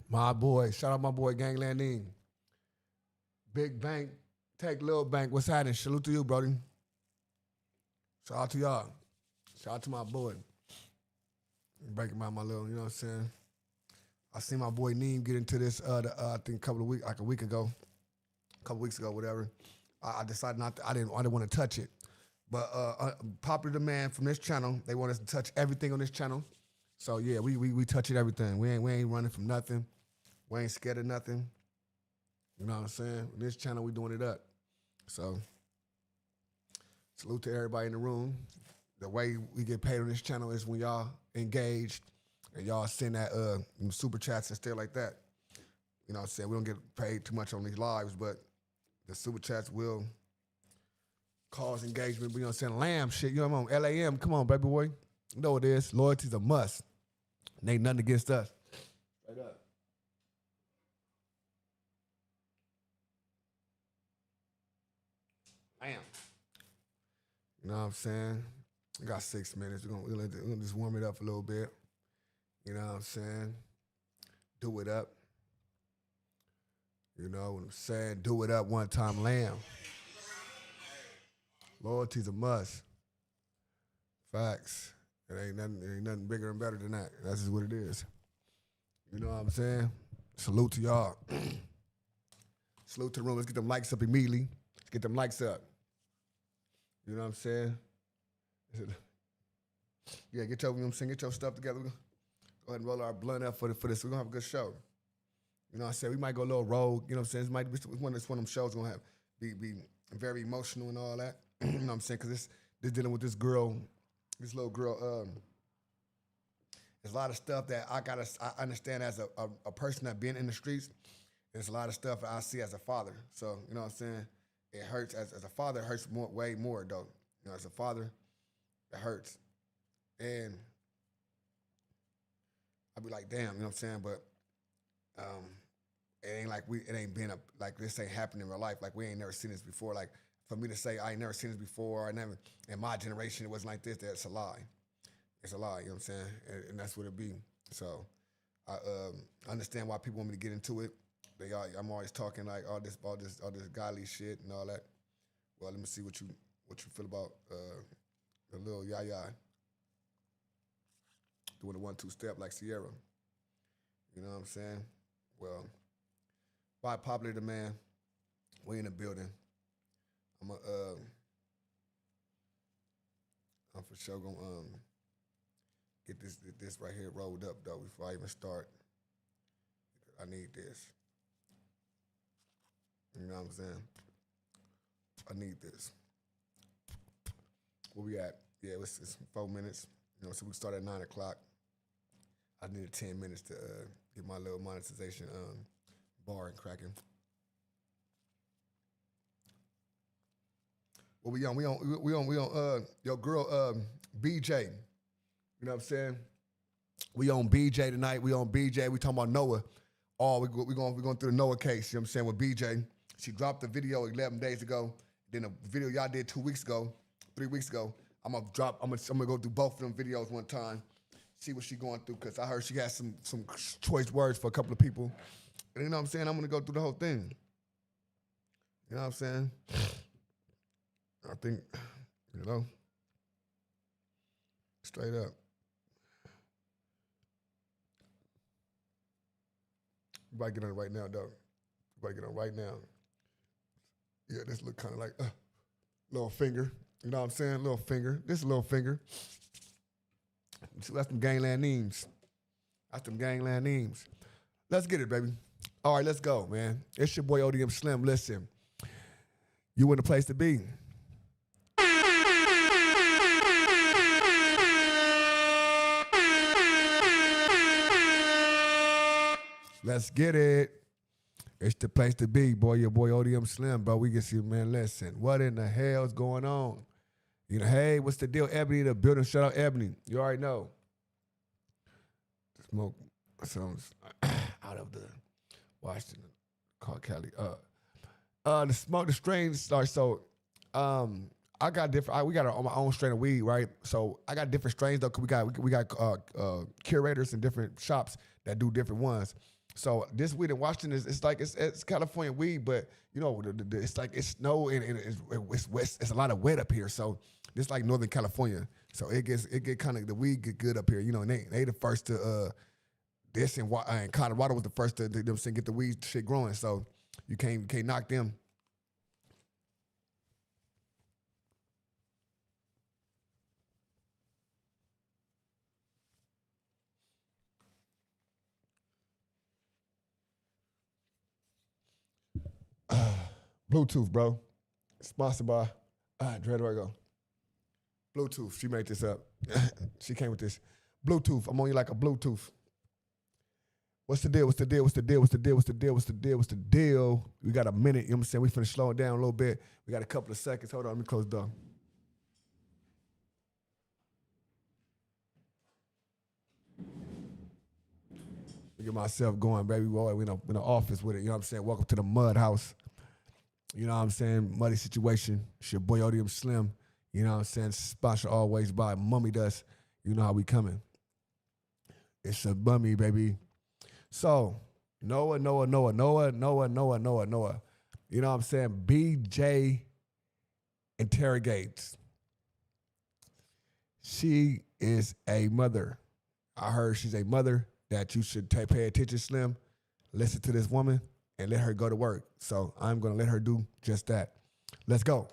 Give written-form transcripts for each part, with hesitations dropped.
My boy, shout out my boy Gangland Dean. Big Bank, take Lil Bank. What's happening? Salute to you, Brody. Shout out to y'all. Shout out to my boy. Breaking out my little, you know what I'm saying? I seen my boy Neem get into this, I think a couple of weeks, like a week ago, a couple weeks ago, whatever. I decided not to, I didn't want to touch it. But popular demand from this channel, they want us to touch everything on this channel. So yeah, we touching everything. We ain't running from nothing. We ain't scared of nothing. You know what I'm saying? On this channel, we doing it up. So salute to everybody in the room. The way we get paid on this channel is when y'all engaged and y'all send that super chats and stuff like that. You know what I'm saying? We don't get paid too much on these lives, but the super chats will cause engagement. You know what I'm saying? Lamb shit, you know what I'm on? LAM, come on, baby boy. You know what it is. Loyalty's a must. And ain't nothing against us. Straight up. Damn. You know what I'm saying? We got 6 minutes. We're gonna just warm it up a little bit. You know what I'm saying? Do it up. You know what I'm saying? Do it up one time, lamb. Loyalty's a must. Facts. It ain't nothing bigger and better than that. That's just what it is. You know what I'm saying? Salute to y'all. Salute to the room. Let's get them likes up immediately. Let's get them likes up. You know what I'm saying? Yeah, get your, you know what I'm saying? Get your stuff together. Go ahead and roll our blunt up for this. We're gonna have a good show. You know what I'm saying? We might go a little rogue. You know what I'm saying? It might be one of them shows gonna have be very emotional and all that. You know what I'm saying? Because this dealing with this girl, this little girl. There's a lot of stuff that I understand as a person that been in the streets. There's a lot of stuff I see as a father. So you know what I'm saying? It hurts as a father. It hurts way more though. You know, as a father, it hurts, and I'd be like, damn, you know what I'm saying? But it ain't like it ain't been like this ain't happened in real life. Like we ain't never seen this before. Like for me to say I ain't never seen this before, I never in my generation it wasn't like this. That's a lie. It's a lie. You know what I'm saying? And that's what it be. So I understand why people want me to get into it. I'm always talking like all this godly shit and all that. Well, let me see what you feel about the little yaya doing the 1-2 step like Sierra. You know what I'm saying? Well, by popular demand, we in the building. I'm for sure gonna get this right here rolled up though before I even start. I need this. You know what I'm saying? I need this. Where we at? Yeah, it's 4 minutes. You know, so we start at 9 o'clock. I needed 10 minutes to get my little monetization bar and cracking. Well, we on your girl BJ. You know what I'm saying? We on BJ tonight. We on BJ. We talking about Noah. We going through the Noah case. You know what I'm saying with BJ. She dropped the video 11 days ago. Then the video y'all did 2 weeks ago, 3 weeks ago. I'm gonna go through both of them videos one time. see what she going through, because I heard she got some choice words for a couple of people. And you know what I'm saying? I'm gonna go through the whole thing. You know what I'm saying? I think, you know, straight up. You better get on it right now, dog. You better get on it right now. Yeah, this look kind of like little finger. You know what I'm saying? Little finger. This little finger. So that's them gangland names. That's them gangland names. Let's get it, baby. All right, let's go, man. It's your boy ODM Slim. Listen, you in the place to be. Let's get it. It's the place to be, boy. Your boy ODM Slim, bro. We can see, man. Listen, what in the hell's going on? You know, hey, what's the deal? Ebony, the building. Shout out Ebony. You already know. Smoke sounds out of the Washington, called Cali. The smoke, the strains are so. I got different. We got my own strain of weed, right? So I got different strains though. Cause we got curators in different shops that do different ones. So this weed in Washington it's like it's California weed, but you know it's like it's snow and it's a lot of wet up here. So this like Northern California. So it get kind of the weed get good up here. You know, and they the first to this and Colorado was the first to get the weed shit growing. So you can't knock them. Bluetooth, bro. Sponsored by Dre, where I go? Bluetooth. She made this up. She came with this. Bluetooth. I'm on you like a Bluetooth. What's the deal? What's the deal? What's the deal? What's the deal? What's the deal? What's the deal? What's the deal? We got a minute. You know what I'm saying? We finna slow it down a little bit. We got a couple of seconds. Hold on. Let me close the door. Get myself going, baby boy. We in the office with it. You know what I'm saying? Welcome to the Mud House. You know what I'm saying? Muddy situation. It's your boy ODM Slim. You know what I'm saying? Sponsored always by Mummy Dust. You know how we coming. It's a bummy, baby. So, Noah. You know what I'm saying? BJ interrogates. She is a mother. I heard she's a mother that you should pay attention, Slim. Listen to this woman and let her go to work. So I'm going to let her do just that. Let's go.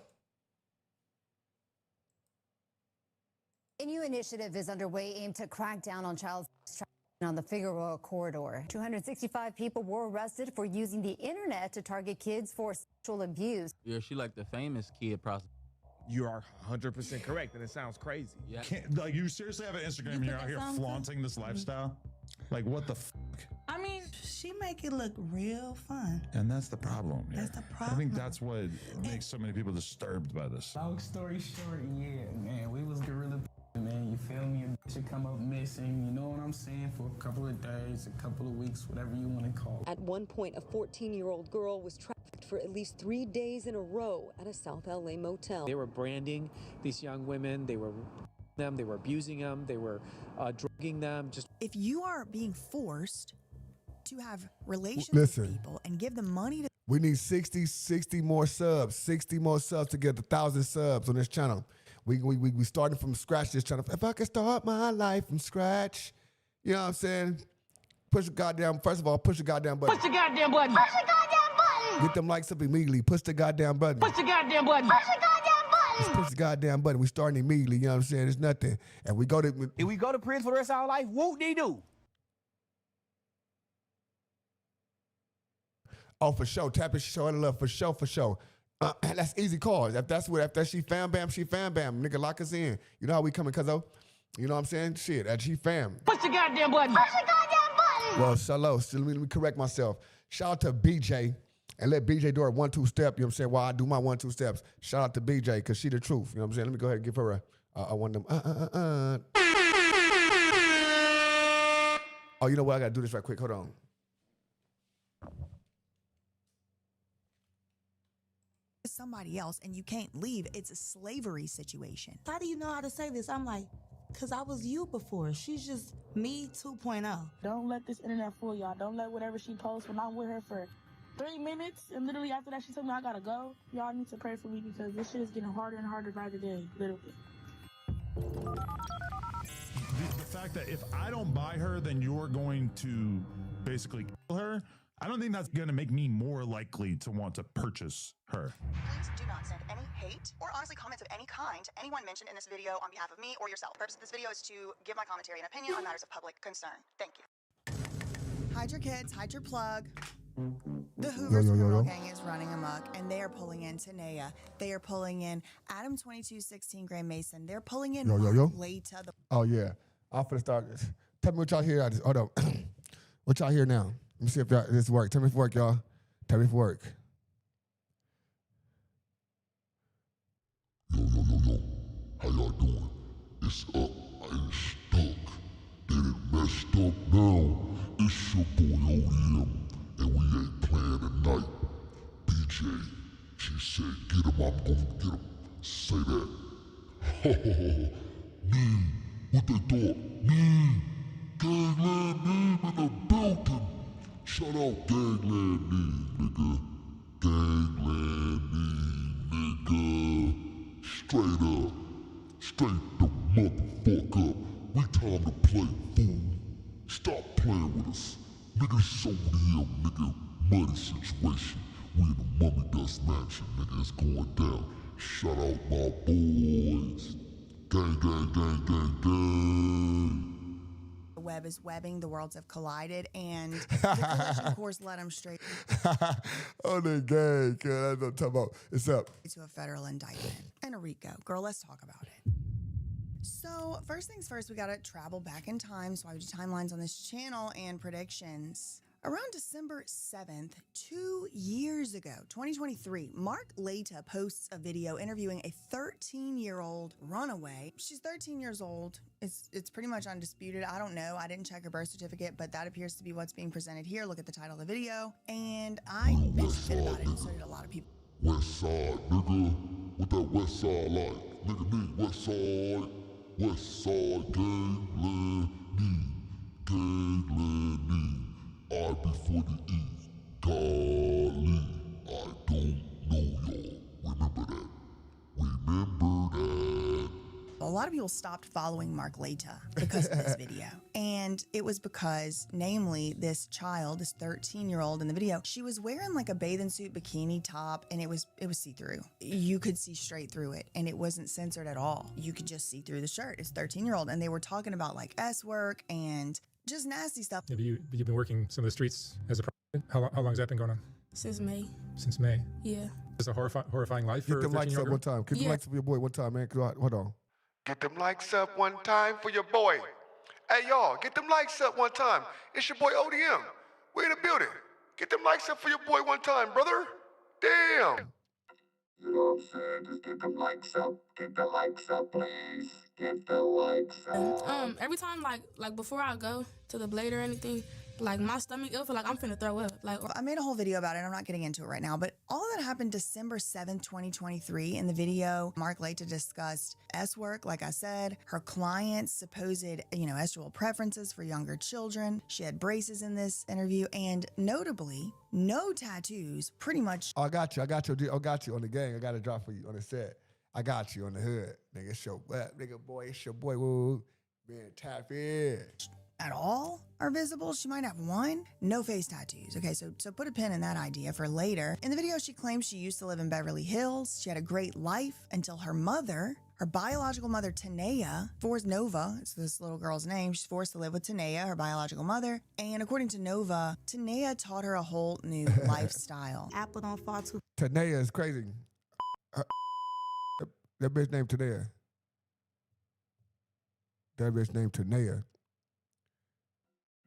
A new initiative is underway aimed to crack down on child trafficking on the Figueroa corridor. 265 people were arrested for using the internet to target kids for sexual abuse. Yeah, she like the famous kid prostitute. You are 100% correct, and it sounds crazy. Yeah. Like, you seriously have an Instagram and you're out here flaunting this lifestyle? Like, what the f***? I mean, she make it look real fun. And that's the problem. That's the problem. I think that's what makes so many people disturbed by this. Long story short, yeah, man, we was gorilla man, you feel me? A bitch should come up missing, you know what I'm saying, for a couple of days, a couple of weeks, whatever you want to call it. At one point, a 14-year-old girl was trafficked for at least 3 days in a row at a South LA motel. They were branding these young women, they were abusing them, they were drugging them. Just if you are being forced to have relations Listen, with people and give them money to... We need 60 more subs, 60 more subs to get 1,000 subs on this channel. We starting from scratch this channel. If I could start my life from scratch, you know what I'm saying? Push the goddamn, first of all, push the goddamn button. Push the goddamn button. Push the goddamn button. Get them likes up immediately. Push the goddamn button. Push the goddamn button. Push the goddamn button. Just push the goddamn button. We starting immediately, you know what I'm saying? It's nothing. And we go to... If we go to prison for the rest of our life, whoop-de-doo. Oh, for sure. Tap it, show her love. For sure. That's easy calls. If that's what, after she fam bam, nigga, lock us in. You know how we coming, cuzzo? You know what I'm saying? Shit, that she fam. Push the goddamn button. Push the goddamn button. Well, shallow. So let me correct myself. Shout out to BJ and let BJ do her 1-2 step. You know what I'm saying? While I do my 1-2 steps. Shout out to BJ because she the truth. You know what I'm saying? Let me go ahead and give her a one of them. Oh, you know what? I got to do this right quick. Hold on. somebody else and you can't leave. It's a slavery situation. How do you know how to say this? I'm like, because I was you before. She's just me 2.0. Don't let this internet fool y'all. Don't let whatever she posts when I'm with her for 3 minutes and literally after that she told me I gotta go. Y'all need to pray for me because this shit is getting harder and harder by the day, literally. The fact that if I don't buy her, then you're going to basically kill her, I don't think that's going to make me more likely to want to purchase her. Please do not send any hate or honestly comments of any kind to anyone mentioned in this video on behalf of me or yourself. The purpose of this video is to give my commentary and opinion on matters of public concern. Thank you. Hide your kids, hide your plug. The Hoover's criminal gang is running amok, and they are pulling in Tanea. They are pulling in Adam 22, 16 Grand Mason. They're pulling in Leta. Oh, yeah. I'm finna start this. Tell me what y'all hear. Hold on. What y'all hear now? Let me see if this works. Tell me if it work, y'all. Tell me if it work. Yo. How y'all doing? It's up. I ain't stuck. They done messed up now. It's your boy ODM, and we ain't playing tonight. BJ, she said, get him, I'm gonna get him. Say that. Me, what they thought? Me, Gangland Name in the building. Shout out Gangland Name, nigga. Gangland Name, nigga. Straight up. Straight the motherfucker up. We time to play, fool. Stop playing with us. Nigga, it's ODM, nigga. Money situation. We in the Mummy Dust Mansion, nigga. It's going down. Shout out my boys. Gang. The web is webbing, the worlds have collided, and the collision course led them straight Oh, the gang, that's what I'm talking about. It's up. to a federal indictment and a RICO. Girl, let's talk about it. So, first things first, we gotta travel back in time. So I do timelines on this channel and predictions. Around December 7th, 2 years ago, 2023, Mark Leta posts a video interviewing a 13-year-old runaway. She's 13 years old. It's pretty much undisputed. I don't know. I didn't check her birth certificate, but that appears to be what's being presented here. Look at the title of the video. And I bitched fit about it, and so did a lot of people. West Side, nigga. What that West Side like? Nigga, me, West Side. West Side, Gangland Name. I before the E. Golly, I don't know y'all. Remember that. A lot of people stopped following Mark Leta because of this video. And it was because, namely, this child, this 13-year-old in the video, she was wearing like a bathing suit bikini top, and it was see-through. You could see straight through it, and it wasn't censored at all. You could just see through the shirt. It's 13-year-old, and they were talking about like S-work and just nasty stuff. Have you've been working some of the streets as a private? How long has that been going on? Since May. Since May? Yeah. It's a horrifying life for Get a them likes up 13-year-old one girl? time. Get them likes up for your boy one time, man. Hold on. Get them likes up one time for your boy. Hey, y'all, get them likes up one time. It's your boy ODM. We're in the building. Get them likes up for your boy one time, brother. Damn. You know what I'm saying? Just get them likes up. Get the likes up, please. Get the likes up. Every time like before I go to the blade or anything, like my stomach, it'll feel like I'm finna throw up. Like I made a whole video about it. I'm not getting into it right now, but all of that happened December 7th, 2023. In the video, Mark Leta discussed S-work, like I said, her client's supposed, estradiol preferences for younger children. She had braces in this interview, and notably, no tattoos, pretty much. Oh, I got you on the gang. I got a drop for you on the set. I got you on the hood. Nigga, it's your boy. It's your boy. Woo. Man, tap in. At all are visible. She might have one. No face tattoos. Okay, so put a pin in that idea for later. In the video, she claims she used to live in Beverly Hills. She had a great life until her mother, her biological mother, Tanea, forced Nova, it's this little girl's name, she's forced to live with Tanea, her biological mother. And according to Nova, Tanea taught her a whole new lifestyle. Apple don't fall too. Tanea is crazy. That bitch named Tanea. That bitch named Tanea.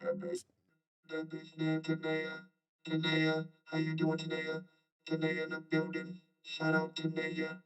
That bitch named Tanea. How you doing, Tanea? Tanea in the building. Shout out Tanea.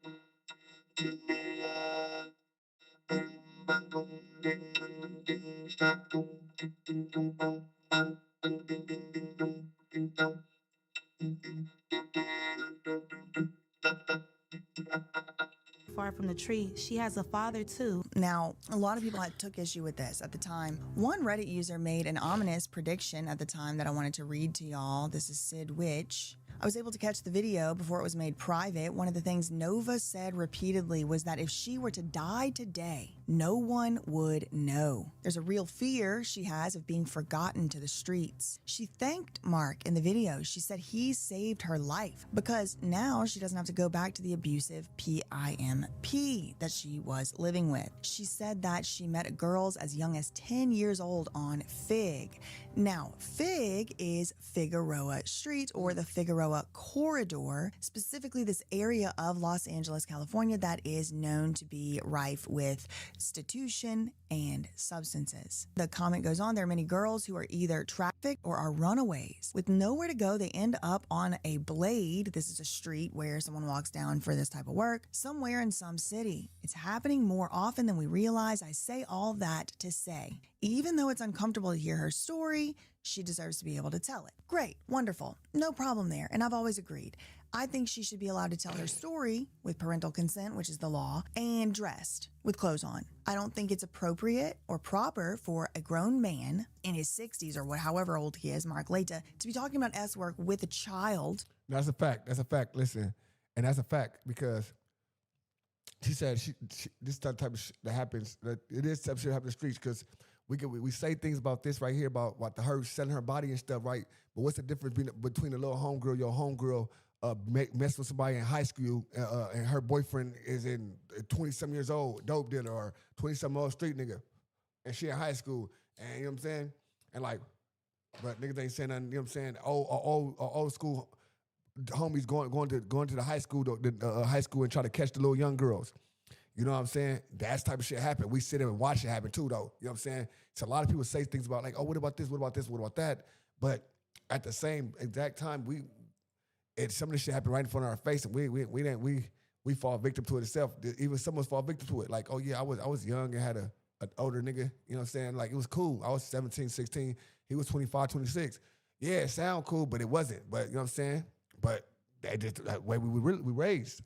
Before I from the tree. She has a father too. Now, a lot of people took issue with this at the time. One Reddit user made an ominous prediction at the time that I wanted to read to y'all. This is Sid Witch. I was able to catch the video before it was made private. One of the things Nova said repeatedly was that if she were to die today, no one would know. There's a real fear she has of being forgotten to the streets. She thanked Mark in the video. She said he saved her life because now she doesn't have to go back to the abusive PIMP that she was living with. She said that she met girls as young as 10 years old on Fig. Now, Fig is Figueroa Street, or the Figueroa Corridor, specifically this area of Los Angeles, California that is known to be rife with prostitution and substances. The comment goes on, there are many girls who are either trafficked or are runaways. With nowhere to go, they end up on a blade. This is a street where someone walks down for this type of work, somewhere in some city. It's happening more often than we realize. I say all that to say, even though it's uncomfortable to hear her story, she deserves to be able to tell it. Great, wonderful, no problem there, and I've always agreed. I think she should be allowed to tell her story with parental consent, which is the law, and dressed with clothes on. I don't think it's appropriate or proper for a grown man in his 60s or however old he is, Mark Leta, to be talking about S-work with a child. That's a fact. That's a fact. Listen, and that's a fact because she said this type of shit that happens. That it is type of shit that happens in the streets because we say things about this right here about what her selling her body and stuff, right? But what's the difference between a little homegirl, your homegirl, mess with somebody in high school and her boyfriend is in 20-some years old, dope dealer, or 20-some old street nigga, and she in high school, and you know what I'm saying? And like, but niggas ain't saying nothing, you know what I'm saying? Old school homies going to the high school, high school and try to catch the little young girls. You know what I'm saying? That type of shit happen. We sit there and watch it happen too, though. You know what I'm saying? So a lot of people say things about like, oh, what about this? What about this? What about that? But at the same exact time, some of this shit happened right in front of our face, and we fall victim to it itself. Even some of us fall victim to it. Like, oh yeah, I was young and had an older nigga. You know what I'm saying? Like, it was cool. I was 17, 16. He was 25, 26. Yeah, it sound cool, but it wasn't. But you know what I'm saying? But that just that way we raised.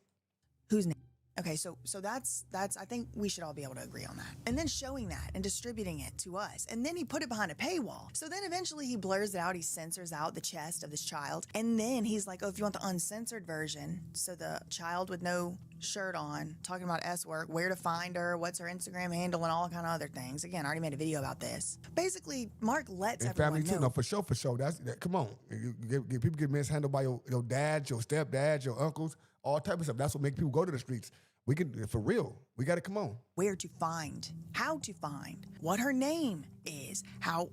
Whose name? Okay, so that's I think we should all be able to agree on that. And then showing that and distributing it to us. And then he put it behind a paywall. So then eventually he blurs it out, he censors out the chest of this child. And then he's like, oh, if you want the uncensored version, so the child with no shirt on, talking about S-work, where to find her, what's her Instagram handle, and all kind of other things. Again, I already made a video about this. Basically, Mark lets everyone family know. too, no, for sure. Come on. People get mishandled by your dads, your stepdads, your uncles, all type of stuff. That's what makes people go to the streets. We can, for real, we got to come on. Where to find, how to find, what her name is, how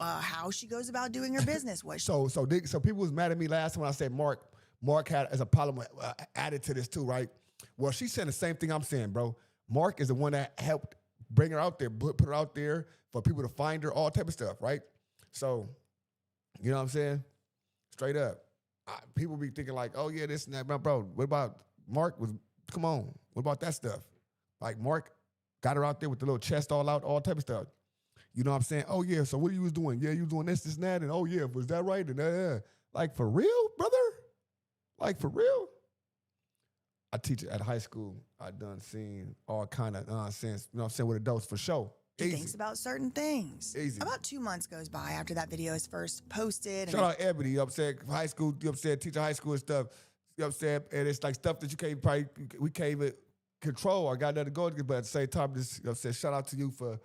she goes about doing her business. So people was mad at me last time when I said Mark had as a problem added to this too, right? Well, she's saying the same thing I'm saying, bro. Mark is the one that helped bring her out there, put her out there for people to find her, all type of stuff, right? So, you know what I'm saying? Straight up. People be thinking like, oh yeah, this and that, bro. What about Mark come on. What about that stuff? Like Mark got her out there with the little chest all out, all type of stuff. You know what I'm saying? Oh yeah, so what you was doing? Yeah, you was doing this and that, and oh yeah, was that right? And like for real, brother? Like for real? I teach at high school. I done seen all kind of nonsense, you know what I'm saying, with adults for sure. He thinks about certain things. Easy. About 2 months goes by after that video is first posted. Shout out Ebony, you know what I'm saying? High school, you know what I'm saying? Teaching high school and stuff. You know what I'm saying? And it's like stuff that we can't even control or got nothing to go to, but at the same time, just, you know what I'm saying? Shout out to you for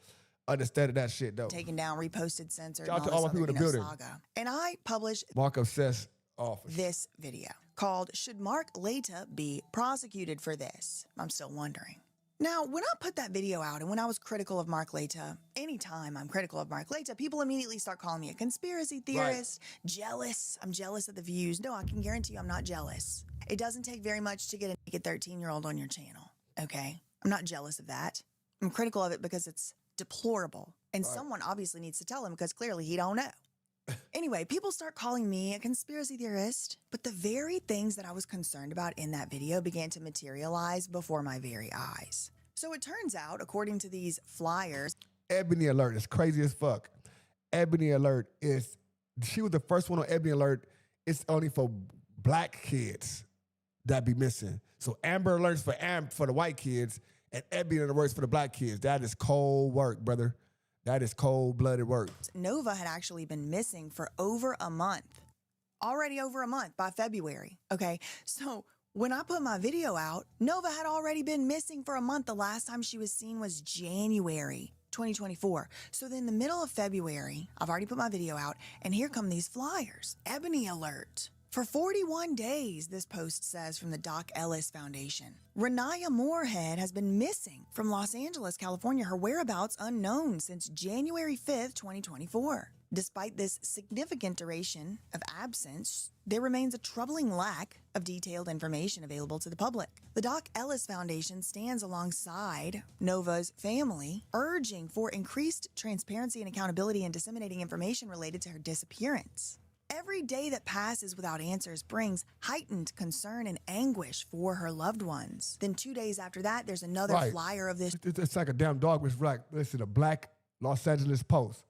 understanding that shit, though. Taken down, reposted, censored, shout out to all my people in the building. Saga. And I published Mark Obsessed Office. This video called "Should Mark Leta Be Prosecuted for This?" I'm still wondering. Now, when I put that video out and when I was critical of Mark Leta, anytime I'm critical of Mark Leta, people immediately start calling me a conspiracy theorist, jealous. I'm jealous of the views. No, I can guarantee you I'm not jealous. It doesn't take very much to get a naked 13-year-old on your channel, okay? I'm not jealous of that. I'm critical of it because it's deplorable. And someone obviously needs to tell him because clearly he don't know. Anyway, people start calling me a conspiracy theorist, but the very things that I was concerned about in that video began to materialize before my very eyes. So it turns out, according to these flyers, Ebony Alert is crazy as fuck. Ebony Alert she was the first one on Ebony Alert. It's only for black kids that be missing. So Amber Alert's for the white kids, And Ebony in the works for the black kids. That is cold work, brother. That is cold-blooded work. Nova had actually been missing for over a month. Already over a month by February, okay? So when I put my video out, Nova had already been missing for a month. The last time she was seen was January 2024. So then in the middle of February, I've already put my video out, and here come these flyers. Ebony alert. For 41 days, this post says from the Doc Ellis Foundation. Renaya Moorhead has been missing from Los Angeles, California. Her whereabouts unknown since January 5th, 2024. Despite this significant duration of absence, there remains a troubling lack of detailed information available to the public. The Doc Ellis Foundation stands alongside Nova's family, urging for increased transparency and accountability in disseminating information related to her disappearance. Every day that passes without answers brings heightened concern and anguish for her loved ones. Then 2 days after that, there's another flyer of this. It's like a damn dog with black. Listen, a black Los Angeles Post.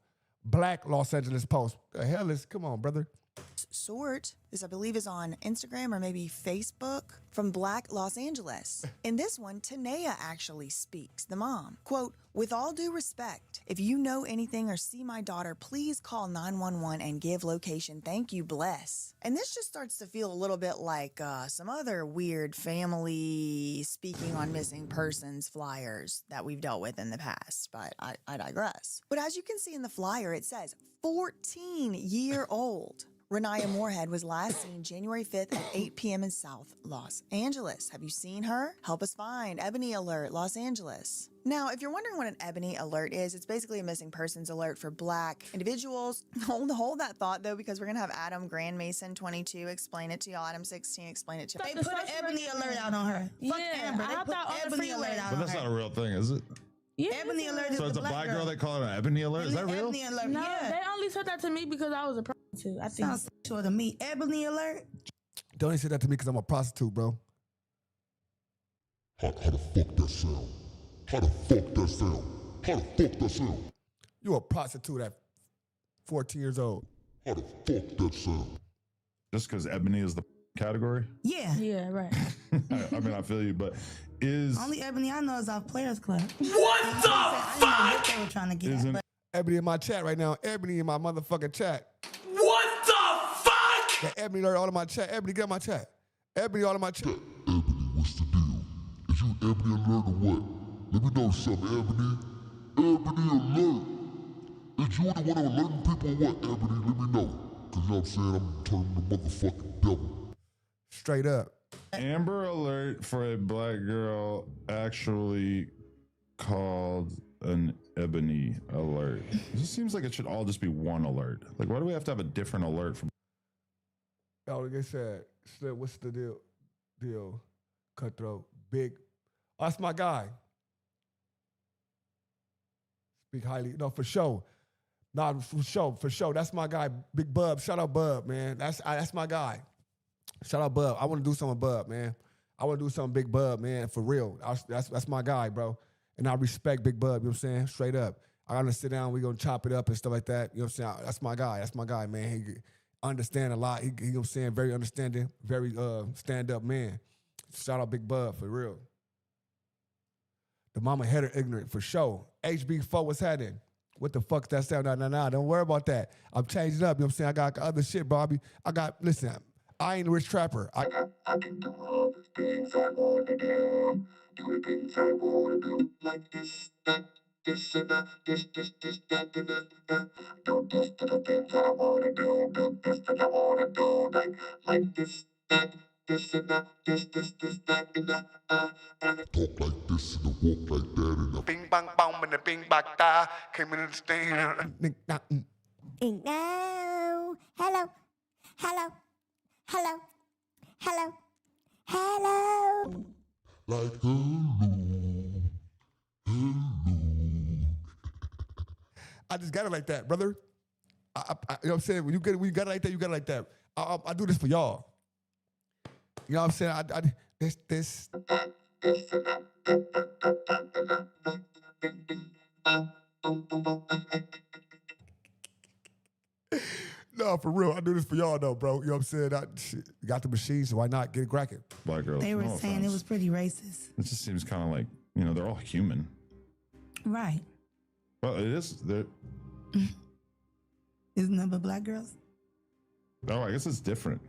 Black Los Angeles Post. The hell is, come on, brother. Sort. This, I believe, is on Instagram or maybe Facebook from Black Los Angeles. In this one, Tanea actually speaks, the mom. Quote, with all due respect, if you know anything or see my daughter, please call 911 and give location. Thank you, bless. And this just starts to feel a little bit like some other weird family speaking on missing persons flyers that we've dealt with in the past, but I digress. But as you can see in the flyer, it says 14-year-old. Renaya Moorhead was last seen January 5th at 8 p.m. in South Los Angeles. Have you seen her? Help us find. Ebony Alert, Los Angeles. Now, if you're wondering what an Ebony Alert is, it's basically a missing persons alert for black individuals. Hold that thought, though, because we're going to have Adam Grandmason 22 explain it to y'all. Adam 16 explain it to y'all. They put an Ebony Alert out on her. Fuck Amber. They put Ebony Alert out on her. But that's not a real thing, is it? Yeah, Ebony Alert is so it's a black girl that call it an Ebony Alert? Is that real? Ebony Alert, No, yeah. they only said that to me because I was a prostitute. I think. Sounds sexual to me. Ebony Alert? Don't even say that to me because I'm a prostitute, bro. How the fuck that sound? How the fuck that sound? How the fuck that sound? You a prostitute at 14 years old. How the fuck that sound? Just because Ebony is the category? Yeah. Yeah, right. I mean, I feel you, but is... Only Ebony I know is off Players Club. What the I didn't know what they were trying to get at, but Ebony in my chat right now. Ebony in my motherfucking chat. What the fuck? Got Ebony alert all in my chat. Ebony, get on my chat. Ebony all in my chat. Ebony, what's the deal? Is you Ebony Alert or what? Let me know something, Ebony. Ebony Alert. Is you the one alerting people or what, Ebony? Let me know. Because you know what I'm saying? I'm turning the motherfucking devil. Straight up. Amber Alert for a black girl actually called an Ebony Alert. It just seems like it should all just be one alert. Like, why do we have to have a different alert from? Oh, like I said, Slim, what's the deal? Cutthroat. Big. Oh, that's my guy. Speak highly. No, for sure. Nah, for sure. That's my guy, Big Bub. Shout out Bub, man. That's my guy. Shout out Bub. I want to do something with Bub, man. I want to do something Big Bub, man, for real. That's my guy, bro. And I respect Big Bub, you know what I'm saying? Straight up. I got to sit down, we're going to chop it up and stuff like that. You know what I'm saying? That's my guy. That's my guy, man. He understand a lot. He you know what I'm saying? Very understanding, very stand-up man. Shout out Big Bub, for real. The mama header ignorant, for sure. HB4, what's happening? What the fuck's that sound? Nah. Don't worry about that. I'm changing up, you know what I'm saying? I got other shit, Bobby. Listen, I ain't a rich trapper. I can do all the things I want to do. Do the things I want to do. Like this, that, this, and that. This, that, and that. Do this to the things I want to do. Do this that I want to do. Like this, that, this, and that. This, that, and that. Talk like this and walk like that and Bing bang bang and the bing bang da came in the stain. No. Hello. like hello. I just got it like that, brother. You know what I'm saying? When you got it like that, you got it like that. I do this for y'all. You know what I'm saying? This. No, for real. I do this for y'all, though, bro. You know what I'm saying? Got the machine, so why not get it cracking? Black girls. They were saying it was pretty racist. It just seems kind of like You know, they're all human. Right. Well, it is. Isn't that but black girls? Oh, I guess it's different.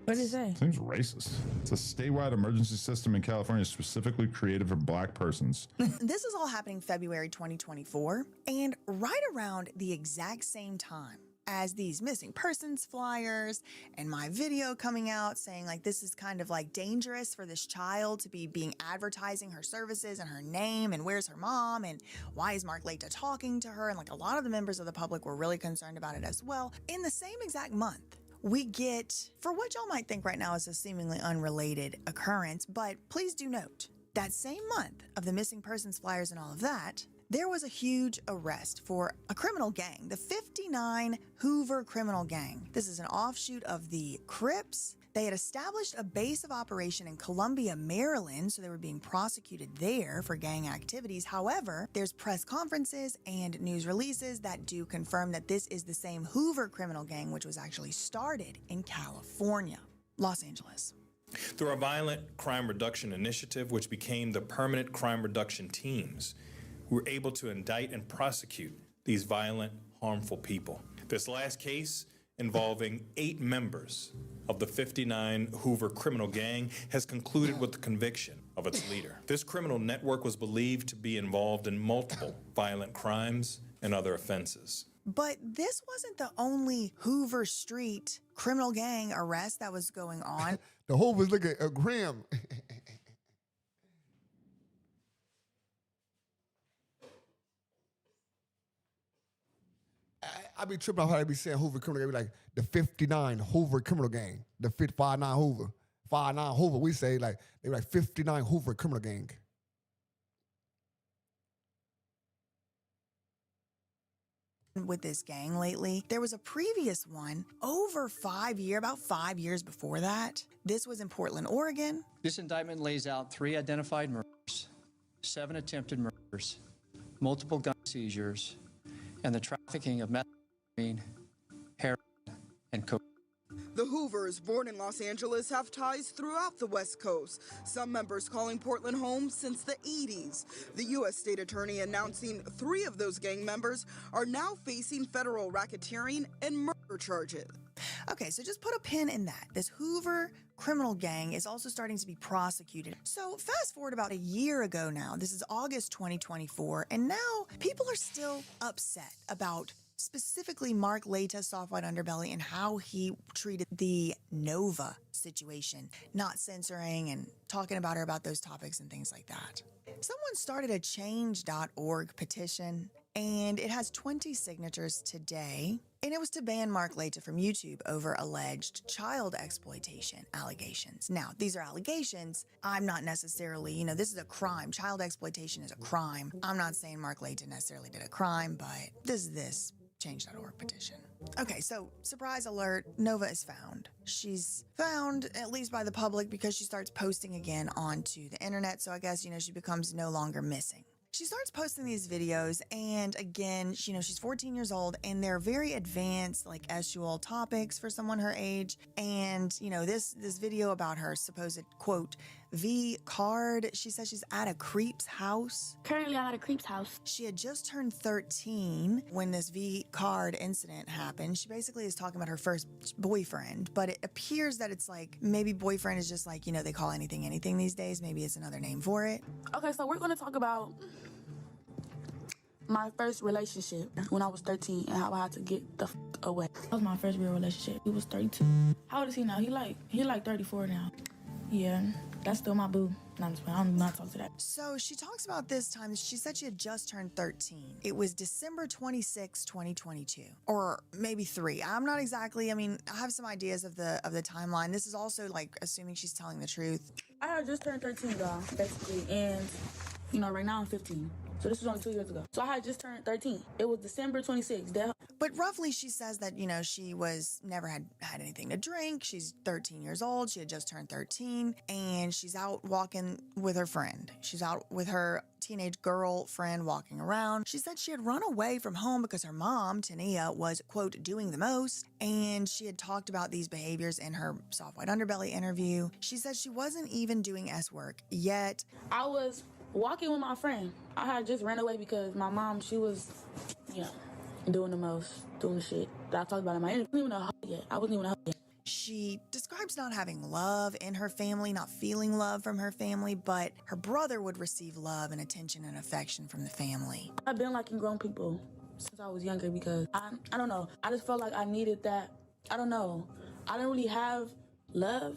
What did it say? Seems racist. It's a statewide emergency system in California specifically created for black persons. This is all happening February 2024, and right around the exact same time as these missing persons flyers and my video coming out saying like this is kind of like dangerous for this child to be being advertising her services and her name and where's her mom and why is Mark Laita talking to her, and like a lot of the members of the public were really concerned about it as well. In the same exact month, we get, for what y'all might think right now is a seemingly unrelated occurrence, but please do note, that same month of the missing persons flyers and all of that, there was a huge arrest for a criminal gang, the 59 Hoover Criminal Gang. This is an offshoot of the Crips. They had established a base of operation in Columbia, Maryland, so they were being prosecuted there for gang activities. However, there's press conferences and news releases that do confirm that this is the same Hoover Criminal Gang, which was actually started in California, Los Angeles. Through our Violent Crime Reduction Initiative, which became the Permanent Crime Reduction Teams, we were able to indict and prosecute these violent, harmful people. This last case, involving 8 members of the 59 Hoover Criminal Gang, has concluded with the conviction of its leader. This criminal network was believed to be involved in multiple violent crimes and other offenses. But this wasn't the only Hoover Street criminal gang arrest that was going on. The Hoovers look at Graham. I be tripping off how they be saying Hoover Criminal Gang. Be like the 59 Hoover Criminal Gang, the 59 Hoover, 59 Hoover. We say like they be like 59 Hoover Criminal Gang. With this gang lately, there was a previous one about 5 years before that. This was in Portland, Oregon. This indictment lays out 3 identified murders, 7 attempted murders, multiple gun seizures, and the trafficking of methamphetamine, heroin, and cocaine. The Hoovers, born in Los Angeles, have ties throughout the West Coast, some members calling Portland home since the 80s. The U.S. State Attorney announcing 3 of those gang members are now facing federal racketeering and murder charges. Okay, so just put a pin in that. This Hoover criminal gang is also starting to be prosecuted. So fast forward about a year ago now, this is August 2024, and now people are still upset about specifically Mark Laita, Soft White Underbelly, and how he treated the Nova situation, not censoring and talking about her about those topics and things like that. Someone started a change.org petition, and it has 20 signatures today, and it was to ban Mark Laita from YouTube over alleged child exploitation allegations. Now, these are allegations. I'm not necessarily, this is a crime. Child exploitation is a crime. I'm not saying Mark Laita necessarily did a crime, but this change.org petition. Okay, so surprise alert, Nova is found. She's found, at least by the public, because she starts posting again onto the internet. So I guess, she becomes no longer missing. She starts posting these videos, and again, she's 14 years old, and they're very advanced, like SUL topics for someone her age. And, this video about her supposed, quote, V card, she says she's at a creep's house. Currently, I'm at a creep's house. She had just turned 13 when this V card incident happened. She basically is talking about her first boyfriend, but it appears that it's like, maybe boyfriend is just like, they call anything these days. Maybe it's another name for it. Okay, so we're going to talk about my first relationship when I was 13 and how I had to get the away. That was my first real relationship. He was 32. How old is he now? He like 34 now. Yeah, that's still my boo. I'm not talking to that. So she talks about this time. She said she had just turned 13. It was December 26, 2022, or maybe 3. I'm not exactly. I have some ideas of the timeline. This is also like assuming she's telling the truth. I had just turned 13, y'all, basically, and right now I'm 15. So this was only 2 years ago. So I had just turned 13. It was December 26th. But roughly, she says that, you know, she was never had anything to drink. She's 13 years old. She had just turned 13, and she's out walking with her friend. She's out with her teenage girl friend walking around. She said she had run away from home because her mom, Tania, was, quote, doing the most, and she had talked about these behaviors in her Soft White Underbelly interview. She said she wasn't even doing S work yet. I was walking with my friend. I had just ran away because my mom, she was, you know, doing the most, doing the shit that I talked about in my interview. I wasn't even a hoe yet. I wasn't even a hoe yet. She describes not having love in her family, not feeling love from her family, but her brother would receive love and attention and affection from the family. I've been liking grown people since I was younger because I don't know. I just felt like I needed that. I don't know. I didn't really have love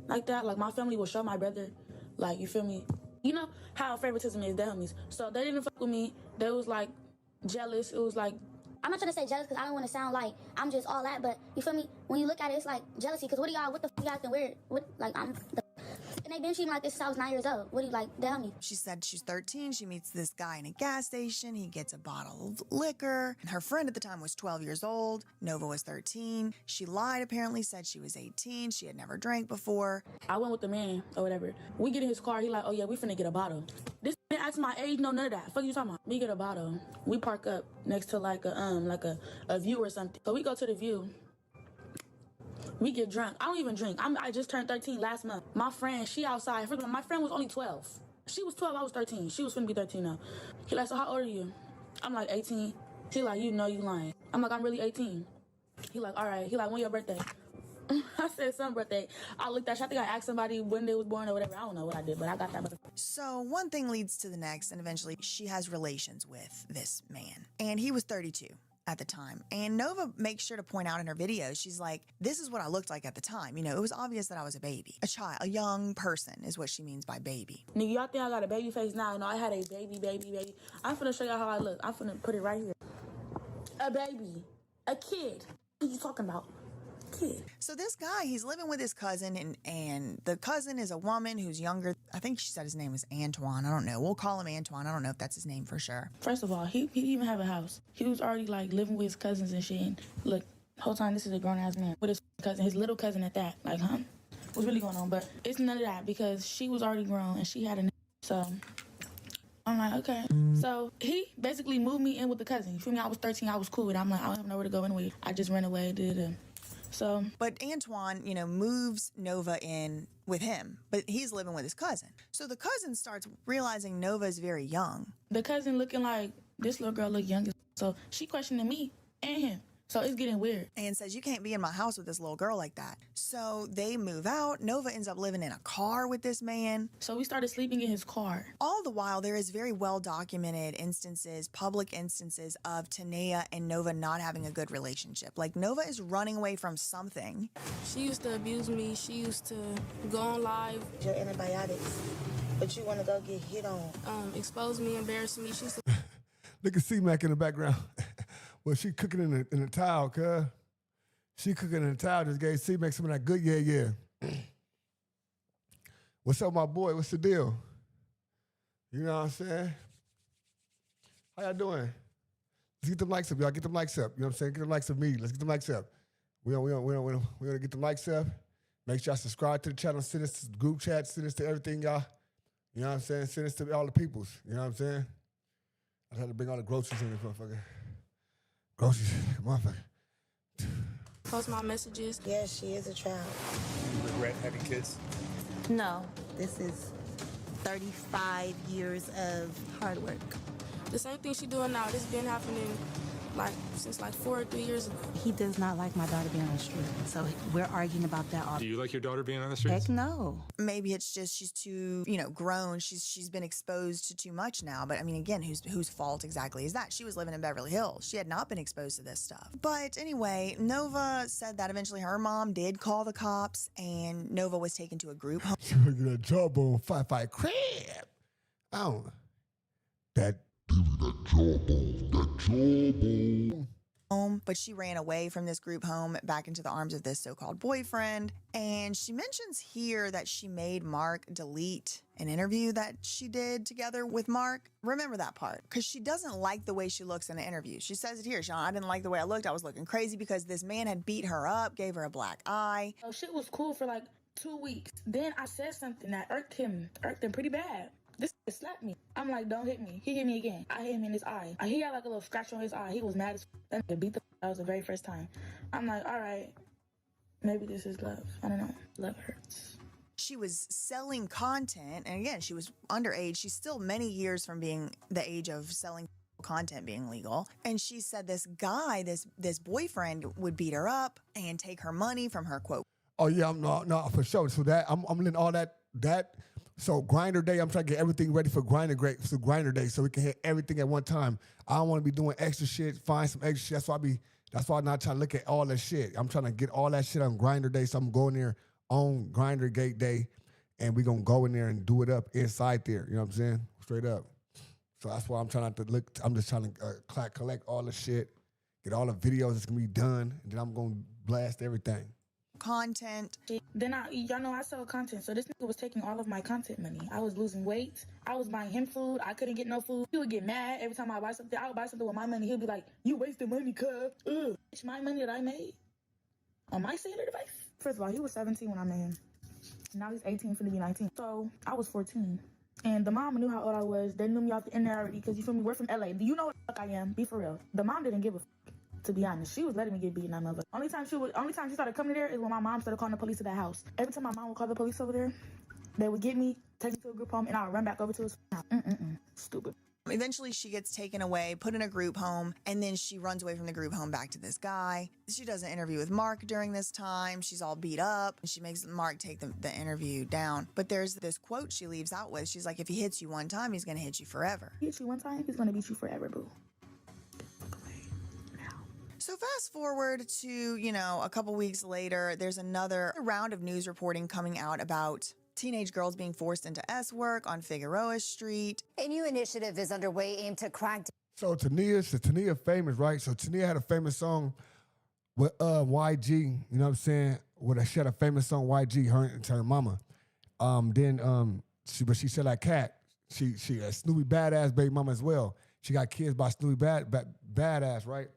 like that. Like my family would show my brother, like, you feel me? You know how favoritism is, the homies. So they didn't fuck with me. They was like jealous. It was like, I'm not trying to say jealous because I don't want to sound like I'm just all that, but you feel me? When you look at it, it's like jealousy because what the fuck y'all acting weird? What, like, and they've been treating me like this since I was 9 years old. What do you like, tell me? She said she's 13. She meets this guy in a gas station. He gets a bottle of liquor. Her friend at the time was 12 years old. Nova was 13. She lied, apparently, said she was 18. She had never drank before. I went with the man or whatever. We get in his car. He like, oh yeah, we finna get a bottle. This didn't ask my age, no, none of that. Fuck you talking about? We get a bottle. We park up next to like a view or something. So we go to the view. We get drunk. I don't even drink. I just turned 13 last month. My friend, she outside. My friend was only 12. She was 12, I was 13. She was finna be 13 now. He like, so how old are you? I'm like, 18. He like, you know you lying. I'm like, I'm really 18. He like, all right. He like, when your birthday? I said some birthday. I looked at, I think I asked somebody when they was born or whatever. I don't know what I did, but I got that motherfucker. So one thing leads to the next, and eventually she has relations with this man. And he was 32 at the time. And Nova makes sure to point out in her videos, she's like, this is what I looked like at the time. You know, it was obvious that I was a baby. A child, a young person is what she means by baby. Nigga, y'all think I got a baby face now? No, I had a baby. I'm finna show y'all how I look. I'm finna put it right here. A baby. A kid. What are you talking about? Kid. So this guy, he's living with his cousin, and the cousin is a woman who's younger. I think she said his name was Antoine. I don't know. We'll call him Antoine. I don't know if that's his name for sure. First of all, he didn't even have a house. He was already like living with his cousins and shit. And look, whole time this is a grown ass man with his cousin, his little cousin at that. Like, huh? What's really going on? But it's none of that because she was already grown and she had a so. I'm like, okay. So he basically moved me in with the cousin. You feel me? I was 13. I was cool with it. I'm like, I don't have nowhere to go anyway. I just ran away. So, but Antoine, you know, moves Nova in with him, but he's living with his cousin. So the cousin starts realizing Nova is very young. The cousin looking like this little girl look young, so she questioning me and him. So it's getting weird. And says, you can't be in my house with this little girl like that. So they move out. Nova ends up living in a car with this man. So we started sleeping in his car. All the while, there is very well-documented instances, public instances of Tania and Nova not having a good relationship. Like, Nova is running away from something. She used to abuse me. She used to go on live. Your antibiotics, but you want to go get hit on. Expose me, embarrass me. She used to... Look at C-Mac in the background. Well, she cooking in the towel, cuz. She cooking in the towel. Just gave C-Mac some of that good yeah. What's up, my boy? What's the deal? You know what I'm saying? How y'all doing? Let's get them likes up, y'all. Get them likes up. You know what I'm saying? Get them likes up me. Let's get them likes up. We want to get them likes up. Make sure y'all subscribe to the channel. Send us to the group chat. Send us to everything, y'all. You know what I'm saying? Send us to all the peoples. You know what I'm saying? I had to bring all the groceries in this motherfucker. Groceries, motherfucker. Post my messages. Yes, she is a child. You regret having kids? No, this is 35 years of hard work. The same thing she doing now, this been happening since 4 or 3 years ago. He does not like my daughter being on the street, so we're arguing about that all. Do you like your daughter being on the streets? Heck no. Maybe it's just she's too, grown. She's been exposed to too much now. But I mean, again, whose fault exactly is that? She was living in Beverly Hills. She had not been exposed to this stuff. But anyway, Nova said that eventually her mom did call the cops, and Nova was taken to a group home. She was get a jawbone fight crap. That. Give me that jawbone. home, but she ran away from this group home back into the arms of this so-called boyfriend. And she mentions here that she made Mark delete an interview that she did together with Mark. Remember that part, because she doesn't like the way she looks in the interview. She says it here, Sean, I didn't like the way I looked. I was looking crazy because this man had beat her up, gave her a black eye. So shit was cool for like 2 weeks. Then I said something that irked him pretty bad. This slapped me. I'm like, don't hit me. He hit me again. I hit him in his eye. He had like a little scratch on his eye. He was mad as that nigga beat the. That was the very first time. I'm like, all right, maybe this is love. I don't know. Love hurts. She was selling content, and again, she was underage. She's still many years from being the age of selling content being legal. And she said this guy, this boyfriend, would beat her up and take her money from her quote. Oh yeah, no, for sure. So that I'm letting all that. So Grinder Day, I'm trying to get everything ready for Grinder Day, so we can hit everything at one time. I don't want to be doing extra shit, find some extra shit. That's why I'm not trying to look at all that shit. I'm trying to get all that shit on Grinder Day, so I'm going there on Grinder Gate Day, and we're gonna go in there and do it up inside there. You know what I'm saying? Straight up. So that's why I'm trying not to look. I'm just trying to collect all the shit, get all the videos that's gonna be done, and then I'm gonna blast everything. Content. Then y'all know I sell content, so this nigga was taking all of my content money. I was losing weight. I was buying him food. I couldn't get no food. He would get mad every time I buy something. I would buy something with my money. He'd be like, "You wasted money, cuz." It's my money that I made on my cellular device. First of all, he was 17 when I met him. Now he's 18, finna be 19. So I was 14. And the mom knew how old I was. They knew me off the internet already, because you feel me? We're from LA. Do you know what the fuck I am? Be for real. The mom didn't give a fuck. To be honest, she was letting me get beaten. That motherfucker. Only time she started coming there is when my mom started calling the police to that house. Every time my mom would call the police over there, they would get me, take me to a group home, and I would run back over to his house. Stupid. Eventually, she gets taken away, put in a group home, and then she runs away from the group home back to this guy. She does an interview with Mark during this time. She's all beat up, and she makes Mark take the interview down. But there's this quote she leaves out with. She's like, if he hits you one time, he's going to hit you forever. He hits you one time, he's going to beat you forever, boo. So fast forward to, a couple weeks later, there's another round of news reporting coming out about teenage girls being forced into S work on Figueroa Street. A new initiative is underway aimed to crack down. So Tania famous, right? So Tania had a famous song with YG, you know what I'm saying? She had a famous song, YG, her and her mama. She said like Cat. She a Snoopy Badass baby mama as well. She got kids by Snoopy Badass, right?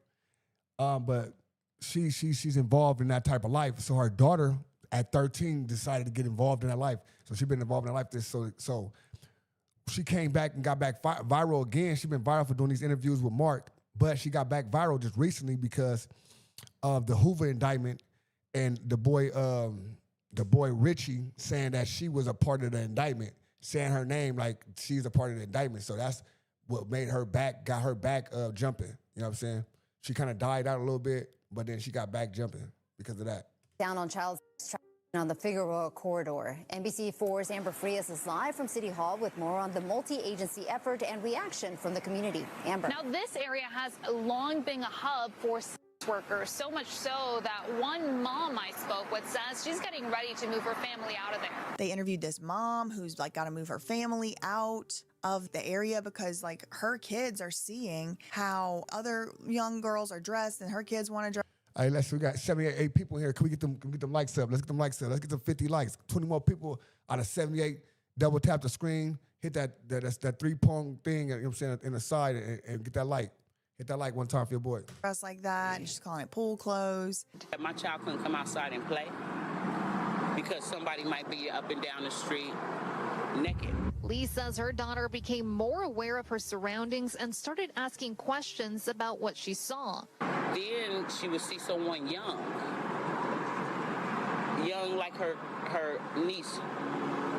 But she's involved in that type of life. So her daughter at 13 decided to get involved in that life. So she's been involved in that life. So she came back and got back viral again. She's been viral for doing these interviews with Mark, but she got back viral just recently because of the Hoover indictment and the boy Richie saying that she was a part of the indictment, saying her name like she's a part of the indictment. So that's what got her back jumping. You know what I'm saying? She kind of died out a little bit, but then she got back jumping because of that. Down on child trafficking on the Figueroa corridor. NBC4's Amber Frias is live from City Hall with more on the multi-agency effort and reaction from the community. Amber. Now, this area has long been a hub for sex workers, so much so that one mom I spoke with says she's getting ready to move her family out of there. They interviewed this mom who's like got to move her family out of the area because like her kids are seeing how other young girls are dressed and her kids want to dress. All right, we got 78 people here. Can we get them likes up? Let's get them likes up. Let's get them 50 likes. 20 more people out of 78. Double tap the screen. Hit that 3-prong thing, you know what I'm saying, in the side and get that like. Hit that like one time for your boy. Dressed like that. She's calling it pool clothes. My child couldn't come outside and play because somebody might be up and down the street naked. Lee says her daughter became more aware of her surroundings and started asking questions about what she saw. Then she would see someone young like her niece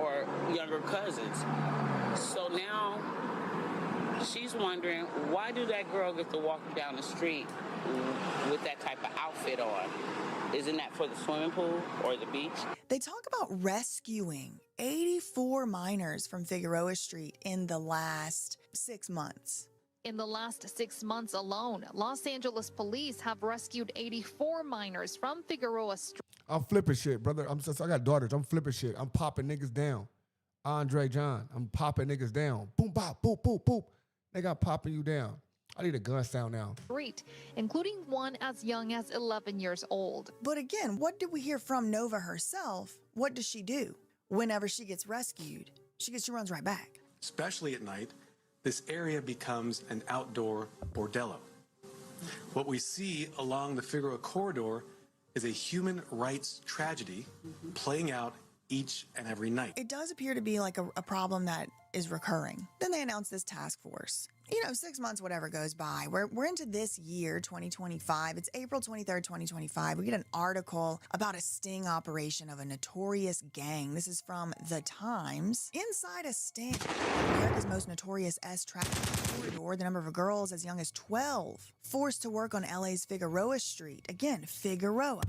or younger cousins. So now she's wondering, why do that girl get to walk down the street with that type of outfit on? Isn't that for the swimming pool or the beach? They talk about rescuing 84 minors from Figueroa Street in the last 6 months. In the last 6 months alone, Los Angeles police have rescued 84 minors from Figueroa Street. I'm flipping shit, brother. I got daughters. I'm flipping shit. I'm popping niggas down. Andre John, I'm popping niggas down. Boom, bop, boop, boop, boop. They got popping you down. I need a gun sound now. Street, including one as young as 11 years old. But again, what did we hear from Nova herself? What does she do? Whenever she gets rescued, she runs right back. Especially at night, this area becomes an outdoor bordello. What we see along the Figueroa corridor is a human rights tragedy playing out each and every night. It does appear to be like a problem that is recurring. Then they announced this task force. 6 months, whatever goes by. We're into this year, 2025. It's April 23rd, 2025. We get an article about a sting operation of a notorious gang. This is from The Times. Inside a sting, America's most notorious traffic corridor, the number of girls as young as 12 forced to work on LA's Figueroa Street. Again, Figueroa.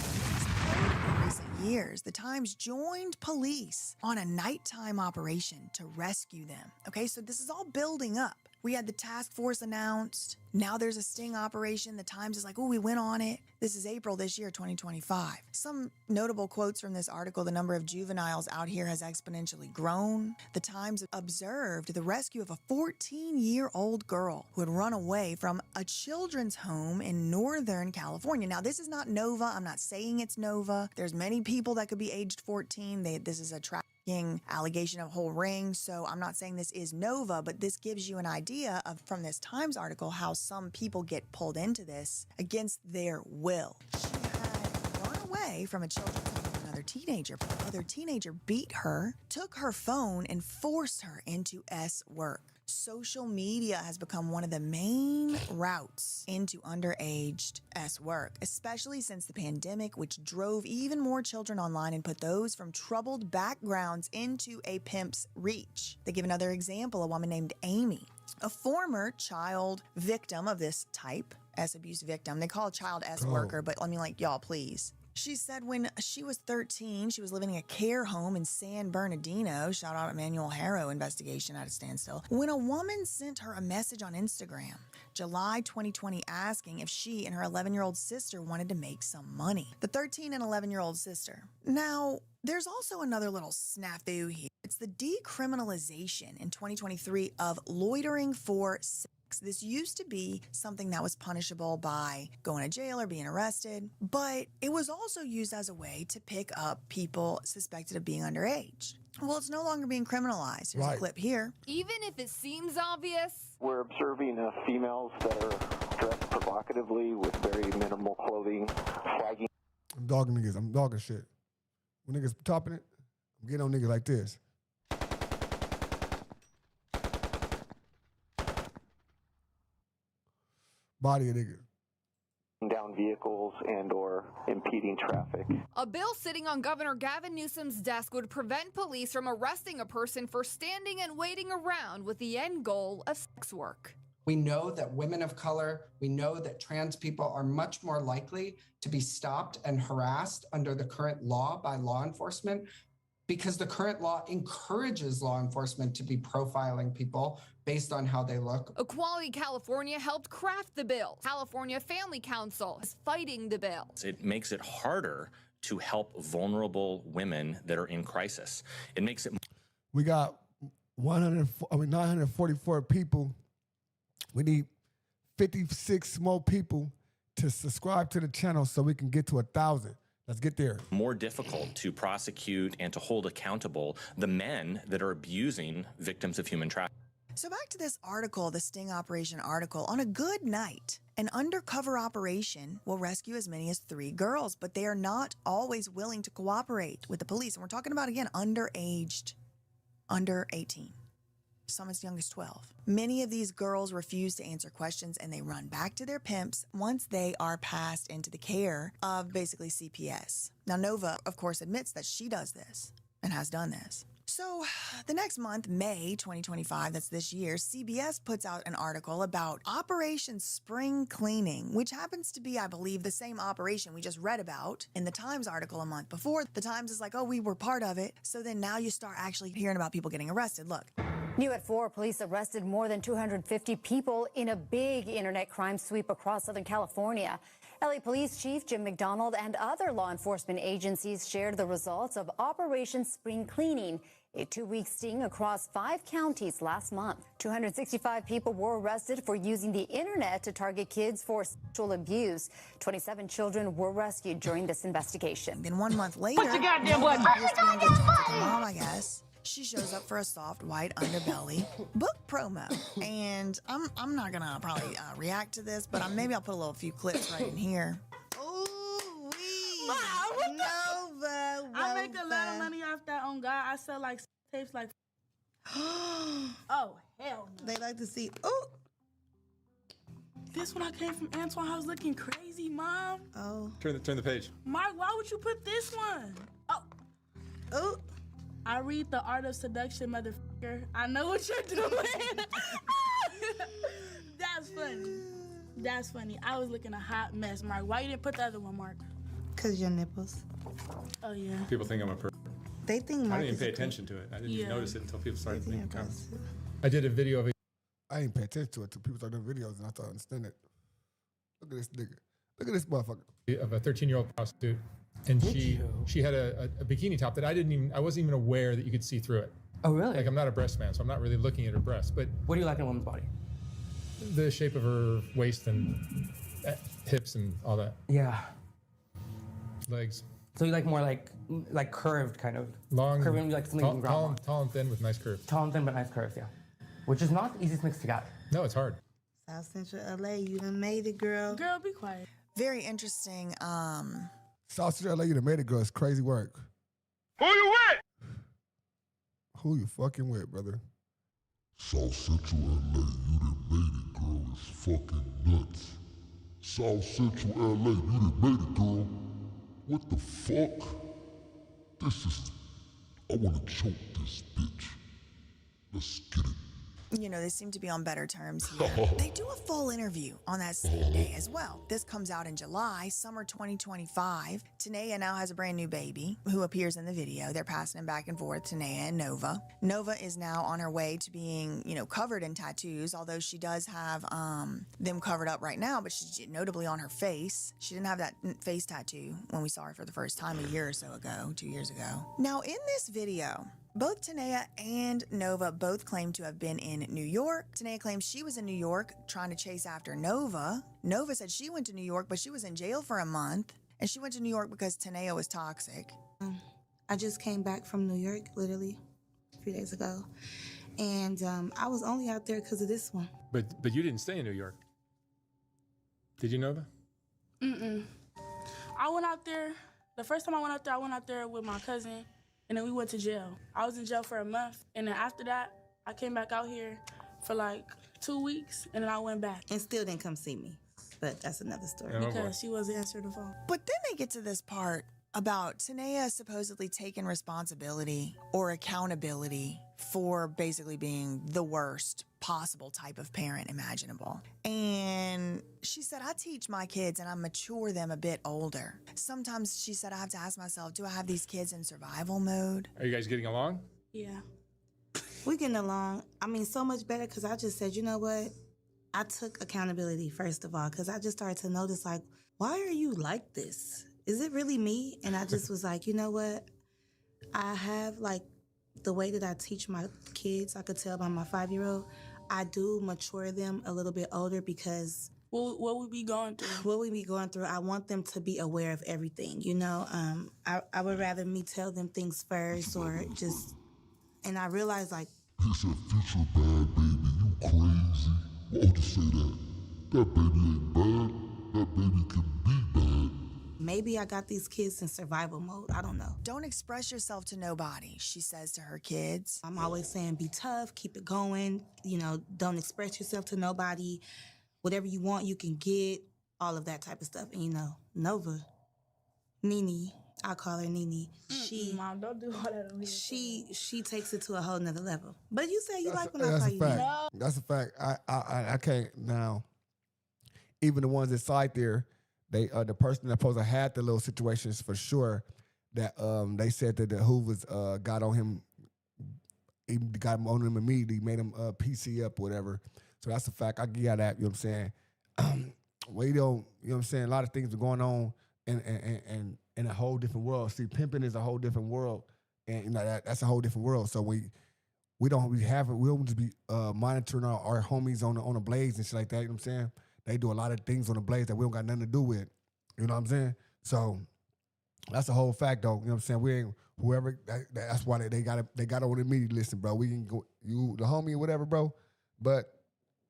In recent years, The Times joined police on a nighttime operation to rescue them. Okay, so this is all building up. We had the task force announced. Now there's a sting operation. The Times is like, oh, we went on it. This is April this year, 2025. Some notable quotes from this article: the number of juveniles out here has exponentially grown. The Times observed the rescue of a 14-year-old girl who had run away from a children's home in Northern California. Now, this is not Nova. I'm not saying it's Nova. There's many people that could be aged 14. This is a allegation of a whole ring. So I'm not saying this is Nova, but this gives you an idea of, from this Times article, how some people get pulled into this against their will. She had run away from a children's home with another teenager. But the other teenager beat her, took her phone, and forced her into work. Social media has become one of the main routes into underaged work, especially since the pandemic, which drove even more children online and put those from troubled backgrounds into a pimp's reach. They give another example: a woman named Amy, a former child victim of this type, abuse victim. They call a child worker, but I mean, like, y'all, please. She said when she was 13, she was living in a care home in San Bernardino. Shout out Emmanuel Harrow investigation at a standstill. When a woman sent her a message on Instagram, July 2020, asking if she and her 11-year-old sister wanted to make some money. The 13 and 11-year-old sister. Now, there's also another little snafu here. It's the decriminalization in 2023 of loitering for sex. This used to be something that was punishable by going to jail or being arrested, but it was also used as a way to pick up people suspected of being underage. Well, it's no longer being criminalized. Here's a clip here. Even if it seems obvious, we're observing females that are dressed provocatively with very minimal clothing, flagging. I'm dogging niggas. I'm dogging shit. When niggas topping it, I'm getting on niggas like this. Body of niggas. Down vehicles and or impeding traffic. a bill sitting on Governor Gavin Newsom's desk would prevent police from arresting a person for standing and waiting around with the end goal of sex work. We know that women of color, we know that trans people are much more likely to be stopped and harassed under the current law by law enforcement because the current law encourages law enforcement to be profiling people based on how they look. Equality California helped craft the bill. California Family Council is fighting the bill. It makes it harder to help vulnerable women that are in crisis. It makes it. We got 944 people. We need 56 more people to subscribe to the channel so we can get to 1,000. Let's get there. More difficult to prosecute and to hold accountable the men that are abusing victims of human trafficking. So back to this article, the Sting Operation article. On a good night, an undercover operation will rescue as many as 3 girls, but they are not always willing to cooperate with the police. And we're talking about, again, underaged, under 18. Some as young as 12. Many of these girls refuse to answer questions and they run back to their pimps once they are passed into the care of basically CPS. Now, Nova, of course, admits that she does this and has done this. So the next month, May 2025, that's this year, CBS puts out an article about Operation Spring Cleaning, which happens to be, I believe, the same operation we just read about in the Times article a month before. The Times is like, oh, we were part of it. So then now you start actually hearing about people getting arrested. Look. New at 4, police arrested more than 250 people in a big internet crime sweep across Southern California. LA Police Chief Jim McDonald and other law enforcement agencies shared the results of Operation Spring Cleaning, a 2-week sting across 5 counties last month. 265 people were arrested for using the internet to target kids for sexual abuse. 27 children were rescued during this investigation. Then 1 month later, What's the goddamn button? Mom, I guess. She shows up for a Soft White Underbelly book promo. And I'm not gonna probably react to this, but maybe I'll put a few clips right in here. Ooh, Nova. I make a lot of money off that on God. I sell like tapes like oh, hell no. They like to see, oh. This when I came from Antoine, I was looking crazy, Mom. Oh. Turn the page. Mark, why would you put this one? Oh. I read The Art of Seduction, motherfucker. I know what you're doing. That's funny. That's funny. I was looking a hot mess, Mark. Why you didn't put the other one, Mark? Because your nipples. Oh, yeah. People think I'm a perv. They think I didn't even pay attention to it. I didn't even notice it until people started making comments. I did a video of it. I didn't pay attention to it until people started doing videos, and I started understanding it. Look at this nigga. Look at this motherfucker. Of a 13-year-old prostitute. And she had a bikini top that I wasn't even aware that you could see through it. Oh, really? Like, I'm not a breast man, so I'm not really looking at her breast. But what do you like in a woman's body? The shape of her waist and hips and all that. Yeah. Legs. So you like more like curved kind of. Long. Curving, like something you can grab on. Tall and thin with nice curves. Tall and thin but nice curves, yeah. Which is not the easiest mix to get. No, it's hard. South Central LA, you done made it, girl. Girl, be quiet. Very interesting. South Central LA, you done made it, girl. It's crazy work. Who you with? Who you fucking with, brother? South Central LA, you done made it, girl. It's fucking nuts. South Central LA, you done made it, girl. What the fuck? I wanna choke this bitch. Let's get it. You know, they seem to be on better terms here. They do a full interview on that same day as well. This comes out in July, summer 2025. Tanea now has a brand new baby who appears in the video. They're passing him back and forth, Tanea and Nova. Nova is now on her way to being, covered in tattoos, although she does have them covered up right now, but she's notably on her face. She didn't have that face tattoo when we saw her for the first time a year or so ago, 2 years ago. Now, in this video, both Tanea and Nova both claim to have been in New York. Tanea claims she was in New York trying to chase after Nova. Nova said she went to New York, but she was in jail for a month. And she went to New York because Tanea was toxic. I just came back from New York, literally, a few days ago. And I was only out there because of this one. But you didn't stay in New York. Did you, Nova? Mm-mm. I went out there. The first time I went out there with my cousin. And then we went to jail. I was in jail for a month. And then after that, I came back out here for like 2 weeks. And then I went back. And still didn't come see me. But that's another story. Because she wasn't answering the phone. But then they get to this part about Tanea supposedly taking responsibility or accountability for basically being the worst possible type of parent imaginable. And she said, I teach my kids and I mature them a bit older. Sometimes she said, I have to ask myself, do I have these kids in survival mode? Are you guys getting along? Yeah. We're getting along. I mean, so much better because I just said, you know what? I took accountability, first of all, because I just started to notice, like, why are you like this? Is it really me? And I just was like, you know what? I have, like, the way that I teach my kids, I could tell by my 5-year-old, I do mature them a little bit older because... What we be going through? What we be going through, I want them to be aware of everything, you know? I would rather me tell them things first or just... And I realized, like... He said, future bad baby, you crazy. Why would you say that? That baby ain't bad. That baby can be bad. Maybe I got these kids in survival mode. I don't know. Don't express yourself to nobody, she says to her kids. I'm always saying be tough, keep it going. You know, don't express yourself to nobody. Whatever you want, you can get. All of that type of stuff. And you know, Nova, Nene, I call her Nene. Mom, don't do all that on me. She takes it to a whole nother level. But you say you like when I That's call a you fact. Nene. That's a fact. I can't now. Even the ones inside there, they the person that supposed to had the little situations for sure. That they said that the Hoovers got on him, he got him on him immediately, made him PC up or whatever. So that's a fact. I give you that. You know what I'm saying? we don't, you know what I'm saying, a lot of things are going on in a whole different world. See, pimping is a whole different world, and you know that's a whole different world. So we don't just be monitoring our homies on the blades and shit like that. You know what I'm saying? They do a lot of things on the blades that we don't got nothing to do with. You know what I'm saying? So that's a whole fact, though. You know what I'm saying? We ain't whoever. That's why they got on the media listen, bro. We can go you the homie or whatever, bro. But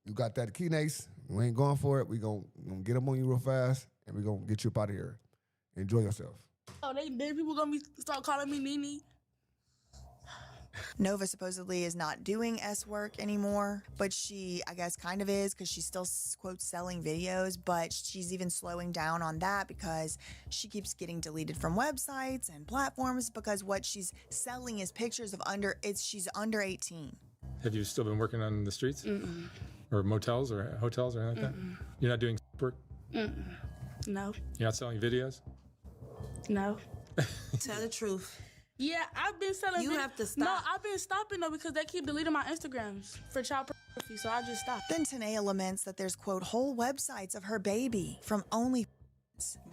you got that Kinace. We ain't going for it. We gonna get them on you real fast, and we gonna get you up out of here. Enjoy yourself. Oh, then people gonna start calling me Nene. Nova supposedly is not doing S work anymore, but she, I guess, kind of is because she's still, quote, selling videos, but she's even slowing down on that because she keeps getting deleted from websites and platforms because what she's selling is pictures of she's under 18. Have you still been working on the streets? Mm-mm. Or motels or hotels or anything like that? You're not doing work? Mm-mm. No. You're not selling videos? No. Tell the truth. Yeah, I've been selling. You have to stop. No, I've been stopping though because they keep deleting my Instagrams for child pornography, so I just stopped. Then Tanea laments that there's, quote, whole websites of her baby from OnlyFans.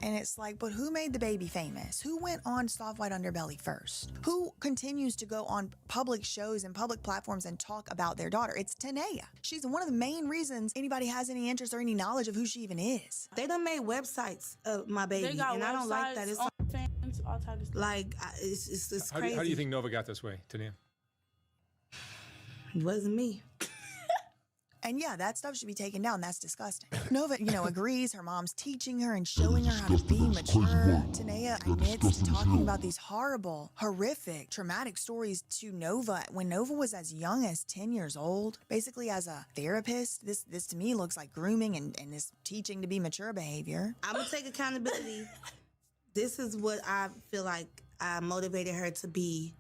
And it's like, but who made the baby famous? Who went on Soft White Underbelly first? Who continues to go on public shows and public platforms and talk about their daughter? It's Tanea. She's one of the main reasons anybody has any interest or any knowledge of who she even is. They done made websites of my baby, They got and I don't like that. It's fans, all types of stuff. like it's How crazy. do you think Nova got this way, Tania? It wasn't me. And yeah, that stuff should be taken down. That's disgusting. Nova, agrees her mom's teaching her and showing her how to be mature. Tanea admits to talking about these horrible, horrific, traumatic stories to Nova when Nova was as young as 10 years old. Basically, as a therapist, this to me looks like grooming and this teaching to be mature behavior. I'm gonna take accountability. This is what I feel like I motivated her to be.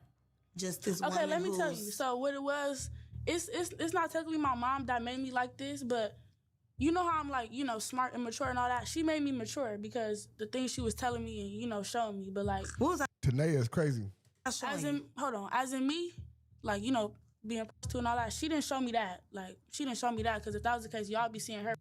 Just this woman. Okay, let me tell you. So what it was. It's not technically my mom that made me like this, but you know how I'm like, smart and mature and all that? She made me mature because the things she was telling me and, showing me. But like, what was I? Tanea is crazy. As in me, like, being prostitute and all that, she didn't show me that. Like, she didn't show me that because if that was the case, y'all be seeing her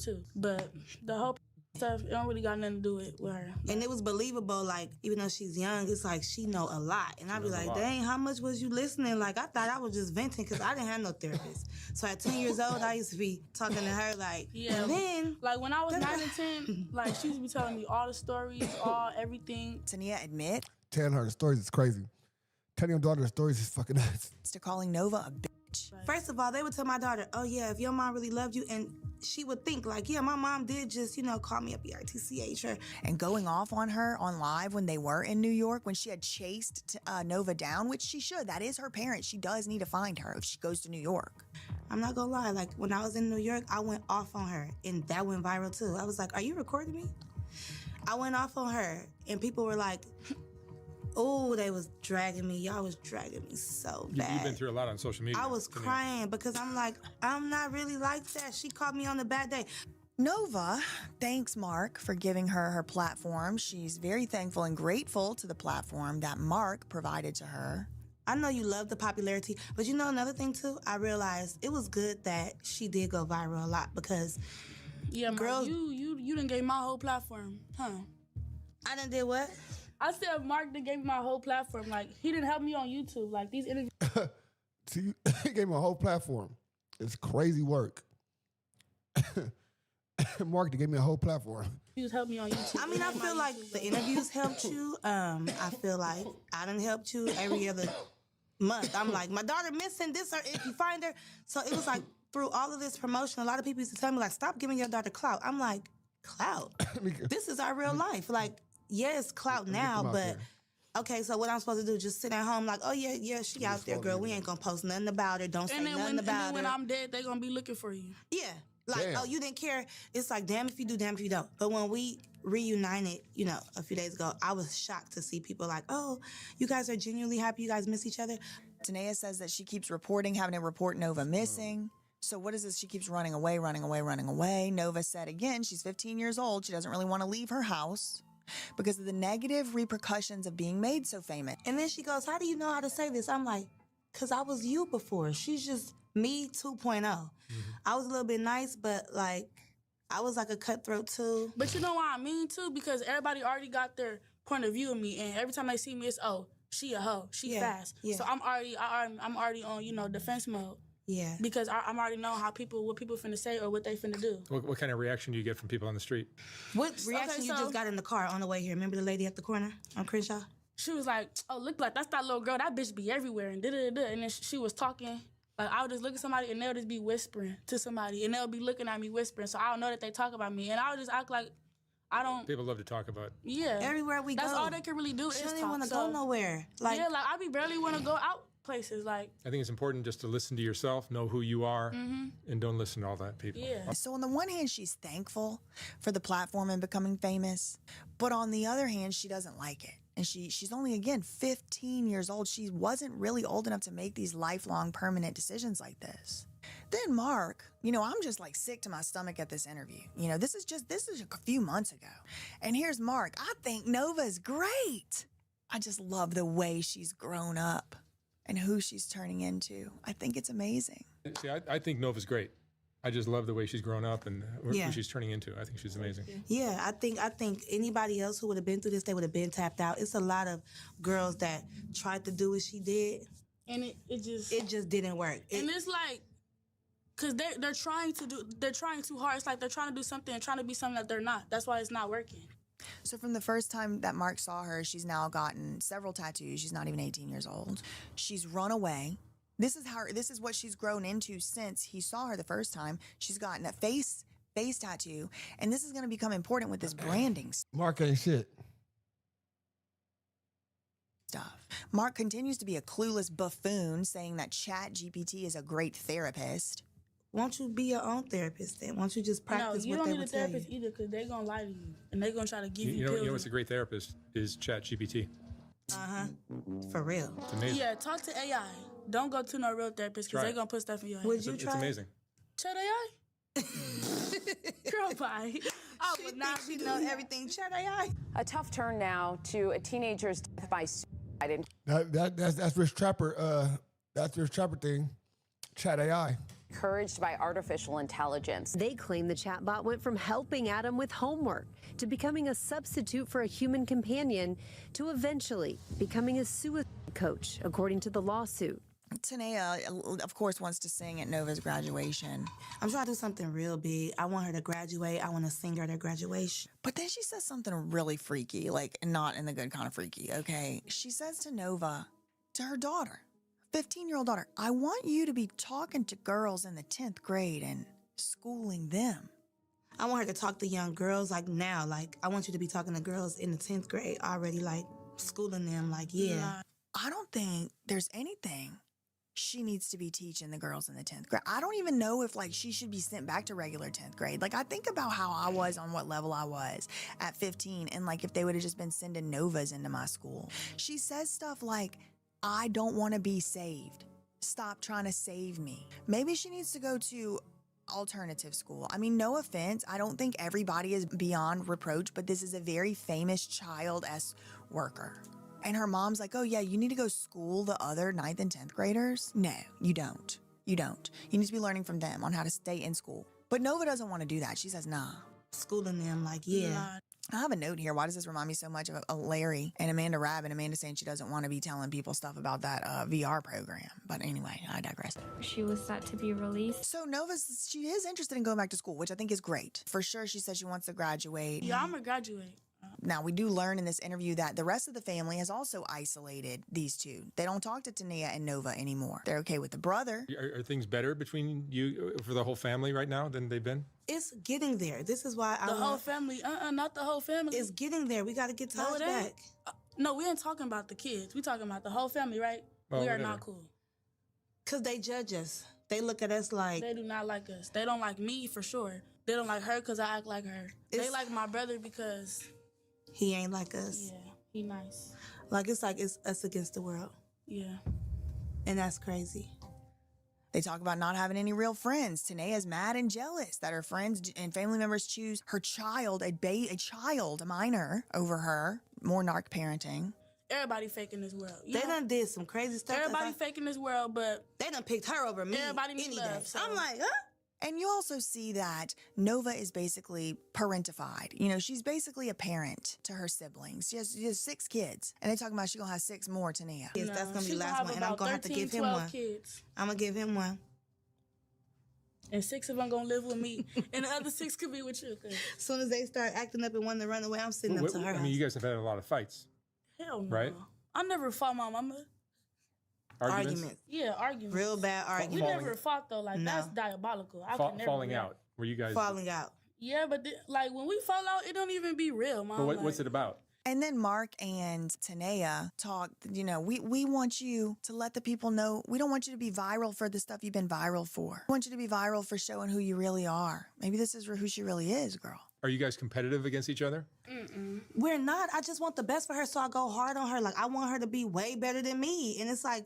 too. But the whole stuff, it don't really got nothing to do with her. And it was believable, like, even though she's young, it's like she know a lot. And I'd be like, dang, how much was you listening? Like, I thought I was just venting because I didn't have no therapist. So at 10 years old, I used to be talking to her like, yeah. And then, like, when I was 9 and 10, like, she used to be telling me all the stories, everything. Tanea admit. Telling her the stories is crazy. Telling your daughter the stories is fucking nuts. To calling Nova a bitch. First of all, they would tell my daughter, oh yeah, if your mom really loved you, and she would think like, yeah, my mom did just, call me a BRTCH or. And going off on her on live when they were in New York, when she had chased Nova down, which she should. That is her parent. She does need to find her if she goes to New York. I'm not gonna lie, like when I was in New York, I went off on her and that went viral too. I was like, are you recording me? I went off on her and people were like, oh, they was dragging me. Y'all was dragging me so bad. You've been through a lot on social media. I was crying because I'm like, I'm not really like that. She caught me on a bad day. Nova thanks Mark for giving her platform. She's very thankful and grateful to the platform that Mark provided to her. I know you love the popularity, but another thing too, I realized it was good that she did go viral a lot because girls, you done gave my whole platform, huh? I done did what? I said Mark done gave me my whole platform. Like, he didn't help me on YouTube. Like, these interviews. See, he gave me a whole platform. It's crazy work. Mark, they gave me a whole platform. Interviews helped me on YouTube. I mean, I feel like the interviews helped you. I feel like I done helped you every other month. I'm like, my daughter missing this, or if you find her. So it was like, through all of this promotion, a lot of people used to tell me, like, stop giving your daughter clout. I'm like, clout? This is our real life. Like, yeah, it's clout now, but okay, so what I'm supposed to do? Just sit at home like, oh, yeah, she out there, girl. We ain't gonna post nothing about her. Don't say nothing about her. And then when I'm dead, they gonna be looking for you. Yeah. Like, oh, you didn't care. It's like, damn if you do, damn if you don't. But when we reunited, a few days ago, I was shocked to see people like, oh, you guys are genuinely happy you guys miss each other. Tanea says that she keeps having to report Nova missing. So what is this? She keeps running away. Nova said again, she's 15 years old. She doesn't really want to leave her house because of the negative repercussions of being made so famous. And then she goes, how do you know how to say this? I'm like, because I was you before. She's just me 2.0. I was a little bit nice, but like, I was like a cutthroat too. But you know what I mean too? Because everybody already got their point of view of me, and every time they see me, it's she a hoe, she fast. Yeah. So I'm already on defense mode. Yeah. Because I'm already know what people finna say or what they finna do. What kind of reaction do you get from people on the street? What reaction you just got in the car on the way here? Remember the lady at the corner on Crenshaw? She was like, "Oh, look, like that's that little girl. That bitch be everywhere." And and then she was talking. Like I would just look at somebody and they'll just be whispering to somebody, and they'll be looking at me whispering. So I don't know that they talk about me, and I would just act like I don't. People love to talk about. Yeah. Everywhere we go. That's all they can really do. She is don't talk. even want to go nowhere. Like I be barely want to go out places. Like I think it's important just to listen to yourself, know who you are, and don't listen to all that people. Yeah. So on the one hand, she's thankful for the platform and becoming famous, but on the other hand, she doesn't like it. And she's only, again, 15 years old. She wasn't really old enough to make these lifelong permanent decisions like this. Then Mark, I'm just like sick to my stomach at this interview. This is a few months ago. And here's Mark. I think Nova's great. I just love the way she's grown up and who she's turning into. I think it's amazing. See, I think Nova's great. I just love the way she's grown up and who she's turning into. I think she's amazing. Yeah, I think anybody else who would have been through this, they would have been tapped out. It's a lot of girls that tried to do what she did, and it just didn't work. And it's like, cause they're trying too hard. It's like they're trying to do something and trying to be something that they're not. That's why it's not working. So from the first time that Mark saw her, she's now gotten several tattoos. She's not even 18 years old. She's run away. This is what she's grown into since he saw her the first time. She's gotten a face tattoo, and this is going to become important with this branding Mark ain't shit. stuff. Mark continues to be a clueless buffoon, saying that ChatGPT is a great therapist. Won't you be your own therapist then? Won't you just practice what they would tell you? You don't need a therapist either, because they're going to lie to you, and they're going to try to give you pills. You know what's a great therapist is ChatGPT. For real. It's amazing. Yeah, talk to AI. Don't go to no real therapist because they're going to put stuff in your head. Would you try? It's amazing. Chat AI? Girl, bye. I would not be know everything. Chat AI. A tough turn now to a teenager's death by suicide. That's Rich Trapper. That's Rich Trapper thing. Chat AI. Encouraged by artificial intelligence. They claim the chatbot went from helping Adam with homework to becoming a substitute for a human companion to eventually becoming a suicide coach, according to the lawsuit. Tanea, of course, wants to sing at Nova's graduation. I'm trying to do something real big. I want her to graduate. I want to sing her at her graduation. But then she says something really freaky, like not in the good kind of freaky, okay? She says to Nova, to her daughter, 15-year-old daughter, I want you to be talking to girls in the 10th grade and schooling them. I want her to talk to young girls like now. Like, I want you to be talking to girls in the 10th grade already, like schooling them, like, yeah. I don't think there's anything she needs to be teaching the girls in the 10th grade. I don't even know if she should be sent back to regular 10th grade. I think about how I was on what level I was at 15 and if they would have just been sending Novas into my school. She says stuff like, I don't want to be saved. Stop trying to save me. Maybe she needs to go to alternative school. I mean, no offense. I don't think everybody is beyond reproach, but this is a very famous child worker. And her mom's like, oh yeah, you need to go school the other 9th and 10th graders? No, you don't. You don't. You need to be learning from them on how to stay in school. But Nova doesn't want to do that. She says, nah. Schooling them, like, yeah. I have a note here. Why does this remind me so much of a Larry and Amanda Rabb, and Amanda saying she doesn't want to be telling people stuff about that VR program. But anyway, I digress. She was set to be released. So she is interested in going back to school, which I think is great. For sure, she says she wants to graduate. Yeah, I'm going to graduate. Now, we do learn in this interview that the rest of the family has also isolated these two. They don't talk to Tanea and Nova anymore. They're okay with the brother. Are things better between you, for the whole family right now than they've been? It's getting there. This is why the whole family, not the whole family. It's getting there. We got to get ties back. No, we ain't talking about the kids. We talking about the whole family, right? Well, we are not cool. Because they judge us. They look at us like... They do not like us. They don't like me, for sure. They don't like her because I act like her. They like my brother because... He ain't like us. Yeah, he nice. It's us against the world. Yeah. And that's crazy. They talk about not having any real friends. Tanea's mad and jealous that her friends and family members choose her child, a minor, over her. More narc parenting. Everybody faking this world. They done did some crazy stuff. Everybody faking this world, but... They done picked her over me. Everybody need love. So. I'm like, huh? And you also see that Nova is basically parentified. You know, she's basically a parent to her siblings. She has 6 kids. And they talking about she's going to have 6 more, Tania. Yes, that's going to be the last one. And I'm going to have to give him one. Kids. I'm going to give him one. And 6 of them going to live with me. And the other 6 could be with you. As soon as they start acting up and wanting to run away, I'm sitting up to her. I mean, you guys have had a lot of fights. Hell no. Right? I never fought my mama. Arguments? Yeah, arguments. Real bad arguments. We never fought, though. Like, that's diabolical. I could never falling out. Were you guys... Falling out. Yeah, but like, when we fall out, it don't even be real, Mom. But what's it about? And then Mark and Tania talked, you know, we want you to let the people know. We don't want you to be viral for the stuff you've been viral for. We want you to be viral for showing who you really are. Maybe this is who she really is, girl. Are you guys competitive against each other? Mm-mm. We're not. I just want the best for her, so I go hard on her. Like, I want her to be way better than me. And it's like,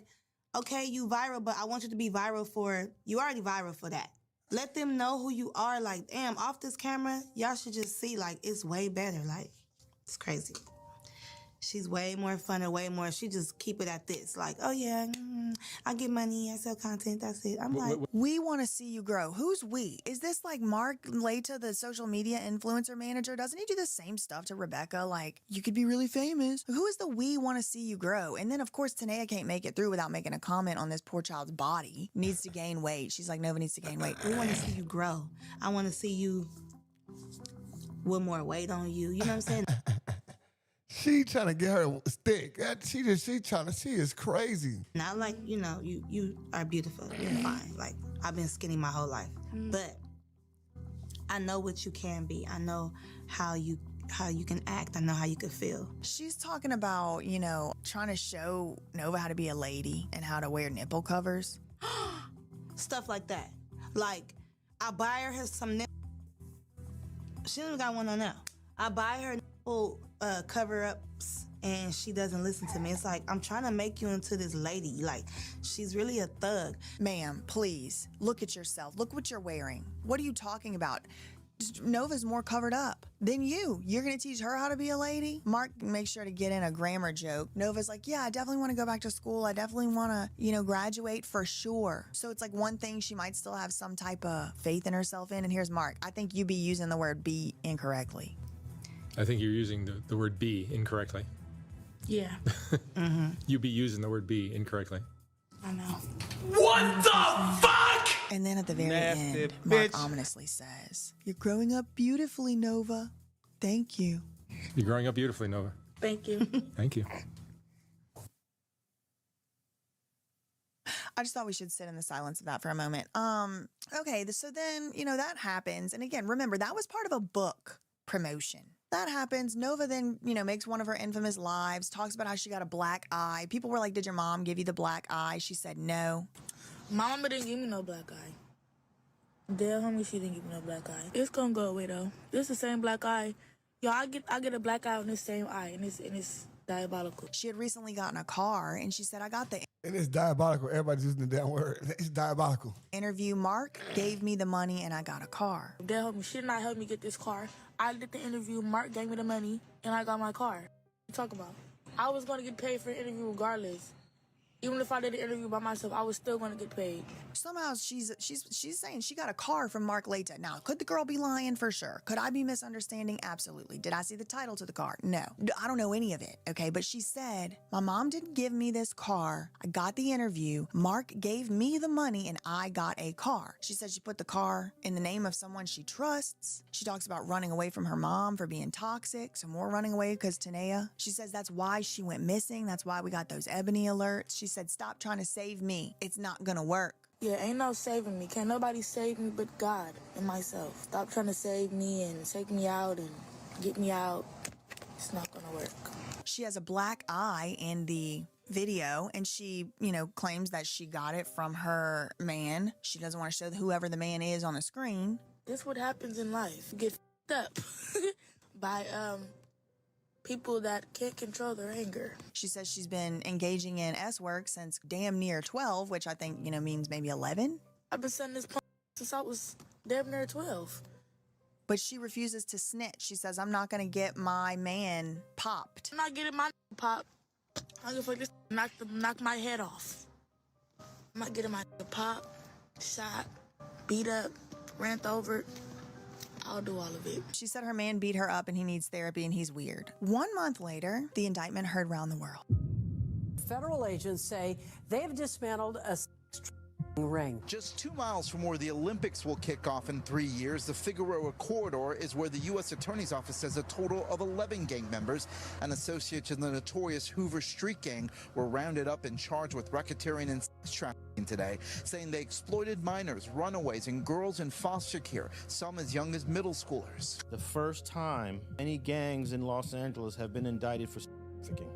okay, you viral, but I want you to be viral for, you already viral for that. Let them know who you are. Like, damn, off this camera, y'all should just see, like, it's way better. Like, it's crazy. She's way more fun and way more. She just keep it at this. Like, oh, yeah, I get money, I sell content, that's it. I'm like, we want to see you grow. Who's we? Is this like Mark Laita, the social media influencer manager? Doesn't he do the same stuff to Rebecca? Like, you could be really famous. Who is the we want to see you grow? And then, of course, Tania can't make it through without making a comment on this poor child's body. Needs to gain weight. She's like, Nova needs to gain weight. We want to see you grow. I want to see you with more weight on you. You know what I'm saying? She trying to get her stick. She is crazy. Not like, you know, you are beautiful. You're fine. Like, I've been skinny my whole life. But I know what you can be. I know how you can act. I know how you can feel. She's talking about, you know, trying to show Nova how to be a lady and how to wear nipple covers. Stuff like that. Like, I buy her some nipple. She don't even got one on now. I buy her nipple cover-ups and she doesn't listen to me. It's like, I'm trying to make you into this lady. Like, she's really a thug. Ma'am, please, look at yourself. Look what you're wearing. What are you talking about? Nova's more covered up than you. You're going to teach her how to be a lady? Mark makes sure to get in a grammar joke. Nova's like, yeah, I definitely want to go back to school. I definitely want to, you know, graduate for sure. So it's like one thing she might still have some type of faith in herself in. And here's Mark. I think you be using the word be incorrectly. I think you're using the word be incorrectly. Yeah. You be using the word be incorrectly. I know. What the fuck? And then at the very Nasty end, bitch. Mark ominously says, you're growing up beautifully, Nova. Thank you. You're growing up beautifully, Nova. Thank you. Thank you. I just thought we should sit in the silence of that for a moment. Okay, so then, you know, that happens. And again, remember, that was part of a book promotion. That happens. Nova then, you know, makes one of her infamous lives, talks about how she got a black eye. People were like, did your mom give you the black eye? She said no. My mama didn't give me no black eye. Dead homie, she didn't give me no black eye. It's gonna go away though. It's the same black eye. Yo, I get a black eye on this same eye, and it's diabolical. She had recently gotten a car, and she said, I got the And it's diabolical. Everybody's using the damn word. It's diabolical. interview. Mark gave me the money, and I got a car. Dead homie, she did not help me get this car. I did the interview, Mark gave me the money, and I got my car. What you talking about? I was gonna get paid for the interview regardless. Even if I did the interview by myself, I was still going to get paid. Somehow she's saying she got a car from Mark Laita. Now, could the girl be lying? For sure. Could I be misunderstanding? Absolutely. Did I see the title to the car? No. I don't know any of it, okay? But she said, my mom didn't give me this car. I got the interview. Mark gave me the money, and I got a car. She said she put the car in the name of someone she trusts. She talks about running away from her mom for being toxic. Some more running away because Tania. She says that's why she went missing. That's why we got those Ebony alerts. She said, stop trying to save me. It's not gonna work. Yeah, ain't no saving me. Can't nobody save me but God and myself. Stop trying to save me and take me out and get me out. It's not gonna work. She has a black eye in the video, and she, you know, claims that she got it from her man. She doesn't want to show whoever the man is on the screen. This what happens in life. You get f***ed up by people that can't control their anger. She says she's been engaging in S-work since damn near 12, which I think, you know, means maybe 11. I've been sending this since I was damn near 12. But she refuses to snitch. She says, I'm not going to get my man popped. I'm not getting my pop. I'm gonna fuck this knock my head off. I'm not getting my pop, shot, beat up, rant over, I'll do all of it. She said her man beat her up and he needs therapy and he's weird. 1 month later, the indictment heard round the world. Federal agents say they have dismantled a ring. Just 2 miles from where the Olympics will kick off in 3 years, the Figueroa corridor is where the U.S. Attorney's Office says a total of 11 gang members and associates in the notorious Hoover Street Gang were rounded up and charged with racketeering and sex trafficking today, saying they exploited minors, runaways, and girls in foster care, some as young as middle schoolers. The first time any gangs in Los Angeles have been indicted for trafficking.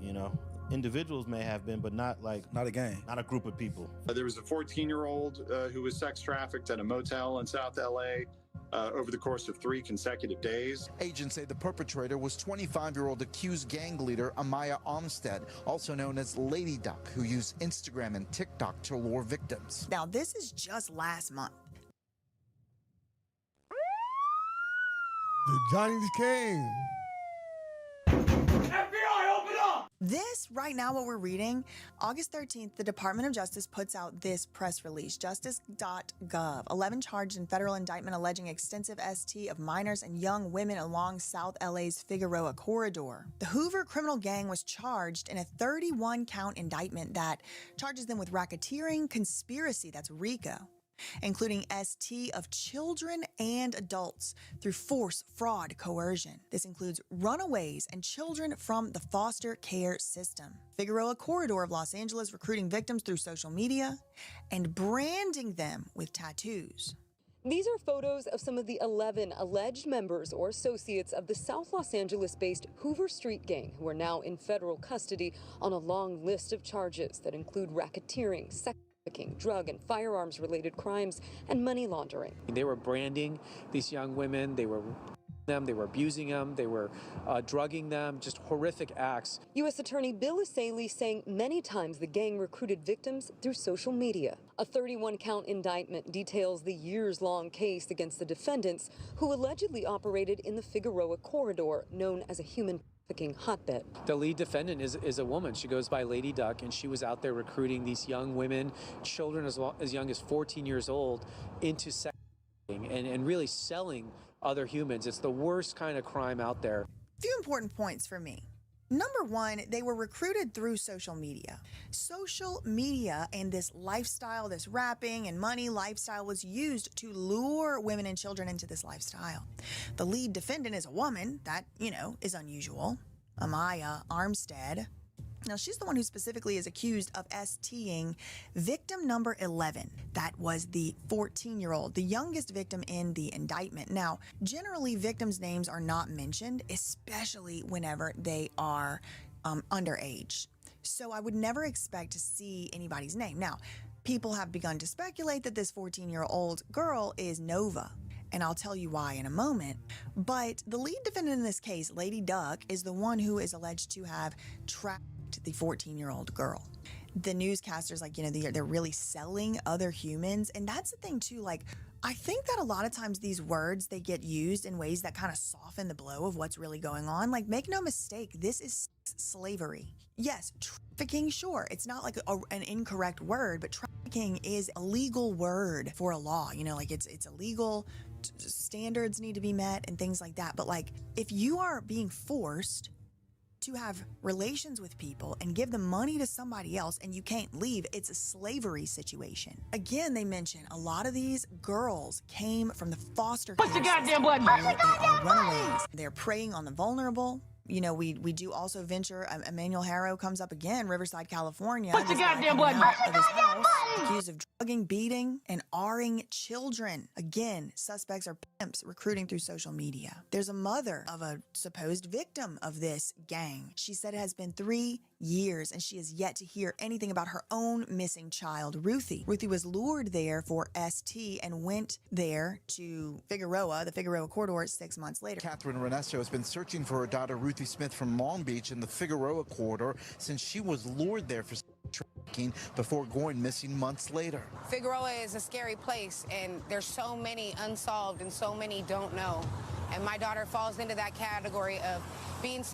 You know, individuals may have been, but not a gang, not a group of people. There was a 14-year-old who was sex trafficked at a motel in South LA over the course of 3 consecutive days. Agents say the perpetrator was 25-year-old accused gang leader Amaya Olmstead, also known as Lady Duck, who used Instagram and TikTok to lure victims. Now, this is just last month. The Johnny's King. This, right now, what we're reading, August 13th, the Department of Justice puts out this press release, justice.gov. 11 charged in federal indictment alleging extensive ST of minors and young women along South LA's Figueroa corridor. The Hoover criminal gang was charged in a 31-count indictment that charges them with racketeering, conspiracy, that's RICO, including ST of children and adults through force, fraud, coercion. This includes runaways and children from the foster care system. Figueroa corridor of Los Angeles recruiting victims through social media and branding them with tattoos. These are photos of some of the 11 alleged members or associates of the South Los Angeles-based Hoover Street Gang who are now in federal custody on a long list of charges that include racketeering, sex trafficking, drug and firearms-related crimes, and money laundering. They were branding these young women. They were abusing them, they were drugging them, just horrific acts. U.S. Attorney Bill Asaley saying many times the gang recruited victims through social media. A 31-count indictment details the years-long case against the defendants who allegedly operated in the Figueroa corridor, known as a human trafficking hotbed. The lead defendant is a woman. She goes by Lady Duck, and she was out there recruiting these young women, children as young as 14 years old, into sex trafficking and really selling other humans. It's the worst kind of crime out there. A few important points for me. Number one, they were recruited through social media. Social media and this lifestyle, this rapping and money lifestyle was used to lure women and children into this lifestyle. The lead defendant is a woman. That, is unusual. Amaya Olmstead. Now, she's the one who specifically is accused of STing victim number 11. That was the 14-year-old, the youngest victim in the indictment. Now, generally, victims' names are not mentioned, especially whenever they are underage. So I would never expect to see anybody's name. Now, people have begun to speculate that this 14-year-old girl is Nova, and I'll tell you why in a moment. But the lead defendant in this case, Lady Duck, is the one who is alleged to have trapped the 14-year-old girl. The newscasters, they're really selling other humans. And that's the thing, too. I think that a lot of times these words, they get used in ways that kind of soften the blow of what's really going on. Make no mistake, this is slavery. Yes, trafficking, sure. It's not an incorrect word, but trafficking is a legal word for a law. It's illegal. Standards need to be met and things like that. But if you are being forced to have relations with people and give them money to somebody else and you can't leave, it's a slavery situation. Again, they mention a lot of these girls came from the foster care system. Push the goddamn button. They are runaways. They're preying on the vulnerable. We do also venture, Emmanuel Harrow comes up again, Riverside, California. Push the goddamn button. Accused of drugging, beating, and R-ing children. Again, suspects are pimps recruiting through social media. There's a mother of a supposed victim of this gang. She said it has been 3 years and she has yet to hear anything about her own missing child, Ruthie. Ruthie was lured there for ST and went there to Figueroa, the Figueroa corridor, 6 months later. Catherine Renesto has been searching for her daughter, Ruthie Smith, from Long Beach in the Figueroa corridor since she was lured there for trafficking before going missing months later. Figueroa is a scary place, and there's so many unsolved and so many don't know. And my daughter falls into that category of being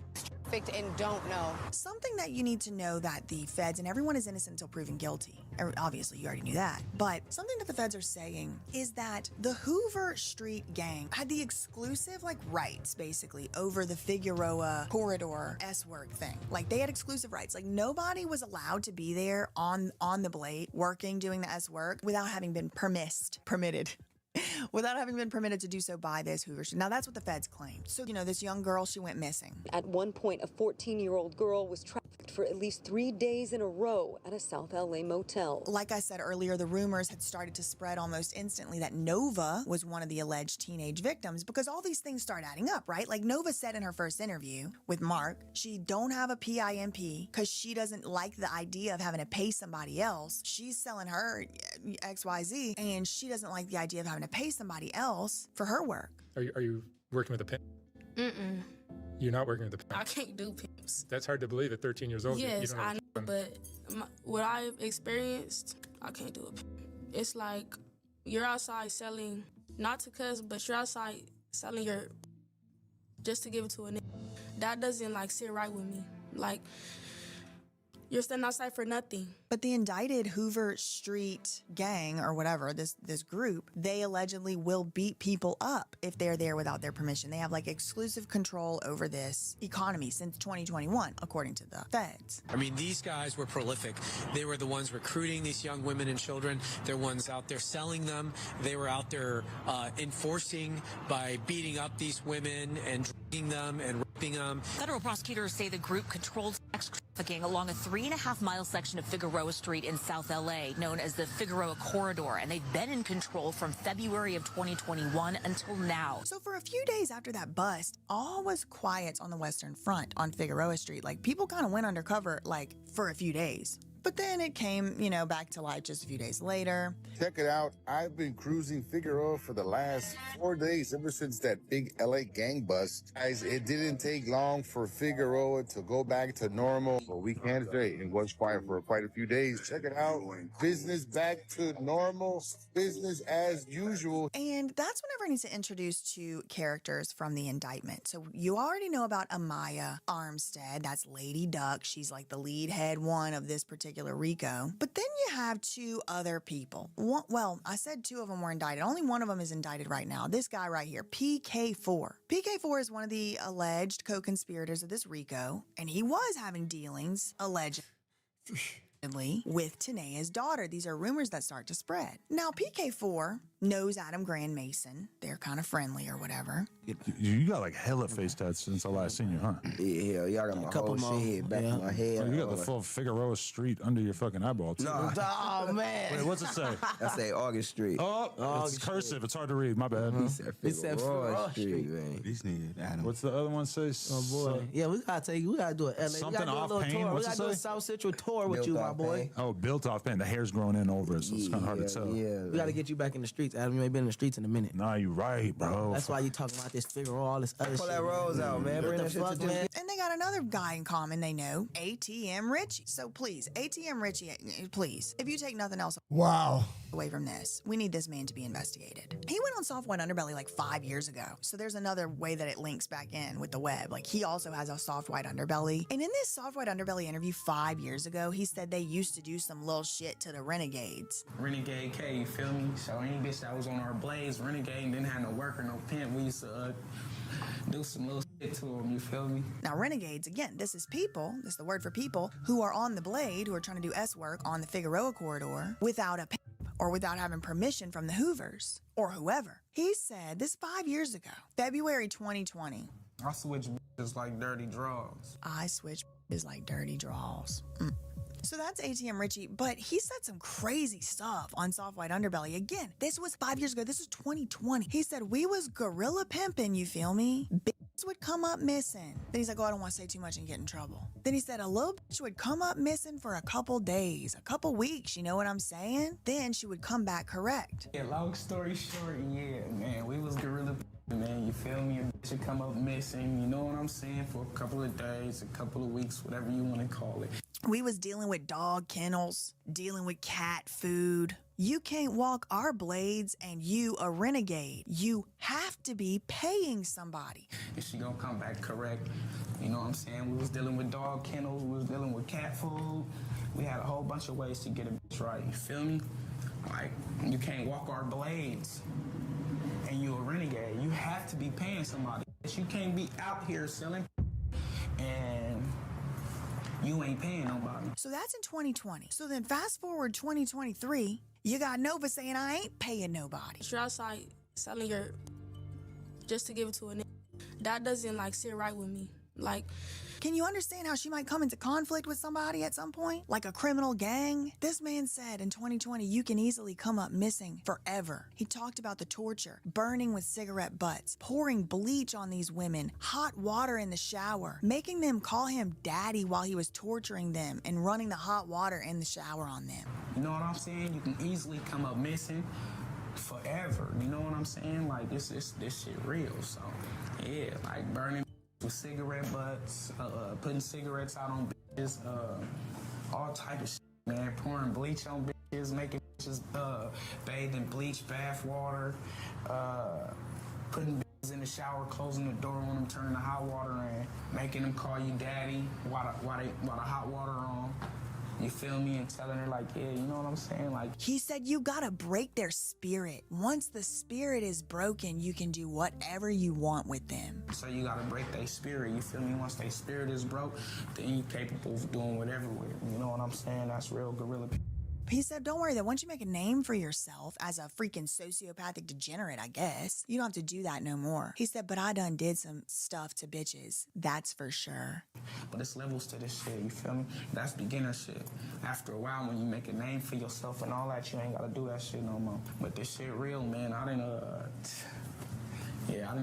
and don't know. Something that you need to know that the feds, and everyone is innocent until proven guilty. Obviously, you already knew that. But something that the feds are saying is that the Hoover Street gang had the exclusive, rights, basically, over the Figueroa corridor S-work thing. They had exclusive rights. Nobody was allowed to be there on the blade, working, doing the S-work, without having been permitted. Without having been permitted to do so by this Hoover Street. Now, that's what the feds claimed. So, this young girl, she went missing. At one point, a 14-year-old girl was trafficked for at least 3 days in a row at a South LA motel. Like I said earlier, the rumors had started to spread almost instantly that Nova was one of the alleged teenage victims because all these things start adding up, right? Nova said in her first interview with Mark, she don't have a PIMP because she doesn't like the idea of having to pay somebody else. She's selling her XYZ, and she doesn't like the idea of having to pay somebody else for her work. Are you working with a pimp? Mm-mm. You're not working with a pimp? I can't do pimps. That's hard to believe at 13 years old. Yes, you don't I know, but what I've experienced, I can't do a pimp. It's like you're outside selling, not to cuss, but you're outside selling your, just to give it to a nigga. That doesn't sit right with me. You're standing outside for nothing. But the indicted Hoover Street gang or whatever, this group, they allegedly will beat people up if they're there without their permission. They have exclusive control over this economy since 2021, according to the feds. I mean, these guys were prolific. They were the ones recruiting these young women and children. They're ones out there selling them. They were out there enforcing by beating up these women and drugging them and raping them. Federal prosecutors say the group controlled sex trafficking along a 3.5-mile section of Figueroa Street in South LA, known as the Figueroa Corridor, and they've been in control from February of 2021 until now. So for a few days after that bust, all was quiet on the Western Front on Figueroa Street. People kind of went undercover, for a few days. But then it came, back to life just a few days later. Check it out. I've been cruising Figueroa for the last 4 days, ever since that big LA gang bust. Guys, it didn't take long for Figueroa to go back to normal. But we can't say it was quiet for quite a few days. Check it out. Business back to normal. Business as usual. And that's when everyone needs to introduce two characters from the indictment. So you already know about Amaya Armstead. That's Lady Duck. She's the lead head one of this particular RICO. But then you have two other people. Well, I said two of them were indicted. Only one of them is indicted right now. This guy right here, PK4. PK4 is one of the alleged co-conspirators of this RICO, and he was having dealings, allegedly, with Tanea's daughter. These are rumors that start to spread. Now, PK4 knows Adam Grand Mason. They're kind of friendly or whatever. You got hella face tats since I last seen you, huh? Yeah, y'all got my whole shit back in my head. So you got the full Figueroa Street under your fucking eyeball, too. No. Oh, man. Wait, what's it say? I say August Street. Oh, it's cursive. Street. It's hard to read. My bad. He said Figueroa Street, man. These niggas, Adam. What's the other one say? Oh, boy. Yeah, we gotta do an LA. Something off pain. Tour. What's we gotta do a South Central tour with you, my boy. Oh, built off pain. The hair's grown in over it, so it's kind of hard to tell. Yeah, we gotta get you back in the streets, Adam. You ain't been in the streets in a minute. Nah, you right, bro. That's why you talking about this Figueroa, all this other shit. Pull that rose out, man. Bring that shit to man. And they got another guy in common they know, ATM Richie. So please, ATM Richie, please, if you take nothing else away from this, we need this man to be investigated. He went on Soft White Underbelly 5 years ago. So there's another way that it links back in with the web. He also has a Soft White Underbelly. And in this Soft White Underbelly interview 5 years ago, he said they used to do some little shit to the Renegades. Renegade K, you feel me? So any bitch that was on our blades, Renegade, didn't have no worker, no pimp. We used to do some little shit to them, you feel me? Now, Renegades, again, this is the word for people who are on the blade, who are trying to do S-work on the Figueroa corridor without a pimp or without having permission from the Hoovers or whoever. He said this 5 years ago, February 2020. I switch bitches like dirty draws. I switch bitches like dirty draws. So that's ATM Richie, but he said some crazy stuff on Soft White Underbelly. Again, this was 5 years ago. This is 2020. He said, we was gorilla pimping, you feel me? Bitches would come up missing. Then he's like, oh, I don't want to say too much and get in trouble. Then he said, a little bitch would come up missing for a couple days, a couple weeks, you know what I'm saying? Then she would come back correct. Yeah, long story short, yeah, man, we was gorilla man, you feel me? A bitch should come up missing, you know what I'm saying, for a couple of days, a couple of weeks, whatever you want to call it. We was dealing with dog kennels, dealing with cat food. You can't walk our blades and you a renegade. You have to be paying somebody. Is she gonna come back correct? You know what I'm saying? We was dealing with dog kennels, we was dealing with cat food. We had a whole bunch of ways to get a bitch right, you feel me? Like, you can't walk our blades and you a renegade. You have to be paying somebody. You can't be out here selling and you ain't paying nobody. So that's in 2020. So then fast forward 2023, you got Nova saying I ain't paying nobody. You're outside selling your just to give it to a nigga. That doesn't like sit right with me. Like, can you understand how she might come into conflict with somebody at some point? Like a criminal gang? This man said in 2020, you can easily come up missing forever. He talked about the torture, burning with cigarette butts, pouring bleach on these women, hot water in the shower, making them call him daddy while he was torturing them and running the hot water in the shower on them. You know what I'm saying? You can easily come up missing forever. You know what I'm saying? Like, this shit real. So, yeah, like burning with cigarette butts, putting cigarettes out on bitches, all type of shit, man. Pouring bleach on bitches, making bitches bathe in bleach bath water, putting bitches in the shower, closing the door on them, turning the hot water in, making them call you daddy while the hot water on. You feel me? And telling her like, yeah, you know what I'm saying? Like, he said you gotta break their spirit. Once the spirit is broken, you can do whatever you want with them. So you gotta break their spirit, you feel me? Once their spirit is broke, then you're capable of doing whatever with it. You know what I'm saying? That's real gorilla. He said, don't worry, that once you make a name for yourself as a freaking sociopathic degenerate, I guess, you don't have to do that no more. He said, but I done did some stuff to bitches. That's for sure. But it's levels to this shit, you feel me? That's beginner shit. After a while, when you make a name for yourself and all that, you ain't gotta do that shit no more. But this shit real, man. I done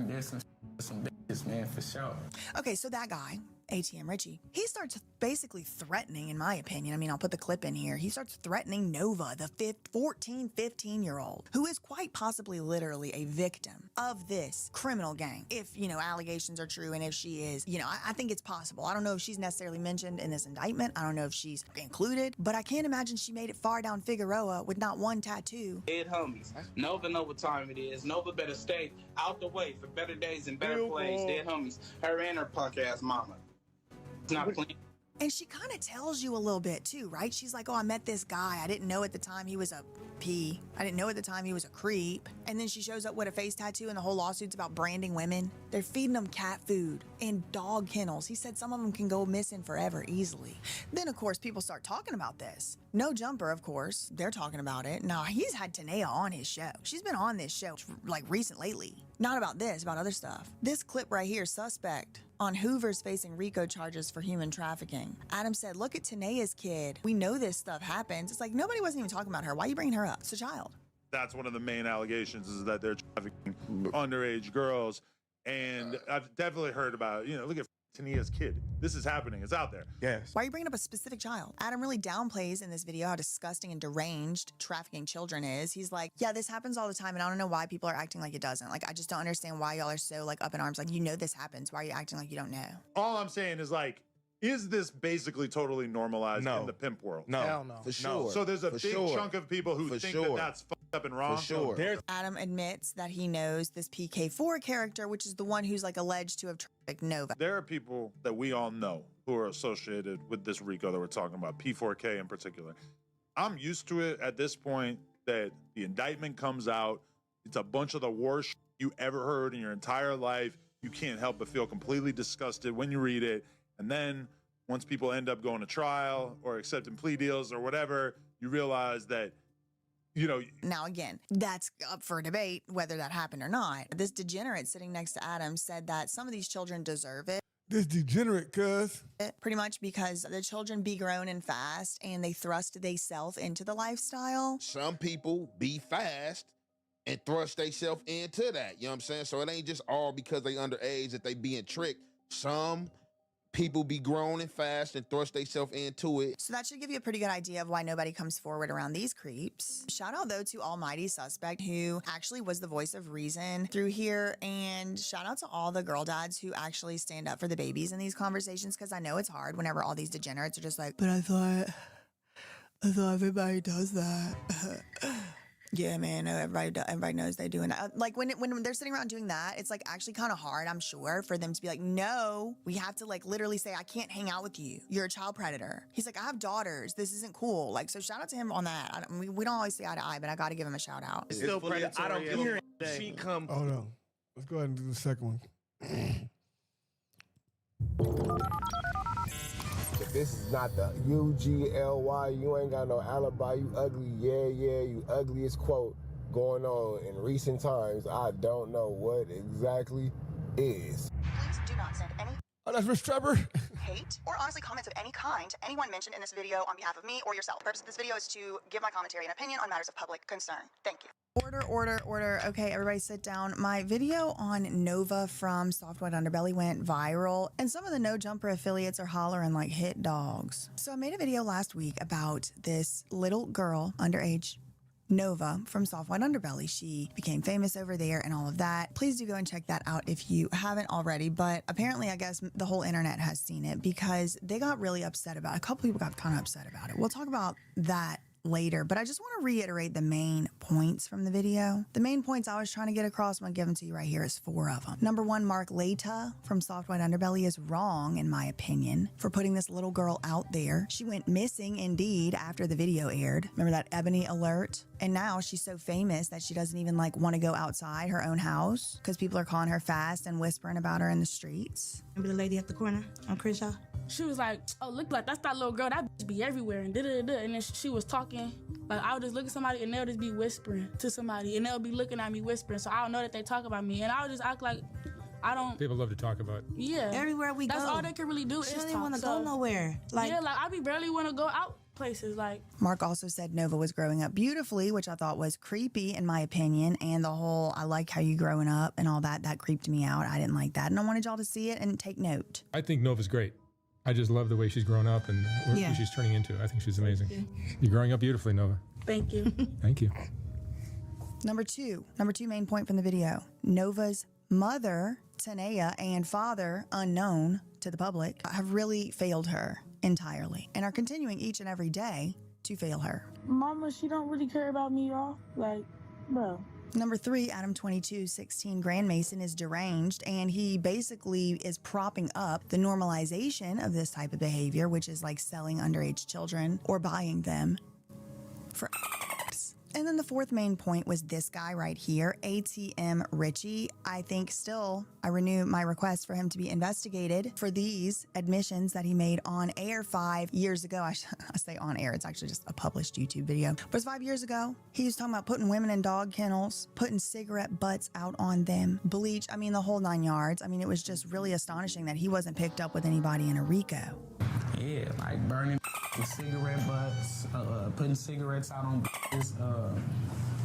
did some bitches, man, for sure. Okay, so that guy, ATM Richie, he starts basically threatening, in my opinion, I mean, I'll put the clip in here, he starts threatening Nova, the 15-year-old, who is quite possibly literally a victim of this criminal gang. If, you know, allegations are true and if she is, you know, I think it's possible. I don't know if she's necessarily mentioned in this indictment. I don't know if she's included, but I can't imagine she made it far down Figueroa with not one tattoo. Dead homies. Nova know what time it is. Nova better stay out the way for better days and better plays. Dead homies. Her and her punk ass mama. It's not playing. And she kind of tells you a little bit too, right? She's like, oh, I met this guy. I didn't know at the time he was a P. I didn't know at the time he was a creep. And then she shows up with a face tattoo and the whole lawsuit's about branding women. They're feeding them cat food and dog kennels. He said some of them can go missing forever easily. Then, of course, people start talking about this. No Jumper, of course. They're talking about it. Now, he's had Tanea on his show. She's been on this show, like, recent lately. Not about this, about other stuff. This clip right here, suspect on Hoover's facing RICO charges for human trafficking. Adam said, look at Tanea's kid. We know this stuff happens. It's like nobody wasn't even talking about her. Why are you bringing her up? It's a child. That's one of the main allegations is that they're trafficking underage girls. And I've definitely heard about, you know, look at Tanea's kid. This is happening. It's out there. Yes. Why are you bringing up a specific child? Adam really downplays in this video how disgusting and deranged trafficking children is. He's like, yeah, this happens all the time, and I don't know why people are acting like it doesn't. Like, I just don't understand why y'all are so, like, up in arms. Like, you know this happens. Why are you acting like you don't know? All I'm saying is, like, is this basically totally normalized in the pimp world? No. Hell no. For sure. So there's a big chunk of people who think that that's fucked up and wrong. For sure. Adam admits that he knows this PK4 character, which is the one who's, like, alleged to have trafficked Nova. There are people that we all know who are associated with this RICO that we're talking about, P4K in particular. I'm used to it at this point that the indictment comes out. It's a bunch of the worst shit you ever heard in your entire life. You can't help but feel completely disgusted when you read it. And then once people end up going to trial or accepting plea deals or whatever, you realize that, you know. Now, again, that's up for debate whether that happened or not. This degenerate sitting next to Adam said that some of these children deserve it. This degenerate, cuz. Pretty much because the children be grown and fast and they thrust theyself into the lifestyle. Some people be fast and thrust theyself into that. You know what I'm saying? So it ain't just all because they underage that they being tricked. Some people be grown and fast and thrust themselves into it. So that should give you a pretty good idea of why nobody comes forward around these creeps. Shout out, though, to Almighty Suspect, who actually was the voice of reason through here. And shout out to all the girl dads who actually stand up for the babies in these conversations, because I know it's hard whenever all these degenerates are just like, but I thought everybody does that. Yeah, man, everybody knows they're doing that. Like when they're sitting around doing that, it's like actually kind of hard, I'm sure, for them to be like, no, we have to like literally say, I can't hang out with you. You're a child predator. He's like, I have daughters. This isn't cool. Like, so shout out to him on that. We don't always see eye to eye, but I got to give him a shout out. It's still predatory. I don't care. She come. Hold on. Let's go ahead and do the second one. If this is not the UGLY, you ain't got no alibi, you ugly, yeah, you ugliest quote going on in recent times, I don't know what exactly is. Please do not send any Oh, that's Rich Trevor. hate or honestly comments of any kind to anyone mentioned in this video on behalf of me or yourself. The purpose of this video is to give my commentary and opinion on matters of public concern. Thank you. Order. Okay, everybody sit down. My video on Nova from Soft White Underbelly went viral, and some of the No Jumper affiliates are hollering like hit dogs. So I made a video last week about this little girl, underage, Nova from Soft White Underbelly. She became famous over there and all of that. Please do go and check that out if you haven't already. But apparently, I guess the whole internet has seen it because they got really upset about it. A couple people got kind of upset about it. We'll talk about that later, but I just want to reiterate the main points from the video. The main points I was trying to get across, I'm going to give them to you right here, is 4 of them. Number 1, Mark Leta from Soft White Underbelly is wrong, in my opinion, for putting this little girl out there. She went missing, indeed, after the video aired. Remember that Ebony alert? And now she's so famous that she doesn't even like want to go outside her own house because people are calling her fast and whispering about her in the streets. Remember the lady at the corner on Crenshaw? She was like, oh, look, like that's that little girl, that bitch be everywhere, and da-da-da-da. And then she was talking, like I would just look at somebody and they'll just be whispering to somebody and they'll be looking at me whispering, so I don't know that they talk about me, and I would just act like I don't. People love to talk about. Yeah. Everywhere we that's go. all they can really do. She is don't talk. want to go nowhere. Like, yeah, like I be barely want to go out places. Like Mark also said Nova was growing up beautifully, which I thought was creepy in my opinion, and the whole I like how you growing up and all that creeped me out. I didn't like that, and I wanted y'all to see it and take note. I think Nova's great. I just love the way she's grown up and what she's turning into. I think she's amazing. You're growing up beautifully, Nova. Thank you. Thank you. Number two main point from the video. Nova's mother, Tanea, and father, unknown to the public, have really failed her entirely and are continuing each and every day to fail her. Mama, she don't really care about me, y'all. Like, bro. Number 3, Adam 2216 Grand Mason is deranged, and he basically is propping up the normalization of this type of behavior, which is like selling underage children or buying them for apps. And then the 4th main point was this guy right here, ATM Richie. I think still, I renew my request for him to be investigated for these admissions that he made on air 5 years ago. I say on air, it's actually just a published YouTube video. But it's 5 years ago. He was talking about putting women in dog kennels, putting cigarette butts out on them, bleach, I mean the whole 9 yards. I mean, it was just really astonishing that he wasn't picked up with anybody in a RICO. Yeah, like burning with cigarette butts, putting cigarettes out on bitches,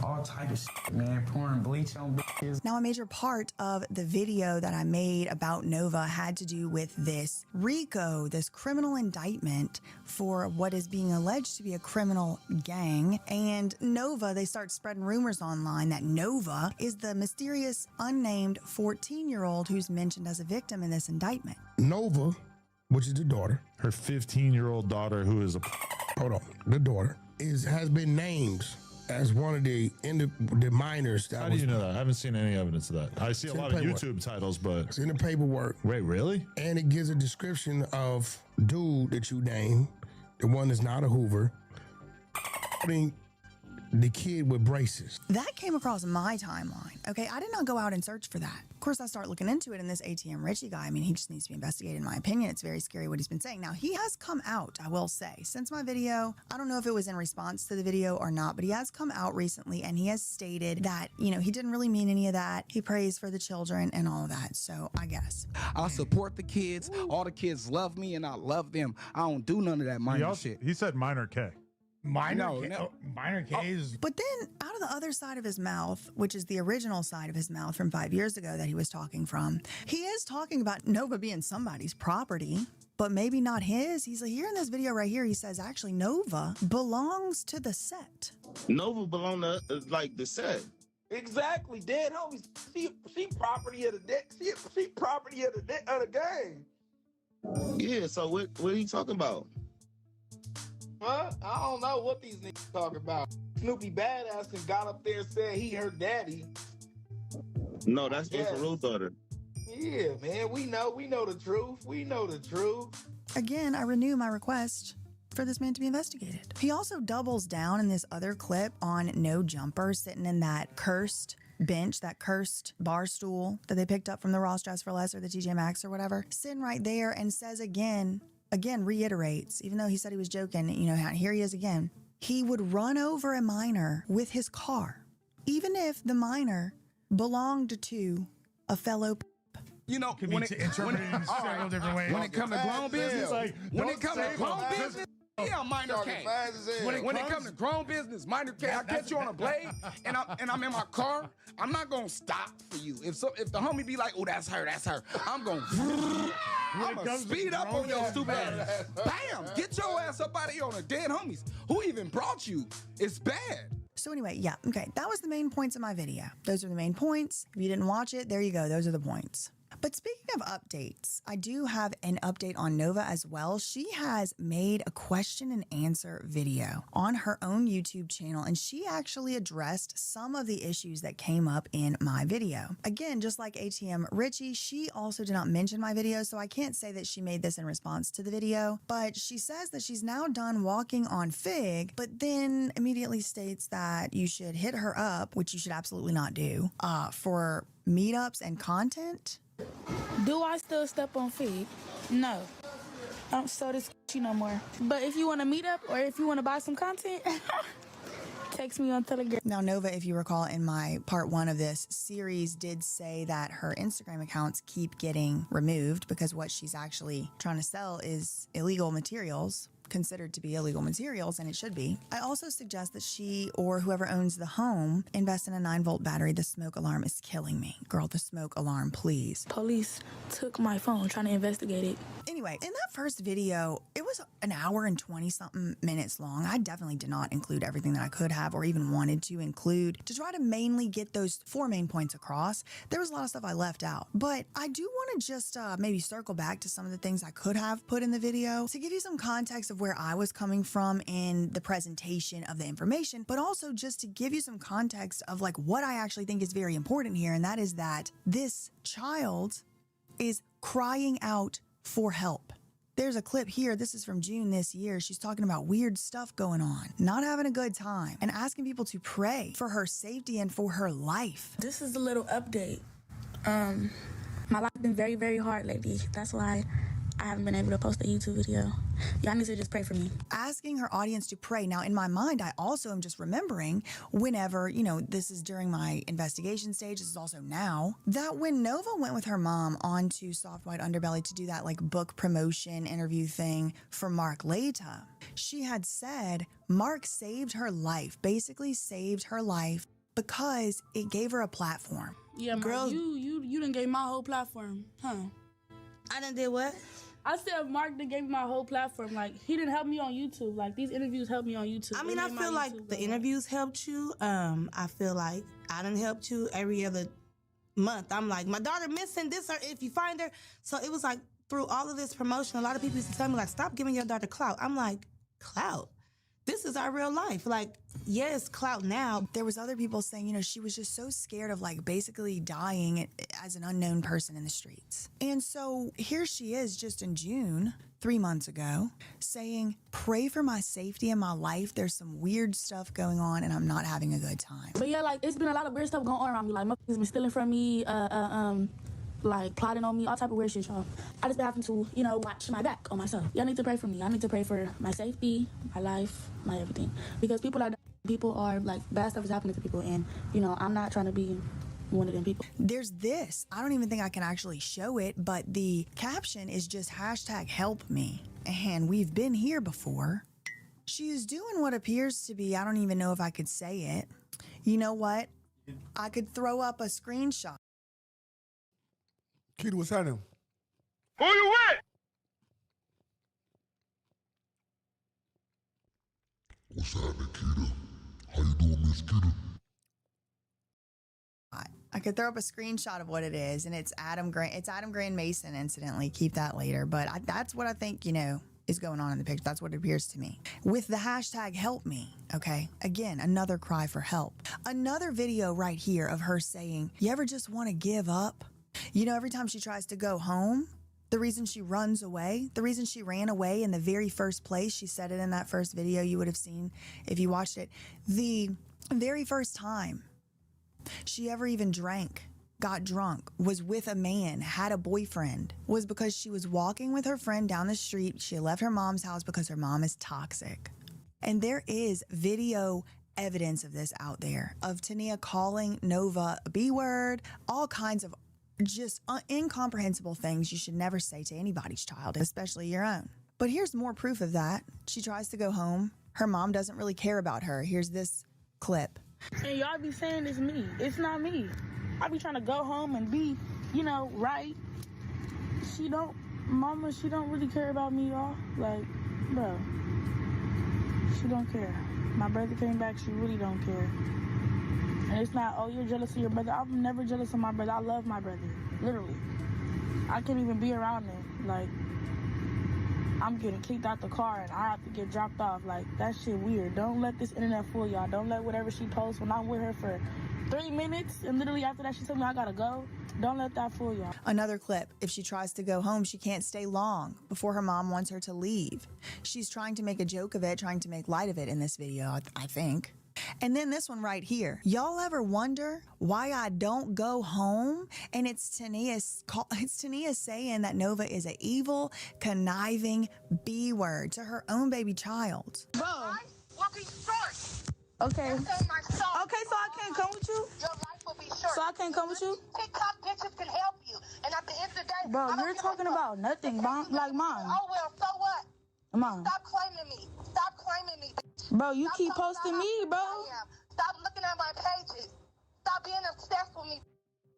all type of shit, man, pouring bleach on bitches. Now, a major part of the video that I made about Nova had to do with this RICO, this criminal indictment for what is being alleged to be a criminal gang. And Nova, they start spreading rumors online that Nova is the mysterious, unnamed 14-year-old who's mentioned as a victim in this indictment. Nova, which is the daughter. Her 15-year-old daughter, who is a... Hold on. The daughter has been named as one of the minors. How do you know that? I haven't seen any evidence of that. I see a lot of YouTube titles, but... It's in the paperwork. Wait, really? And it gives a description of dude that you named, the one that's not a Hoover, putting the kid with braces. That came across my timeline. Okay, I did not go out and search for that. Of course, I start looking into it, and this ATM Richie guy, I mean, he just needs to be investigated, in my opinion. It's very scary what he's been saying. Now, he has come out, I will say, since my video. I don't know if it was in response to the video or not, but he has come out recently, and he has stated that, you know, he didn't really mean any of that. He prays for the children and all of that, so I guess. I support the kids. All the kids love me, and I love them. I don't do none of that minor shit. He said minor K. Minor K's. But then out of the other side of his mouth, which is the original side of his mouth from 5 years ago that he was talking from, he is talking about Nova being somebody's property, but maybe not his. He's like, here in this video right here, he says actually Nova belongs to the set. Nova belong to like the set. Exactly, dead homies. She property of the she property of the gang. Yeah. So what are you talking about? Huh? I don't know what these niggas talking about. Snoopy Badass and got up there and said he her daddy. No, that's Ruth's daughter. Yeah, man. We know the truth. We know the truth. Again, I renew my request for this man to be investigated. He also doubles down in this other clip on No Jumper sitting in that cursed bench, that cursed bar stool that they picked up from the Ross Dress for Less or the TJ Maxx or whatever, sitting right there and says again, reiterates, even though he said he was joking, here he is again. He would run over a minor with his car, even if the minor belonged to a fellow When it comes to grown business, yeah, minor K. When it comes to grown business, minor K, I catch you on a blade and I'm in my car, I'm not gonna stop for you. If the homie be like, oh, that's her, I'm gonna speed up on your stupid ass. Bam! Get your ass up out of here on the dead homies. Who even brought you? It's bad. So anyway, yeah, okay, that was the main points of my video. Those are the main points. If you didn't watch it, there you go. Those are the points. But speaking of updates, I do have an update on Nova as well. She has made a question and answer video on her own YouTube channel, and she actually addressed some of the issues that came up in my video. Again, just like ATM Richie, she also did not mention my video, so I can't say that she made this in response to the video, but she says that she's now done walking on Fig, but then immediately states that you should hit her up, which you should absolutely not do, for meetups and content. Do I still step on Fig? No. I don't sell this no more. But if you want to meet up or if you want to buy some content, text me on Telegram. Now, Nova, if you recall in my part 1 of this series, did say that her Instagram accounts keep getting removed because what she's actually trying to sell is illegal materials, considered to be illegal materials, and it should be. I also suggest that she or whoever owns the home invest in a 9-volt battery. The smoke alarm is killing me. Girl, the smoke alarm, please. Police took my phone trying to investigate it. Anyway, in that first video, it was an hour and 20-something minutes long. I definitely did not include everything that I could have or even wanted to include to try to mainly get those 4 main points across. There was a lot of stuff I left out, but I do want to just maybe circle back to some of the things I could have put in the video to give you some context of where I was coming from in the presentation of the information, but also just to give you some context of like what I actually think is very important here, and that is that this child is crying out for help. There's a clip here. This is from June this year. She's talking about weird stuff going on, not having a good time, and asking people to pray for her safety and for her life. This is a little update. My life's been very, very hard lately. That's why I haven't been able to post a YouTube video. Y'all need to just pray for me. Asking her audience to pray. Now, in my mind, I also am just remembering whenever, this is during my investigation stage, this is also now, that when Nova went with her mom onto Soft White Underbelly to do that like book promotion interview thing for Mark Laita, she had said Mark saved her life, basically saved her life because it gave her a platform. Yeah, girl, you done gave my whole platform, huh? I done did what? I said Mark done gave me my whole platform. Like, he didn't help me on YouTube. Like, these interviews helped me on YouTube. I mean, I feel like the interviews helped you. I feel like I done helped you every other month. I'm like, my daughter missing this, or if you find her. So it was like, through all of this promotion, a lot of people used to tell me, like, stop giving your daughter clout. I'm like, clout? This is our real life. Like, yes, clout now. There was other people saying, she was just so scared of like basically dying as an unknown person in the streets. And so here she is just in June, 3 months ago, saying, pray for my safety and my life. There's some weird stuff going on and I'm not having a good time. But yeah, like, it's been a lot of weird stuff going on around me. Like, motherfuckers been stealing from me, like plotting on me, all type of weird shit, y'all. I just been having to, watch my back on myself. Y'all need to pray for me. I need to pray for my safety, my life, my everything. Because people are like, bad stuff is happening to people, and I'm not trying to be one of them people. There's this. I don't even think I can actually show it, but the caption is just #help me. And we've been here before. She is doing what appears to be, I don't even know if I could say it. You know what? I could throw up a screenshot. Keita, what's happening? Who you with? What's happening, Keita? How you doing, Miss Keita? I could throw up a screenshot of what it is, and it's Adam Grand Mason, incidentally. Keep that later. But that's what I think, is going on in the picture. That's what it appears to me. With the hashtag help me, okay? Again, another cry for help. Another video right here of her saying, you ever just want to give up? Every time she tries to go home, the reason she runs away, the reason she ran away in the very first place, she said it in that first video you would have seen if you watched it, the very first time she ever even got drunk, was with a man, had a boyfriend, was because she was walking with her friend down the street. She left her mom's house because her mom is toxic. And there is video evidence of this out there, of Tania calling Nova a B-word, all kinds of just incomprehensible things you should never say to anybody's child, especially your own. But here's more proof of that. She tries to go home. Her mom doesn't really care about her. Here's this clip. And y'all be saying it's me. It's not me. I be trying to go home and be, right. Mama, she don't really care about me, y'all. Like, bro, she don't care. My brother came back, she really don't care. And it's not, oh, you're jealous of your brother. I'm never jealous of my brother. I love my brother, literally. I can't even be around him. Like, I'm getting kicked out the car and I have to get dropped off. Like, that shit weird. Don't let this internet fool y'all. Don't let whatever she posts when I'm with her for 3 minutes and literally after that she told me I gotta go. Don't let that fool y'all. Another clip. If she tries to go home, she can't stay long before her mom wants her to leave. She's trying to make a joke of it, trying to make light of it in this video, I think. And then this one right here. Y'all ever wonder why I don't go home? And it's Tania saying that Nova is an evil, conniving B-word to her own baby child. Bro. Okay. Okay, so I can't come with you? Your life will be short. So I can't come with you? TikTok bitches can help you. And at the end of the day, bro, you're talking about nothing, like mom. Oh, well, so what? Mom. Stop claiming me. Stop claiming me. Bro, you keep posting me, bro. Stop looking at my pages. Stop being obsessed with me.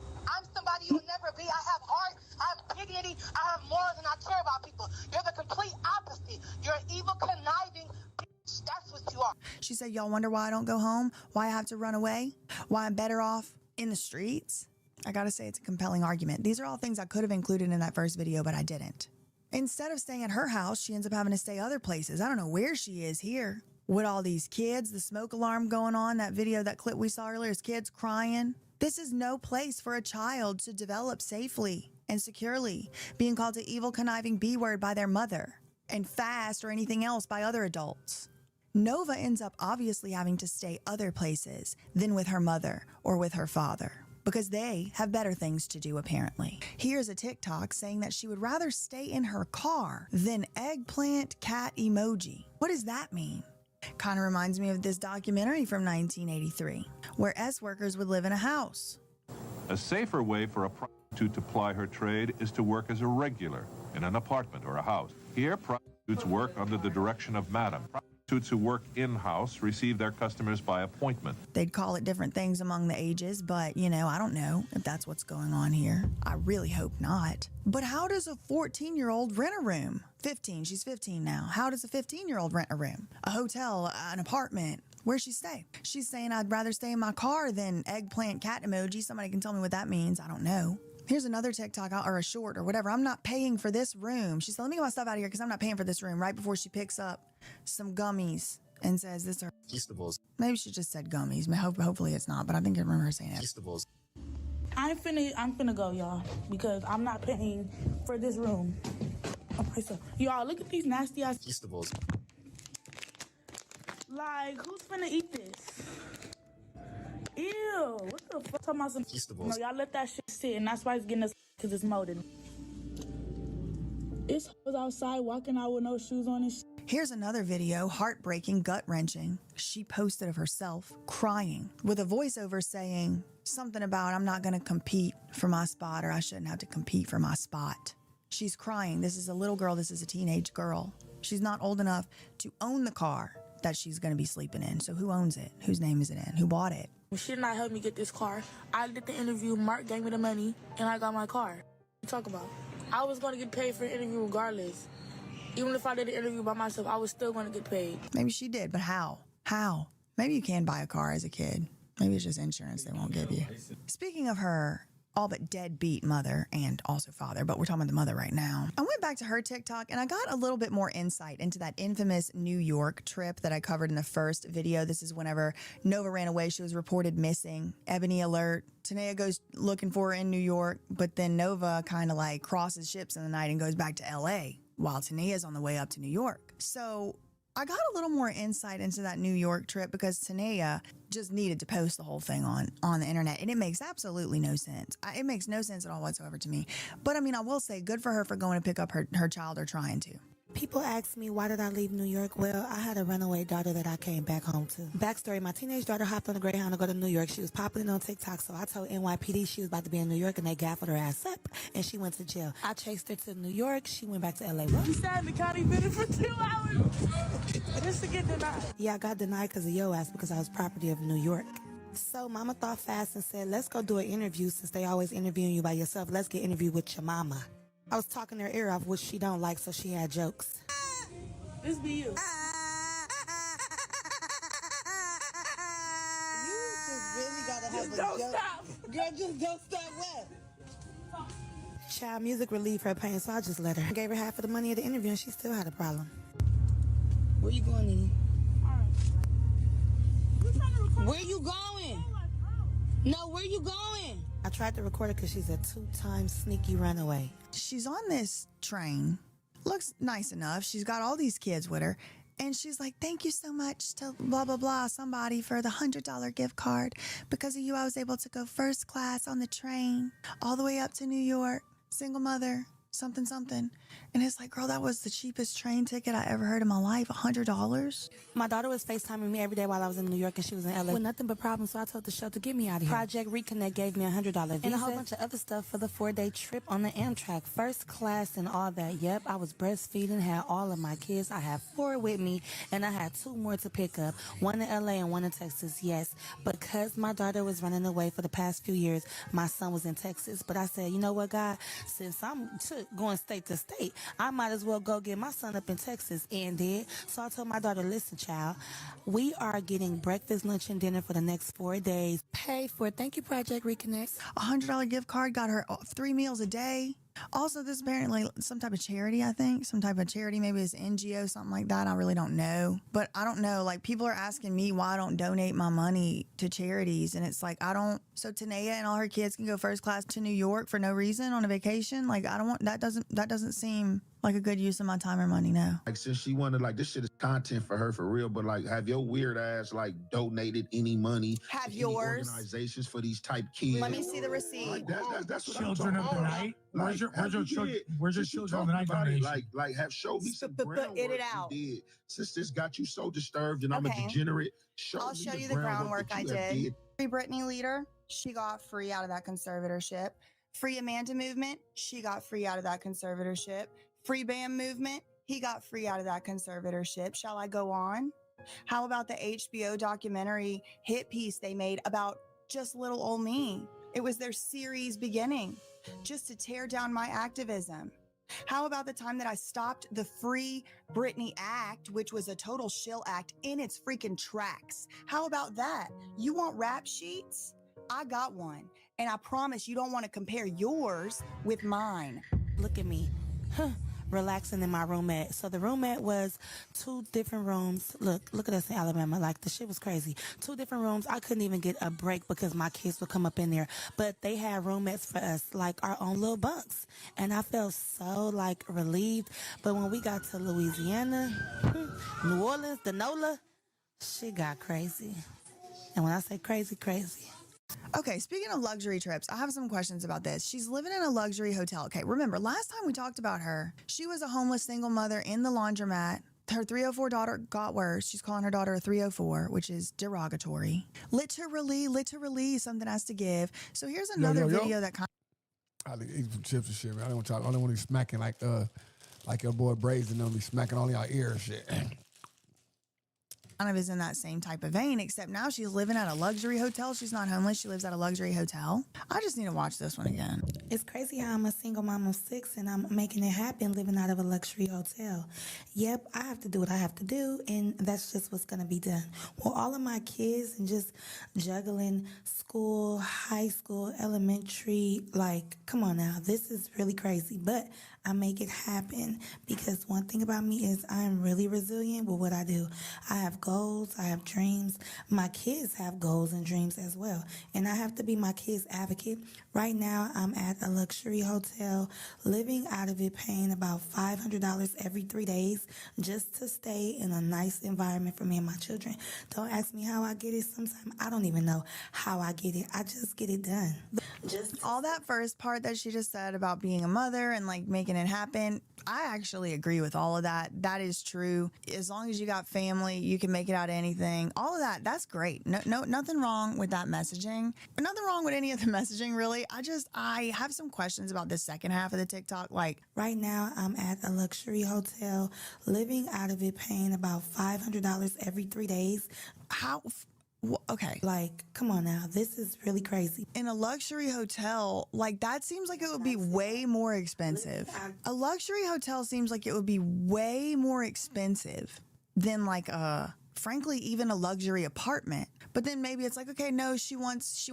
I'm somebody you will never be. I have heart, I have dignity, I have morals, and I care about people. You're the complete opposite. You're an evil, conniving bitch. That's what you are. She said, y'all wonder why I don't go home? Why I have to run away? Why I'm better off in the streets? I gotta say, it's a compelling argument. These are all things I could have included in that first video, but I didn't. Instead of staying at her house, she ends up having to stay other places. I don't know where she is here. With all these kids, the smoke alarm going on, that video, that clip we saw earlier, is kids crying. This is no place for a child to develop safely and securely, being called an evil, conniving B-word by their mother, and fast or anything else by other adults. Nova ends up obviously having to stay other places than with her mother or with her father, because they have better things to do, apparently. Here's a TikTok saying that she would rather stay in her car than eggplant cat emoji. What does that mean? Kind of reminds me of this documentary from 1983, where S-workers would live in a house. A safer way for a prostitute to ply her trade is to work as a regular in an apartment or a house. Here, prostitutes work under the direction of madam. Prostitutes who work in-house receive their customers by appointment. They'd call it different things among the ages, but, I don't know if that's what's going on here. I really hope not. But how does a 14-year-old rent a room? 15, she's 15 now. How does a 15-year-old rent a room? A hotel, an apartment? Where'd she stay? She's saying, I'd rather stay in my car than eggplant cat emoji. Somebody can tell me what that means. I don't know. Here's another TikTok or a short or whatever. I'm not paying for this room. She said, let me get my stuff out of here because I'm not paying for this room, right before she picks up some gummies and says, this are Feastables. Maybe she just said gummies. Hopefully it's not, but I think I remember her saying it. Feastables. I'm finna go, y'all, because I'm not paying for this room. Okay, so y'all, look at these nasty ass Feastables. Like, who's finna eat this? Ew, what the fuck? Talking about some Feastables. No, y'all let that shit sit, and that's why it's getting us, because it's molded. It's hoes outside walking out with no shoes on and shit. Here's another video, heartbreaking, gut-wrenching. She posted of herself crying with a voiceover saying something about, I'm not going to compete for my spot, or I shouldn't have to compete for my spot. She's crying. This is a little girl. This is a teenage girl. She's not old enough to own the car that she's going to be sleeping in. So who owns it? Whose name is it in? Who bought it? She did not help me get this car. I did the interview, Mark gave me the money, and I got my car. What you talk about? I was going to get paid for the interview regardless. Even if I did the interview by myself, I was still going to get paid. Maybe she did, but how? How? Maybe you can buy a car as a kid. Maybe it's just insurance they won't give you. Speaking of her all but deadbeat mother and also father, but we're talking about the mother right now. I went back to her TikTok and I got a little bit more insight into that infamous New York trip that I covered in the first video. This is whenever Nova ran away. She was reported missing. Ebony alert. Tanea goes looking for her in New York, but then Nova kind of like crosses ships in the night and goes back to LA while Tanea's on the way up to New York. So I got a little more insight into that New York trip because Tanea just needed to post the whole thing on the internet, and it makes absolutely no sense. It makes no sense at all whatsoever to me. But I mean, I will say good for her for going to pick up her child, or trying to. People ask me, why did I leave New York? Well, I had a runaway daughter that I came back home to. Backstory, my teenage daughter hopped on a Greyhound to go to New York. She was popping on TikTok, so I told NYPD she was about to be in New York, and they gaffled her ass up, and she went to jail. I chased her to New York. She went back to LA. What? You sat in the county building for 2 hours just to get denied. Yeah, I got denied because of your ass because I was property of New York. So mama thought fast and said, let's go do an interview since they always interviewing you by yourself. Let's get interviewed with your mama. I was talking her ear off, which she don't like, so she had jokes. This be you. You just really gotta have Just a don't joke. stop. Girl, just don't stop what? Child music relieved her pain, so I just let her. I gave her half of the money of the interview and she still had a problem. Where you going, Nene? Where you going? No, where you going? I tried to record her because she's a 2-time sneaky runaway. She's on this train. Looks nice enough. She's got all these kids with her. And she's like, thank you so much to blah, blah, blah, somebody for the $100 gift card. Because of you, I was able to go first class on the train all the way up to New York. Single mother, something, something. And it's like, girl, that was the cheapest train ticket I ever heard in my life, $100. My daughter was FaceTiming me every day while I was in New York and she was in LA with nothing but problems, so I told the show to get me out of here. Project Reconnect gave me $100 visa and a whole bunch of other stuff for the 4-day trip on the Amtrak. First class and all that. Yep, I was breastfeeding, had all of my kids. I had 4 with me and I had 2 more to pick up. 1 in LA and 1 in Texas, yes. Because my daughter was running away for the past few years, my son was in Texas. But I said, you know what, God, since I'm going state to state, I might as well go get my son up in Texas, and did. So I told my daughter, listen, child, we are getting breakfast, lunch, and dinner for the next 4 days. Pay for it. Thank you, Project Reconnect. $100 gift card got her 3 meals a day. Also, this is apparently some type of charity, I think. Some type of charity, maybe it's NGO, something like that. I really don't know. But I don't know. Like, people are asking me why I don't donate my money to charities. And it's like, I don't. So Tanea and all her kids can go first class to New York for no reason on a vacation. Like, I don't want, that doesn't seem like a good use of my time or money, no. Like, since she wanted, like, this shit is content for her for real, but, like, have your weird ass, like, donated any money have to yours any organizations for these type kids? Let me see the receipt. Like, that's what Children I'm of talking the about. Night? Like, Where's your Children of the Night donation? Like, have showed me some groundwork it out. you did. Since this got you so disturbed and I'm a Okay. degenerate, I'll show you the groundwork I did. Free Britney Leader, she got free out of that conservatorship. Free Amanda Movement, she got free out of that conservatorship. Free Bam Movement, he got free out of that conservatorship. Shall I go on? How about the HBO documentary hit piece they made about just little old me? It was their series beginning, just to tear down my activism. How about the time that I stopped the Free Britney Act, which was a total shill act, in its freaking tracks? How about that? You want rap sheets? I got one. And I promise you don't want to compare yours with mine. Look at me. Relaxing in my roomette. So the roomette was 2 different rooms. Look at us in Alabama. Like, the shit was crazy. 2 different rooms. I couldn't even get a break because my kids would come up in there. But they had roommates for us, like our own little bunks. And I felt so, like, relieved. But when we got to Louisiana, New Orleans, the NOLA, shit got crazy. And when I say crazy, crazy. Okay, speaking of luxury trips, I have some questions about this. She's living in a luxury hotel. Okay, remember, last time we talked about her, she was a homeless single mother in the laundromat. Her 304 daughter got worse. She's calling her daughter a 304, which is derogatory. Literally, something has to give. So here's another video that kind I eat some chips and shit, man. I don't want to be smacking like your boy Braids and them be smacking all in your ear and shit. kind of is in that same type of vein, except now she's living at a luxury hotel. She's not homeless. She lives at a luxury hotel. I just need to watch this one again. It's crazy how I'm a single mom of 6 and I'm making it happen living out of a luxury hotel. Yep, I have to do what I have to do, and that's just what's going to be done. Well, all of my kids and just juggling school, high school, elementary, like, come on now, this is really crazy. But I make it happen because one thing about me is I'm really resilient with what I do. I have goals, I have dreams. My kids have goals and dreams as well. And I have to be my kids' advocate. Right now, I'm at a luxury hotel, living out of it, paying about $500 every 3 days just to stay in a nice environment for me and my children. Don't ask me how I get it. Sometimes I don't even know how I get it. I just get it done. Just all that first part that she just said about being a mother and like making it happen, I actually agree with all of that. That is true. As long as you got family, you can make it out of anything. All of that, that's great. No, nothing wrong with that messaging. Nothing wrong with any of the messaging, really. I have some questions about the second half of the TikTok. Like, right now, I'm at a luxury hotel, living out of it, paying about $500 every 3 days. How? Okay. Like, come on now. This is really crazy. In a luxury hotel, like, that seems like it would be way more expensive. A luxury hotel seems like it would be way more expensive than, like, frankly, even a luxury apartment. But then maybe it's like, okay, no, she wants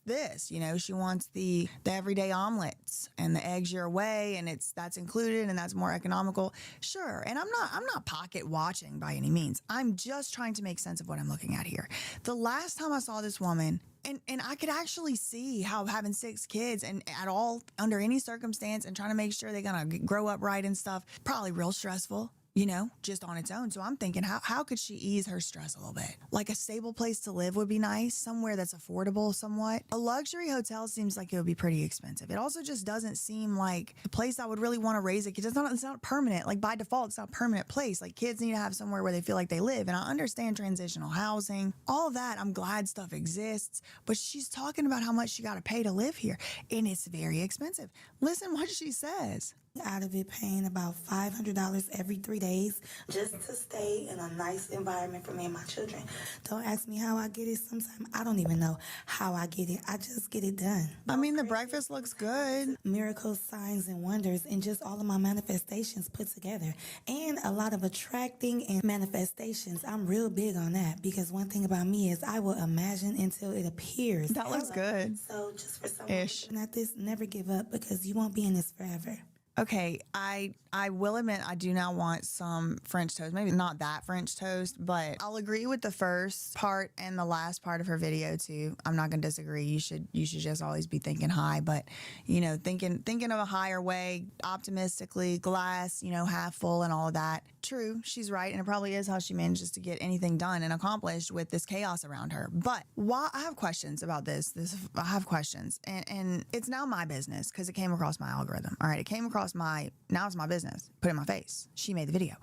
this, you know, she wants the everyday omelets and the eggs your way, and that's included and that's more economical. Sure. And I'm not pocket watching by any means. I'm just trying to make sense of what I'm looking at here. The last time I saw this woman, and I could actually see how having 6 kids and at all under any circumstance and trying to make sure they're gonna grow up right and stuff, probably real stressful. You know, just on its own. So I'm thinking, how could she ease her stress a little bit? Like a stable place to live would be nice, somewhere that's affordable somewhat. A luxury hotel seems like it would be pretty expensive. It also just doesn't seem like the place I would really want to raise a kid. It's not permanent. Like by default, it's not a permanent place. Like kids need to have somewhere where they feel like they live. And I understand transitional housing, all that. I'm glad stuff exists. But she's talking about how much she got to pay to live here. And it's very expensive. Listen what she says. Out of it, paying about $500 every 3 days just to stay in a nice environment for me and my children. Don't ask me how I get it. Sometimes I don't even know how I get it. I just get it done. I mean, the breakfast looks good. Miracles, signs, and wonders, and just all of my manifestations put together. And a lot of attracting and manifestations. I'm real big on that because one thing about me is I will imagine until it appears. That looks good. So just for someone looking at this, never give up because you won't be in this forever. Okay, I will admit I do now want some French toast. Maybe not that French toast, but I'll agree with the first part and the last part of her video too. I'm not gonna disagree. You should just always be thinking high, but you know, thinking of a higher way, optimistically, glass, you know, half full and all of that. True, she's right, and it probably is how she manages to get anything done and accomplished with this chaos around her. But why I have questions about this. I have questions, and it's now my business because it came across my algorithm. All right, it came across now it's my business. Put it in my face. She made the video.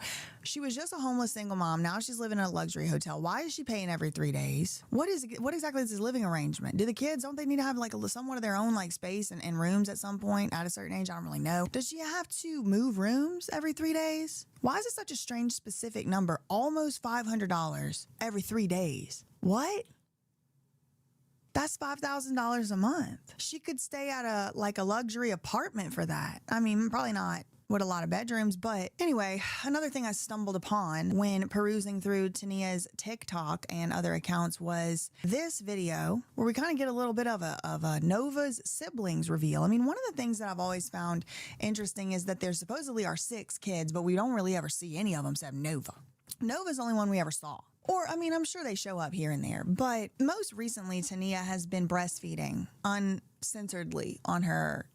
She was just a homeless single mom. Now she's living in a luxury hotel. Why is she paying every 3 days? What exactly is this living arrangement? Do the kids, don't they need to have like somewhat of their own like space and rooms at some point at a certain age? I don't really know. Does she have to move rooms every 3 days? Why is it such a strange specific number? Almost $500 every 3 days. What? That's $5,000 a month. She could stay at a luxury apartment for that. I mean, probably not with a lot of bedrooms, but anyway, another thing I stumbled upon when perusing through Tania's TikTok and other accounts was this video where we kind of get a little bit of a Nova's siblings reveal. I mean, one of the things that I've always found interesting is that there supposedly are 6 kids, but we don't really ever see any of them except Nova. Nova's the only one we ever saw. Or, I mean, I'm sure they show up here and there. But most recently, Tania has been breastfeeding uncensoredly on her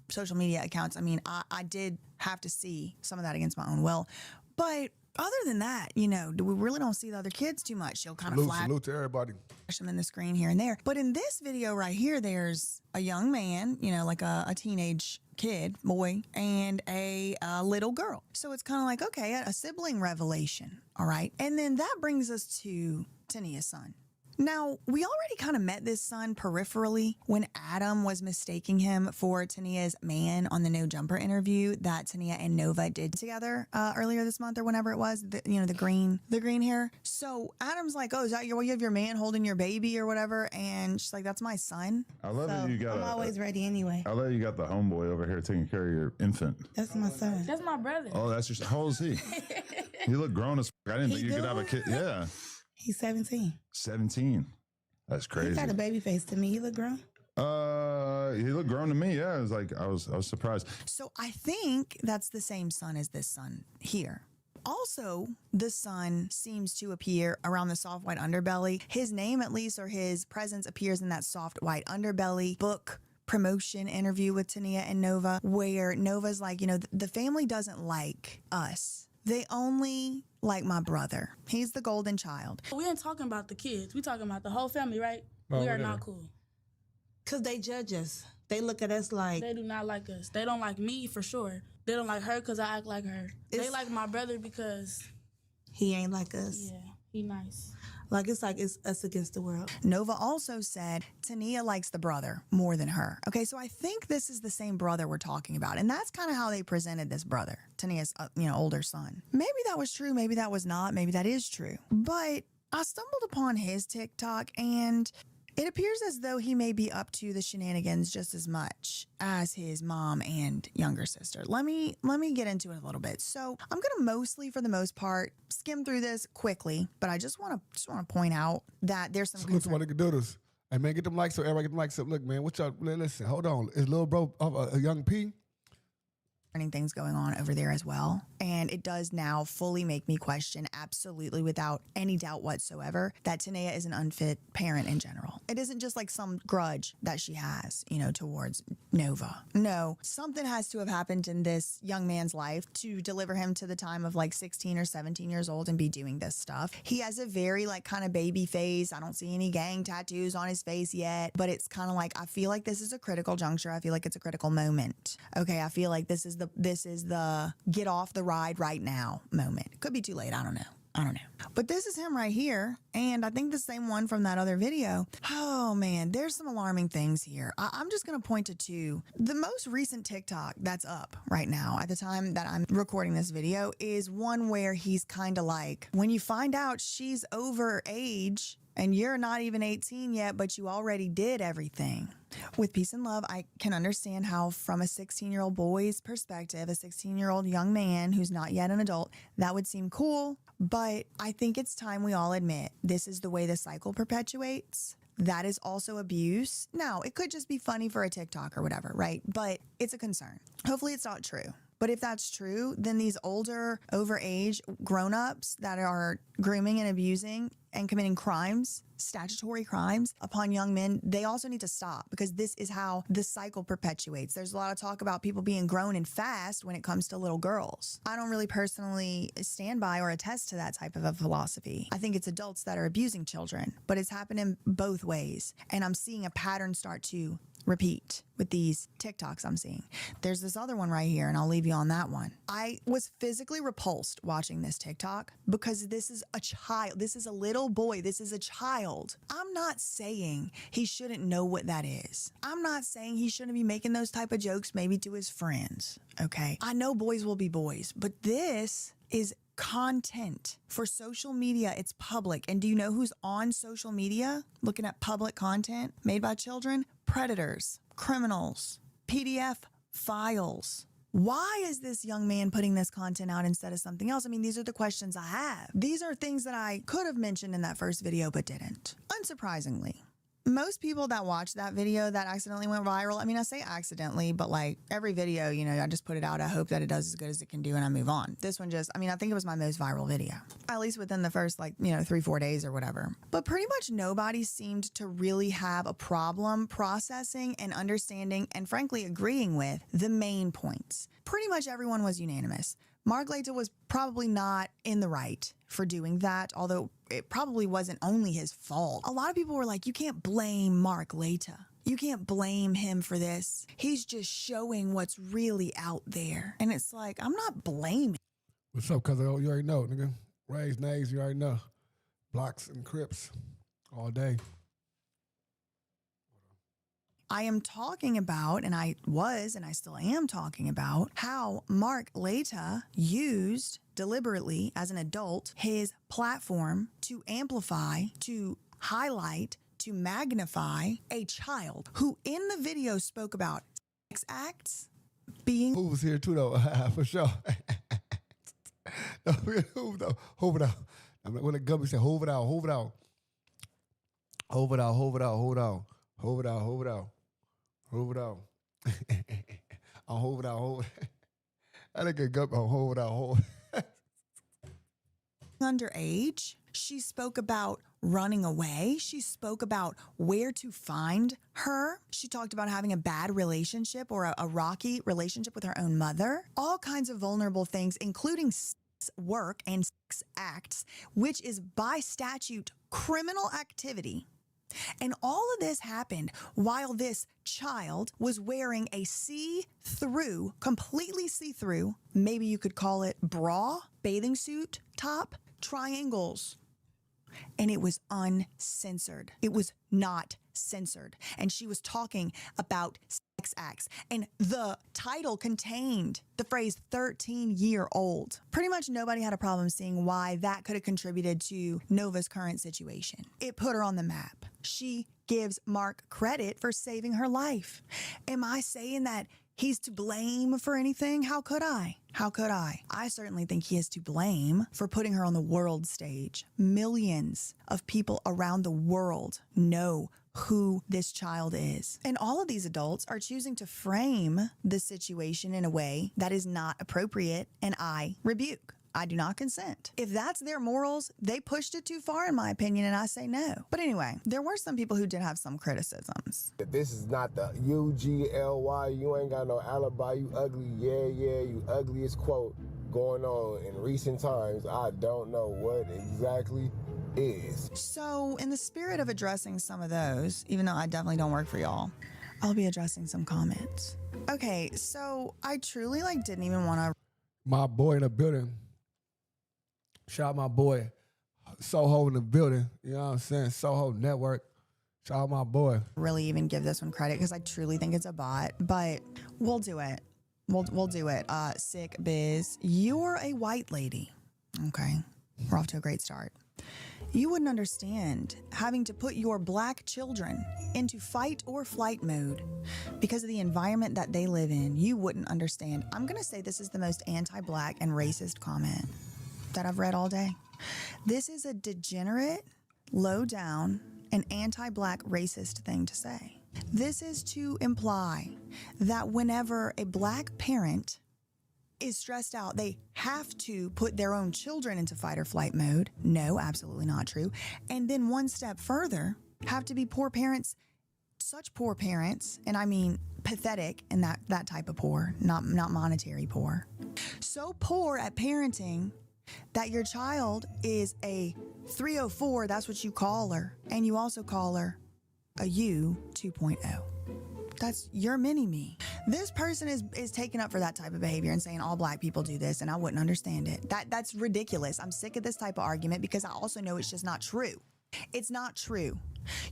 social media accounts. I mean, I did have to see some of that against my own will. But other than that, you know, we really don't see the other kids too much. She'll kind of salute to everybody. Flash them in the screen here and there. But in this video right here, there's a young man, you know, like a teenage kid, boy, and a little girl. So it's kind of like, okay, a sibling revelation, all right? And then that brings us to Tania's son. Now, we already kind of met this son peripherally when Adam was mistaking him for Tania's man on the No Jumper interview that Tania and Nova did together earlier this month or whenever it was, the green hair. So Adam's like, oh, is that you have your man holding your baby or whatever? And she's like, that's my son. I love that you got. I'm always ready anyway. I love you got the homeboy over here taking care of your infant. That's my son. That's my brother. Oh, that's your. How old is he? He look grown as. I didn't think you could have a kid. Yeah. He's 17. 17. That's crazy. He got a baby face to me. He look grown. He looked grown to me. Yeah, it was like I was surprised. So I think that's the same son as this son here. Also, the son seems to appear around the Soft White Underbelly. His name, at least, or his presence appears in that Soft White Underbelly book promotion interview with Tania and Nova, where Nova's like, the family doesn't like us. They only like my brother. He's the golden child. We ain't talking about the kids. We talking about the whole family, right? Well, we are whatever. not cool. Because they judge us. They look at us like... They do not like us. They don't like me, for sure. They don't like her because I act like her. They like my brother because... He ain't like us. Yeah, he nice. Like it's us against the world. Nova also said Tania likes the brother more than her. Okay, so I think this is the same brother we're talking about. And that's kind of how they presented this brother, Tania's older son. Maybe that was true, maybe that was not, maybe that is true. But I stumbled upon his TikTok and it appears as though he may be up to the shenanigans just as much as his mom and younger sister. Let me get into it a little bit. So I'm gonna mostly, for the most part, skim through this quickly, but I just want to point out that there's some. Salute to my nigga Doodles. Hey man, get them likes so everybody get them likes up. Look man, what y'all? Listen, hold on. Is little bro a young P? Things going on over there as well. And it does now fully make me question, absolutely without any doubt whatsoever, that Tania is an unfit parent in general. It isn't just like some grudge that she has, towards Nova. No, something has to have happened in this young man's life to deliver him to the time of like 16 or 17 years old and be doing this stuff. He has a very like kind of baby face. I don't see any gang tattoos on his face yet, but it's kind of like, I feel like this is a critical juncture. I feel like it's a critical moment. Okay, I feel like this is the get off the ride right now moment. It could be too late. I don't know. But this is him right here. And I think the same one from that other video. Oh man, there's some alarming things here. I'm just going to point to two. The most recent TikTok that's up right now at the time that I'm recording this video is one where he's kind of like, when you find out she's over age and you're not even 18 yet, but you already did everything. With peace and love, I can understand how from a 16-year-old boy's perspective, a 16-year-old young man who's not yet an adult, that would seem cool. But I think it's time we all admit this is the way the cycle perpetuates. That is also abuse. Now, it could just be funny for a TikTok or whatever, right? But it's a concern. Hopefully it's not true. But if that's true, then these older, overage grown-ups that are grooming and abusing and committing crimes, statutory crimes upon young men, they also need to stop because this is how the cycle perpetuates. There's a lot of talk about people being grown and fast when it comes to little girls. I don't really personally stand by or attest to that type of a philosophy. I think it's adults that are abusing children, but it's happening both ways. And I'm seeing a pattern start to repeat with these TikToks I'm seeing. There's this other one right here, and I'll leave you on that one. I was physically repulsed watching this TikTok because this is a child. This is a little boy. This is a child. I'm not saying he shouldn't know what that is. I'm not saying he shouldn't be making those type of jokes maybe to his friends, okay? I know boys will be boys, but this is content for social media. It's public. And do you know who's on social media looking at public content made by children? Predators, criminals, PDF files. Why is this young man putting this content out instead of something else? I mean, these are the questions I have. These are things that I could have mentioned in that first video, but didn't. Unsurprisingly, most people that watched that video that accidentally went viral, I mean, I say accidentally, but like every video, I just put it out. I hope that it does as good as it can do and I move on. This one I think it was my most viral video, at least within the first 3-4 days or whatever. But pretty much nobody seemed to really have a problem processing and understanding and frankly agreeing with the main points. Pretty much everyone was unanimous. Mark Laita was probably not in the right for doing that, although it probably wasn't only his fault. A lot of people were like, you can't blame Mark Laita. You can't blame him for this. He's just showing what's really out there. And it's like, I'm not blaming. What's up, cuz? You already know, nigga. Raised names, you already know. Blocks and Crips. All day. I am talking about, and I still am talking about, how Mark Laita used deliberately as an adult his platform to amplify, to highlight, to magnify a child who in the video spoke about sex acts being... Who was here too, though, for sure. Hold it out. When the government said, hold it out, hold it out. Hold it out, hold it out, hold it out. Hold it out, hold it out. Hold it out. I'll hold it out, hold it. I think I'll hold it out, hold it. Underage. She spoke about running away. She spoke about where to find her. She talked about having a bad relationship or a rocky relationship with her own mother. All kinds of vulnerable things, including sex work and sex acts, which is by statute criminal activity. And all of this happened while this child was wearing a see-through, completely see-through, maybe you could call it bra, bathing suit, top, triangles. And it was uncensored. It was not censored. And she was talking about sex acts. And the title contained the phrase 13-year-old. Pretty much nobody had a problem seeing why that could have contributed to Nova's current situation. It put her on the map. She gives Mark credit for saving her life. Am I saying that he's to blame for anything? How could I? How could I? I certainly think he is to blame for putting her on the world stage. Millions of people around the world know who this child is. And all of these adults are choosing to frame the situation in a way that is not appropriate, and I rebuke. I do not consent. If that's their morals, they pushed it too far, in my opinion, and I say no. But anyway, there were some people who did have some criticisms. This is not the UGLY, you ain't got no alibi, you ugly, yeah, you ugliest quote going on in recent times. I don't know what exactly is. So in the spirit of addressing some of those, even though I definitely don't work for y'all, I'll be addressing some comments. Okay, so I truly didn't even want to... My boy in the building. Shout out my boy, Soho in the building. You know what I'm saying? Soho Network. Shout out my boy. Really even give this one credit because I truly think it's a bot, but we'll do it. We'll do it. Sick Biz, you're a white lady. Okay, we're off to a great start. You wouldn't understand having to put your black children into fight or flight mode because of the environment that they live in. You wouldn't understand. I'm going to say this is the most anti-black and racist comment that I've read all day. This is a degenerate, low down, and anti-black racist thing to say. This is to imply that whenever a black parent is stressed out, they have to put their own children into fight or flight mode. No, absolutely not true. And then one step further, have to be poor parents, such poor parents, and I mean pathetic and that type of poor, not monetary poor. So poor at parenting that your child is a 304, that's what you call her, and you also call her a U 2.0. That's your mini-me. This person is taking up for that type of behavior and saying all black people do this, and I wouldn't understand it. That's ridiculous. I'm sick of this type of argument because I also know it's just not true. It's not true.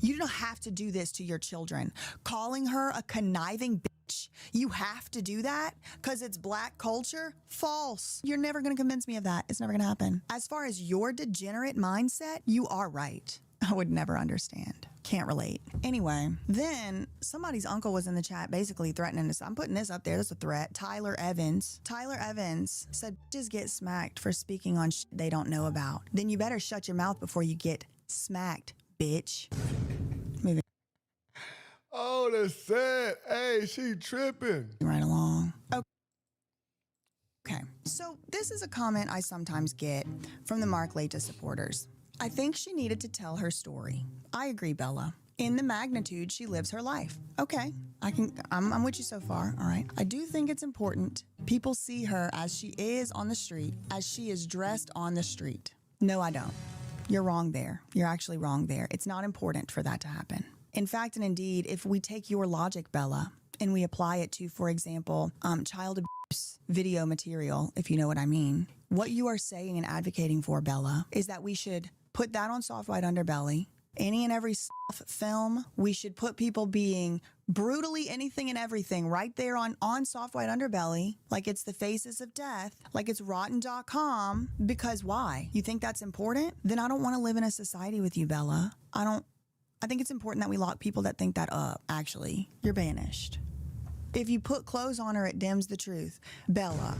You don't have to do this to your children. Calling her a conniving bitch, you have to do that because it's black culture? False. You're never going to convince me of that. It's never going to happen. As far as your degenerate mindset, you are right. I would never understand. Can't relate. Anyway, then somebody's uncle was in the chat basically threatening us. I'm putting this up there. That's a threat. Tyler Evans said, bitches get smacked for speaking on shit they don't know about. Then you better shut your mouth before you get smacked, bitch. Moving Oh, that's sad. Hey, she tripping. right along. Okay, so this is a comment I sometimes get from the Mark Laita supporters. I think she needed to tell her story. I agree, Bella. In the magnitude she lives her life. Okay, I'm with you so far, all right. I do think it's important people see her as she is on the street, as she is dressed on the street. No, I don't. You're wrong there. You're actually wrong there. It's not important for that to happen. In fact, and indeed, if we take your logic, Bella, and we apply it to, for example, child abuse video material, if you know what I mean, what you are saying and advocating for, Bella, is that we should put that on Soft White Underbelly Any and every film, we should put people being brutally anything and everything right there on Soft White Underbelly, like it's the faces of death, like it's rotten.com. Because why? You think that's important? Then I don't want to live in a society with you, Bella. I think it's important that we lock people that think that up. Actually, you're banished. If you put clothes on her, it dims the truth. Bella.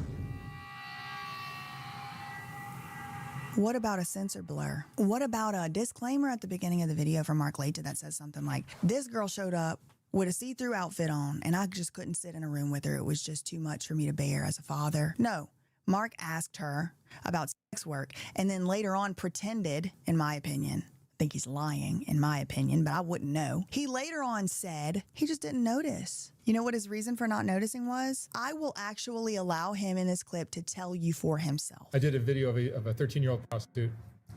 What about a censor blur? What about a disclaimer at the beginning of the video from Mark Laita that says something like, this girl showed up with a see-through outfit on, and I just couldn't sit in a room with her. It was just too much for me to bear as a father. No, Mark asked her about sex work, and then later on pretended, in my opinion, I think he's lying, in my opinion, but I wouldn't know. He later on said he just didn't notice. You know what his reason for not noticing was? I will actually allow him in this clip to tell you for himself. I did a video of a 13-year-old prostitute,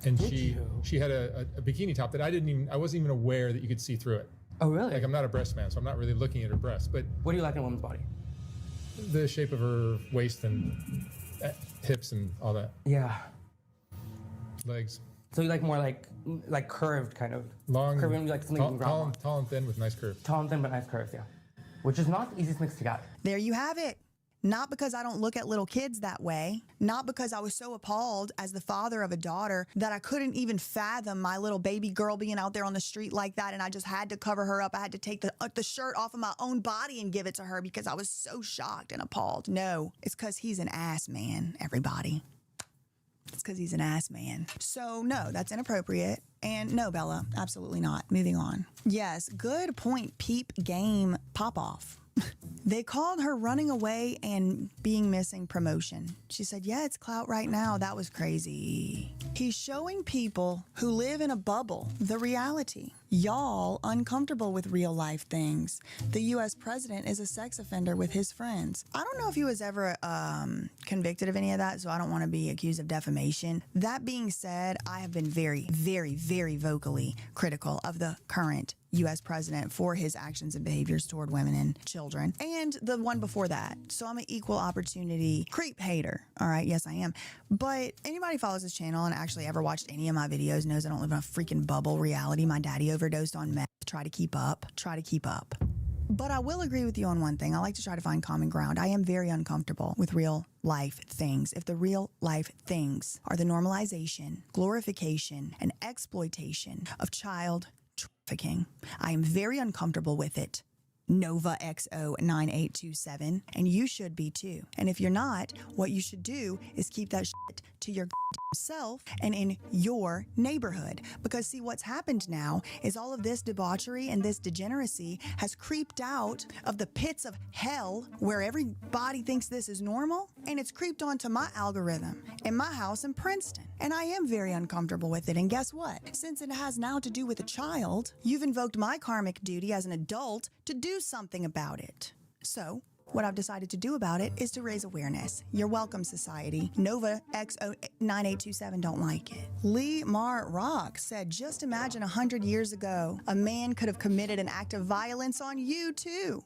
and she had a bikini top that I wasn't even aware that you could see through it. Oh, really? Like, I'm not a breast man, so I'm not really looking at her breasts, but... What do you like in a woman's body? The shape of her waist and hips and all that. Yeah. Legs. So you like more like curved kind of? Long, curving, like something you can grab on. tall and thin with nice curves. Tall and thin but nice curves, yeah. Which is not the easiest mix to get. There you have it. Not because I don't look at little kids that way. Not because I was so appalled as the father of a daughter that I couldn't even fathom my little baby girl being out there on the street like that, and I just had to cover her up. I had to take the shirt off of my own body and give it to her because I was so shocked and appalled. No, it's because he's an ass man, everybody. It's because he's an ass man. So no, that's inappropriate. And no, Bella, absolutely not. Moving on. Yes, good point, peep game pop off. They called her running away and being missing promotion. She said, yeah, it's clout right now. That was crazy. He's showing people who live in a bubble the reality. Y'all uncomfortable with real life things. The U.S. president is a sex offender with his friends. I don't know if he was ever convicted of any of that, so I don't want to be accused of defamation. That being said, I have been very, very, very vocally critical of the current U.S. president for his actions and behaviors toward women and children, and the one before that. So I'm an equal opportunity creep hater. All right, yes, I am. But anybody who follows this channel and actually ever watched any of my videos knows I don't live in a freaking bubble reality. My daddy overdosed on meth. Try to keep up. Try to keep up. But I will agree with you on one thing. I like to try to find common ground. I am very uncomfortable with real life things. If the real life things are the normalization, glorification, and exploitation of child trafficking, I am very uncomfortable with it. Nova XO9827, and you should be too. And if you're not, what you should do is keep that shit to your self and in your neighborhood. Because see, what's happened now is all of this debauchery and this degeneracy has creeped out of the pits of hell where everybody thinks this is normal, and it's creeped onto my algorithm in my house in Princeton. And I am very uncomfortable with it. And guess what? Since it has now to do with a child, you've invoked my karmic duty as an adult to do something about it. So what I've decided to do about it is to raise awareness. You're welcome, society. Nova XO9827 don't like it. Lee Mar Rock said, just imagine 100 years ago, a man could have committed an act of violence on you too.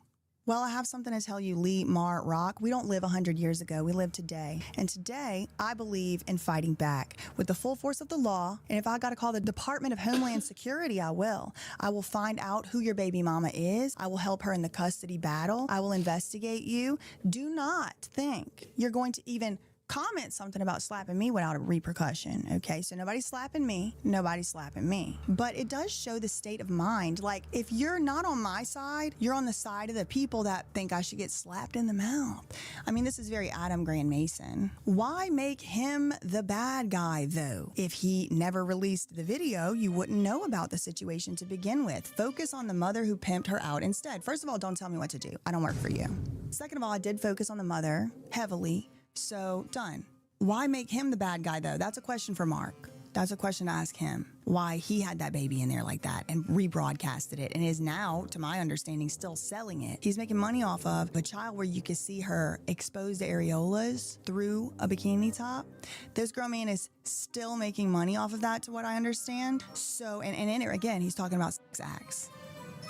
Well, I have something to tell you, Lee Mar Rock. We don't live 100 years ago. We live today. And today, I believe in fighting back with the full force of the law. And if I got to call the Department of Homeland Security, I will. I will find out who your baby mama is. I will help her in the custody battle. I will investigate you. Do not think you're going to even comment something about slapping me without a repercussion, okay? So nobody's slapping me, nobody's slapping me. But it does show the state of mind. Like, if you're not on my side, you're on the side of the people that think I should get slapped in the mouth. I mean, this is very Adam Grant Mason. Why make him the bad guy, though? If he never released the video, you wouldn't know about the situation to begin with. Focus on the mother who pimped her out instead. First of all, don't tell me what to do. I don't work for you. Second of all, I did focus on the mother heavily. So, done. Why make him the bad guy, though? That's a question for Mark. That's a question to ask him. Why he had that baby in there like that and rebroadcasted it and is now, to my understanding, still selling it. He's making money off of a child where you can see her exposed areolas through a bikini top. This grown man is still making money off of that, to what I understand. So, and in it, again, he's talking about sex acts.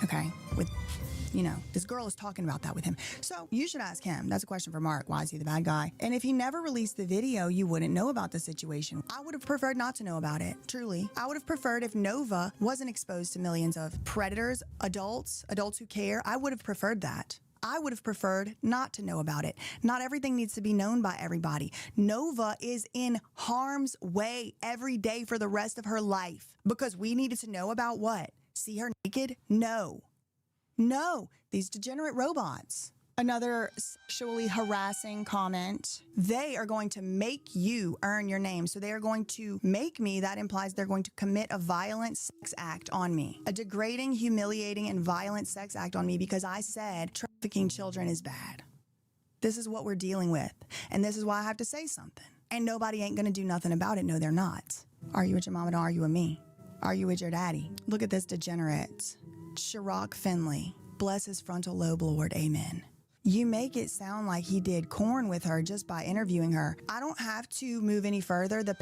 okay? With, you know, this girl is talking about that with him. So you should ask him. That's a question for Mark. Why is he the bad guy? And if he never released the video, you wouldn't know about the situation. I would have preferred not to know about it, truly. I would have preferred if Nova wasn't exposed to millions of predators, adults who care. I would have preferred that. I would have preferred not to know about it. Not everything needs to be known by everybody. Nova is in harm's way every day for the rest of her life because we needed to know about what? See her naked? No. No, these degenerate robots. Another sexually harassing comment. They are going to make you earn your name. So they are going to make me, that implies they're going to commit a violent sex act on me. A degrading, humiliating, and violent sex act on me because I said trafficking children is bad. This is what we're dealing with. And this is why I have to say something. And nobody ain't gonna do nothing about it. No, they're not. Are you with your mama? Don't argue with me. Are you with your daddy? Look at this degenerate. Chirac Finley. Bless his frontal lobe, Lord. Amen. You make it sound like he did corn with her just by interviewing her. I don't have to move any further. The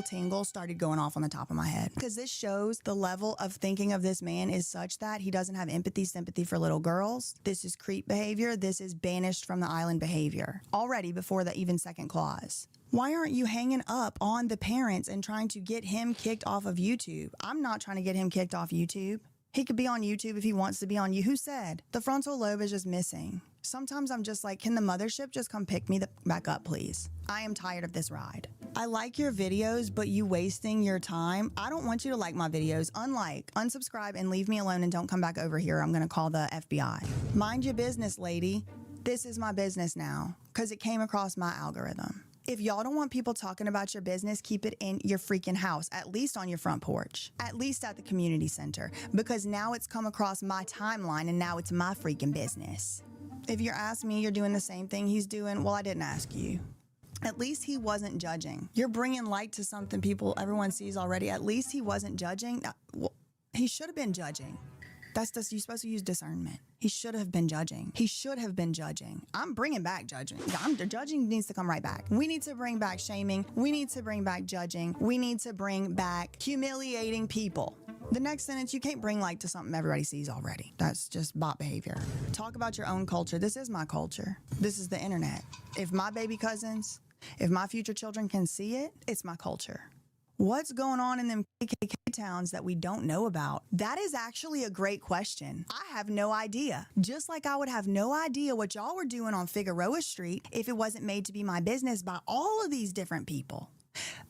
tingle started going off on the top of my head because this shows the level of thinking of this man is such that he doesn't have empathy, sympathy for little girls. This is creep behavior. This is banished from the island behavior already before the even second clause. Why aren't you hanging up on the parents and trying to get him kicked off of YouTube? I'm not trying to get him kicked off YouTube. He could be on YouTube if he wants to be on you. Who said? The frontal lobe is just missing. Sometimes I'm just like, can the mothership just come pick me back up, please? I am tired of this ride. I like your videos, but you wasting your time. I don't want you to like my videos. Unlike, unsubscribe and leave me alone and don't come back over here. I'm gonna call the FBI. Mind your business, lady. This is my business now because it came across my algorithm. If y'all don't want people talking about your business, keep it in your freaking house, at least on your front porch, at least at the community center, because now it's come across my timeline and now it's my freaking business. If you're asking me, you're doing the same thing he's doing, well, I didn't ask you. At least he wasn't judging. You're bringing light to something everyone sees already. At least he wasn't judging. Well, he should have been judging. You're supposed to use discernment. He should have been judging. He should have been judging. I'm bringing back judging. Judging needs to come right back. We need to bring back shaming. We need to bring back judging. We need to bring back humiliating people. The next sentence, you can't bring light to something everybody sees already. That's just bot behavior. Talk about your own culture. This is my culture. This is the internet. If my baby cousins, if my future children can see it, it's my culture. What's going on in them KKK towns that we don't know about? That is actually a great question. I have no idea. Just like I would have no idea what y'all were doing on Figueroa Street if it wasn't made to be my business by all of these different people.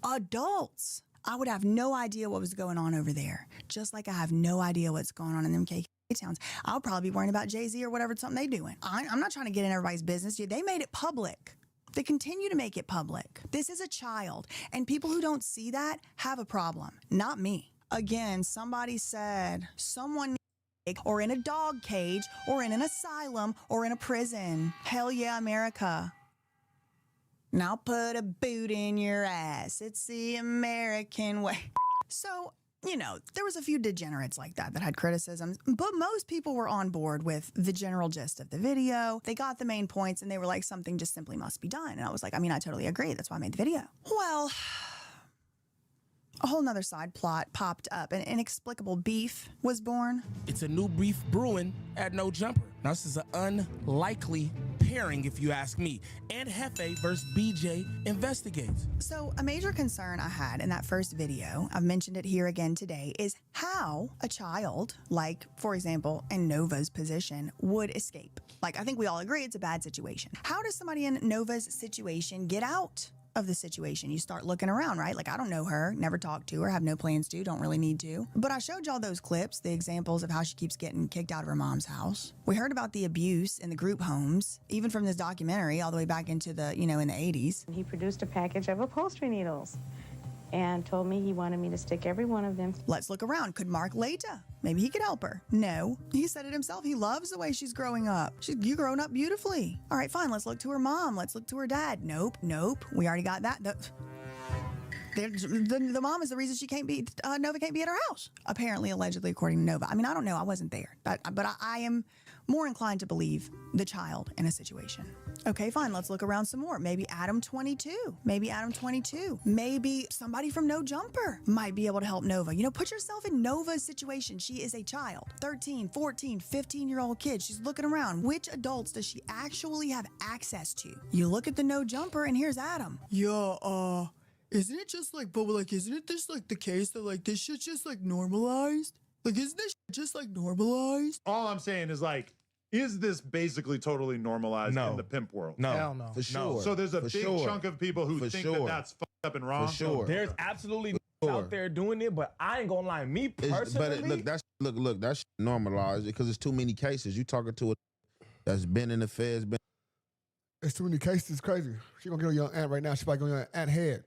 Adults. I would have no idea what was going on over there. Just like I have no idea what's going on in them KKK towns. I'll probably be worrying about Jay-Z or whatever something they doing. I'm not trying to get in everybody's business. They made it public. They continue to make it public. This is a child, and people who don't see that have a problem, not me. Again, somebody said someone or in a dog cage or in an asylum or in a prison. Hell yeah, America. Now put a boot in your ass. It's the American way. So, you know, there was a few degenerates like that had criticisms, but most people were on board with the general gist of the video. They got the main points and they were like, something just simply must be done. And I was like, I mean, I totally agree. That's why I made the video. Well, a whole nother side plot popped up. An inexplicable beef was born. It's a new beef brewing at No Jumper. Now, this is an unlikely pairing, if you ask me. And Hefe versus BJ investigates. So a major concern I had in that first video, I've mentioned it here again today, is how a child, like, for example, in Nova's position, would escape. Like, I think we all agree it's a bad situation. How does somebody in Nova's situation get out of the situation? You start looking around, right? Like, I don't know her, never talked to her, have no plans to, don't really need to. But I showed y'all those clips, the examples of how she keeps getting kicked out of her mom's house. We heard about the abuse in the group homes, even from this documentary all the way back into the, in the 80s. He produced a package of upholstery needles and told me he wanted me to stick every one of them. Let's look around. Could Mark Leta? Maybe he could help her. No. He said it himself. He loves the way she's growing up. You grown up beautifully. All right, fine. Let's look to her mom. Let's look to her dad. Nope. We already got that. The mom is the reason she can't be, Nova can't be at her house. Apparently, allegedly, according to Nova. I mean, I don't know. I wasn't there. But I am more inclined to believe the child in a situation. Okay, fine. Let's look around some more. Maybe Adam 22. Maybe Adam 22. Maybe somebody from No Jumper might be able to help Nova. You know, put yourself in Nova's situation. She is a child. 13, 14, 15-year-old kid. She's looking around. Which adults does she actually have access to? You look at the No Jumper, and here's Adam. Yeah, isn't it just like, but like, isn't it just like the case that like this shit's just like normalized? Like, isn't this shit just like normalized? All I'm saying is like, is this basically totally normalized in the pimp world? No, Hell no. For sure. So there's a For big sure. chunk of people who For think sure. that that's fucked up and wrong. For sure. There's absolutely out there doing it, but I ain't gonna lie. Me But personally, look, that's normalized because it's too many cases. You talking to a that's been in the feds, It's too many cases. It's crazy. She gonna get on your aunt right now. She probably going on your aunt head.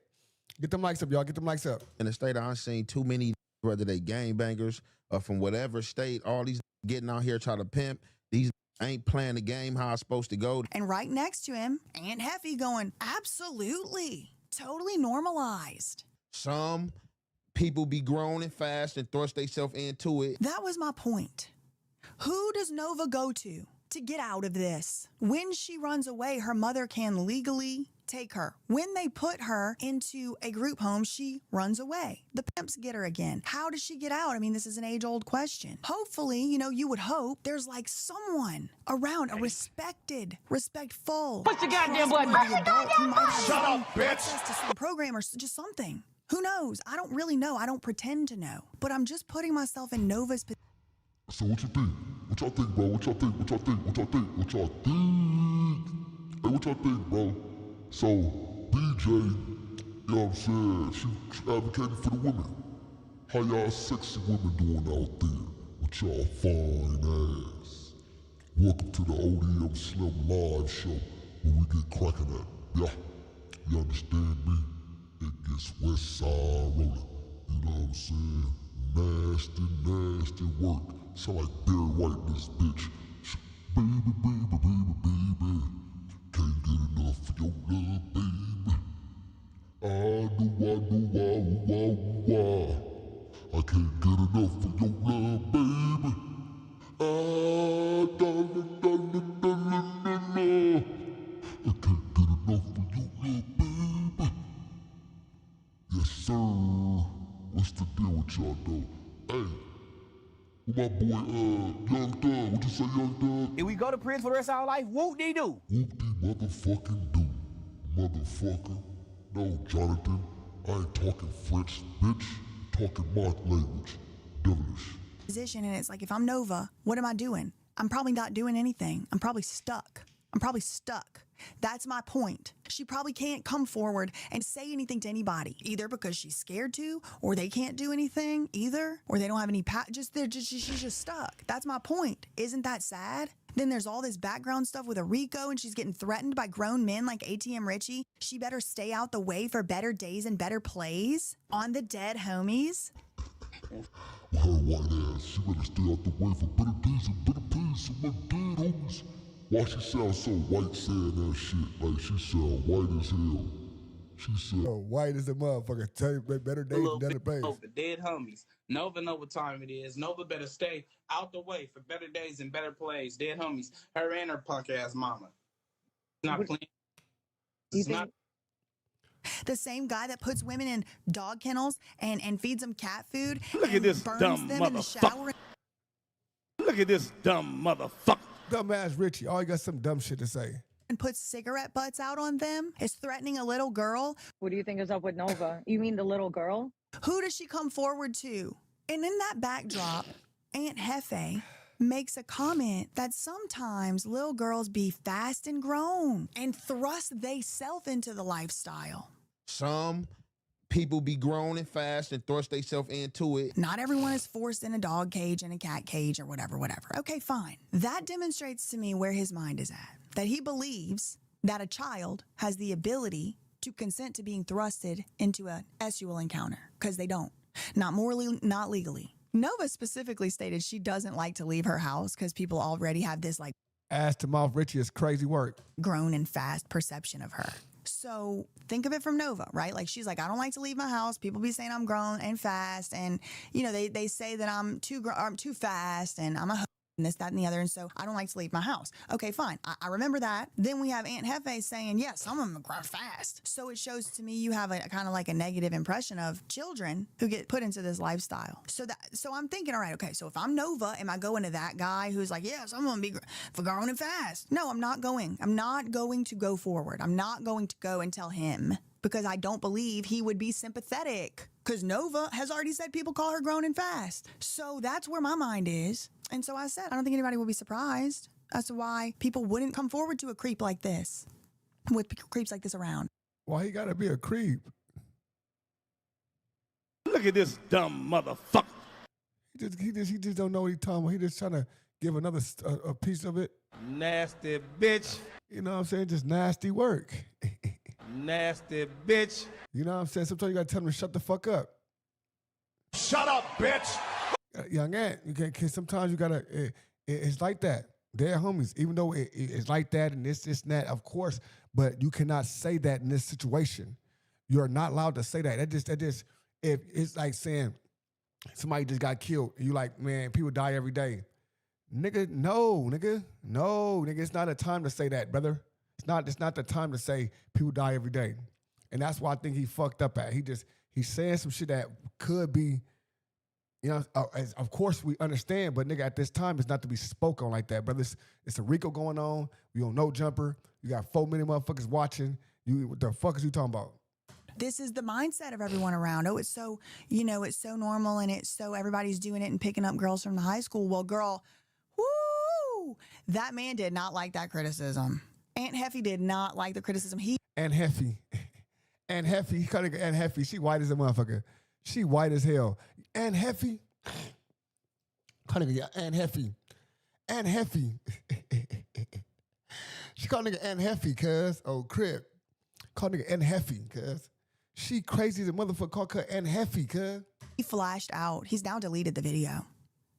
Get the mics up, y'all. Get the mics up. in the state. I've seen too many, whether they gangbangers or from whatever state, all these getting out here trying to pimp. These ain't playing the game how it's supposed to go. And right next to him, Aunt Heffy going, absolutely, totally normalized. Some people be grown and fast and thrust themselves into it. That was my point. Who does Nova go to get out of this? When she runs away, her mother can legally take her. When they put her into a group home, she runs away. The pimps get her again. How does she get out? I mean, this is an age-old question. Hopefully, you know, you would hope there's like someone around, a respectful. Push the goddamn button. Shut up, bitch. Access to some program or just something. Who knows? I don't really know. I don't pretend to know. But I'm just putting myself in Nova's position. So what you think? What y'all think, bro? What y'all think? What y'all think? What y'all think? What y'all think? Hey, what y'all think, bro? So, DJ, you know what I'm saying? She advocating for the women. How y'all sexy women doing out there with y'all fine ass? Welcome to the ODM Slim live show where we get cracking at. Yeah, you understand me? It gets West Side rolling. You know what I'm saying? Nasty work. Sound like Barry White, this bitch. Baby, baby, baby, baby. Can't get enough of your love, baby. I can't get enough of your love, baby. Darling. I can't get enough of your love, baby. Yes, sir. What's the deal with y'all, though? Hey, with my boy, Young Thug. What you say, Young Thug? If we go to prison for the rest of our life, whoop-de-doo. Whoop-de motherfucking do, motherfucker. No, Jonathan, I ain't talking French, bitch. I'm talking Mark language. Devilish. Position, and it's like, if I'm Nova, what am I doing? I'm probably not doing anything. I'm probably stuck. That's my point. She probably can't come forward and say anything to anybody, either because she's scared to, or they can't do anything either, or they don't have any she's just stuck. That's my point. Isn't that sad? Then there's all this background stuff with a Rico, and she's getting threatened by grown men like ATM Richie. She better stay out the way for better days and better plays on the dead homies. With her white ass, she better stay out the way for better days and better plays for my dead homies. Why she sound so white saying that shit? Like she sound white as hell. She said, white as a motherfucker. Tell you better days and better plays. Nova, dead homies. Nova know what time it is. Nova better stay out the way for better days and better plays. Dead homies. Her and her punk ass mama. Not playing. It's not. The same guy that puts women in dog kennels and feeds them cat food. Look at this dumb motherfucker. Look at this dumb motherfucker. Dumbass Richie. Oh, you got some dumb shit to say. And puts cigarette butts out on them, is threatening a little girl. What do you think is up with Nova? You mean the little girl? Who does she come forward to? And in that backdrop, Aunt Hefe makes a comment that sometimes little girls be fast and grown and thrust theyself into the lifestyle. Some people be grown and fast and thrust themselves into it. Not everyone is forced in a dog cage and a cat cage or whatever. Okay, fine. That demonstrates to me where his mind is at. That he believes that a child has the ability to consent to being thrusted into a sexual encounter, because they don't. Not morally, not legally. Nova specifically stated she doesn't like to leave her house because people already have this like ass to mouth Richie is crazy work. Grown and fast perception of her. So So think of it from Nova, right? Like she's like, I don't like to leave my house. People be saying I'm grown and fast. And, you know, they say that I'm too fast and I'm a and this, that, and the other. And so I don't like to leave my house. Okay, fine. I remember that. Then we have Aunt Hefe saying, yes, some of them grow fast. So it shows to me you have a kind of like a negative impression of children who get put into this lifestyle. So I'm thinking, all right, okay, so if I'm Nova, am I going to that guy who's like, yeah, some of them be for growing and fast? No, I'm not going. I'm not going to go forward. I'm not going to go and tell him because I don't believe he would be sympathetic. Because Nova has already said people call her grown and fast. So that's where my mind is. And so I said, I don't think anybody will be surprised as to why people wouldn't come forward to a creep like this, with creeps like this around. Why he gotta be a creep? Look at this dumb motherfucker. He just don't know what he's talking about. He just trying to give another a piece of it. Nasty bitch. You know what I'm saying? Just nasty work. Nasty bitch. You know what I'm saying? Sometimes you gotta tell him to shut the fuck up. Shut up, bitch. Young Ant, sometimes you gotta. It's like that. They're homies, even though it's like that and this and that, of course. But you cannot say that in this situation. You're not allowed to say that. That just. If it's like saying somebody just got killed, and you like, man, people die every day. Nigga, no, nigga. It's not a time to say that, brother. It's not the time to say people die every day. And that's why I think he fucked up at. He's saying some shit that could be, you know, of course we understand, but nigga, at this time, it's not to be spoke on like that, brother. It's a RICO going on. You don't know jumper. You got 4 million motherfuckers watching. What the fuck is you talking about? This is the mindset of everyone around. Oh, it's so, it's so normal and it's so everybody's doing it and picking up girls from the high school. Well, girl, woo! That man did not like that criticism. Aunt Heffy did not like the criticism. Aunt Heffy. He called her Aunt Heffy. She white as a motherfucker. She white as hell. Aunt Heffy. Called nigga Aunt Heffy. Aunt Heffy. She called nigga Aunt Heffy, cuz. Oh, crib. Called nigga Aunt Heffy, cuz. She crazy as a motherfucker. Called her Aunt Heffy, cuz. He flashed out. He's now deleted the video.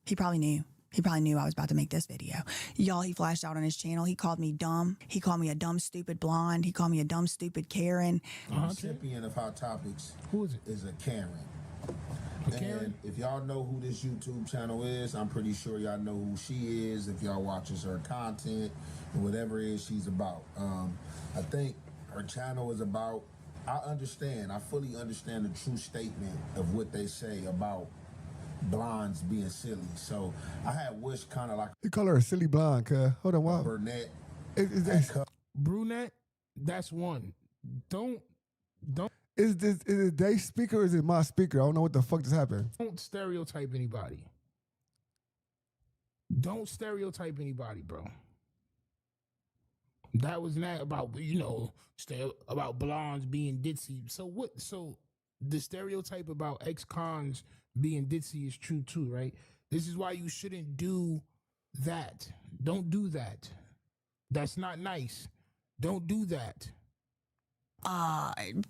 He probably knew. He probably knew I was about to make this video. Y'all, he flashed out on his channel. He called me dumb. He called me a dumb, stupid blonde. He called me a dumb, stupid Karen. The recipient of Hot Topics is a Karen. And if y'all know who this YouTube channel is, I'm pretty sure y'all know who she is if y'all watches her content and whatever it is she's about. I think her channel is about, I fully understand the true statement of what they say about blondes being silly. So I had wished kind of like You call her a silly blonde, cuz. Hold on, what? brunette. Brunette, that's one. Don't Is it they speaker or is it my speaker? I don't know what the fuck just happened. don't stereotype anybody. Don't stereotype anybody, bro. That was not about, about blondes being ditzy. So what? So the stereotype about ex-cons being ditzy is true too, right? This is why you shouldn't do that. Don't do that. That's not nice. Don't do that.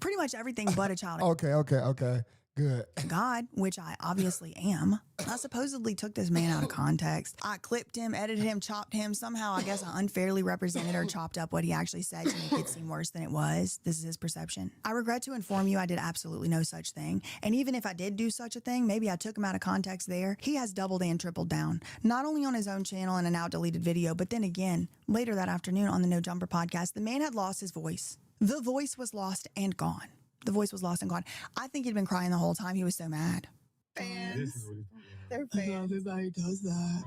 Pretty much everything but a child. Okay. Good. God, which I obviously am. I supposedly took this man out of context. I clipped him, edited him, chopped him. Somehow, I guess I unfairly represented or chopped up what he actually said to make it seem worse than it was. This is his perception. I regret to inform you I did absolutely no such thing. And even if I did do such a thing, maybe I took him out of context there. He has doubled and tripled down, not only on his own channel and a now deleted video, but then again, later that afternoon on the No Jumper podcast, the man had lost his voice. The voice was lost and gone. The voice was lost and gone. I think he'd been crying the whole time. He was so mad. Fans. They're fans. Everybody does that.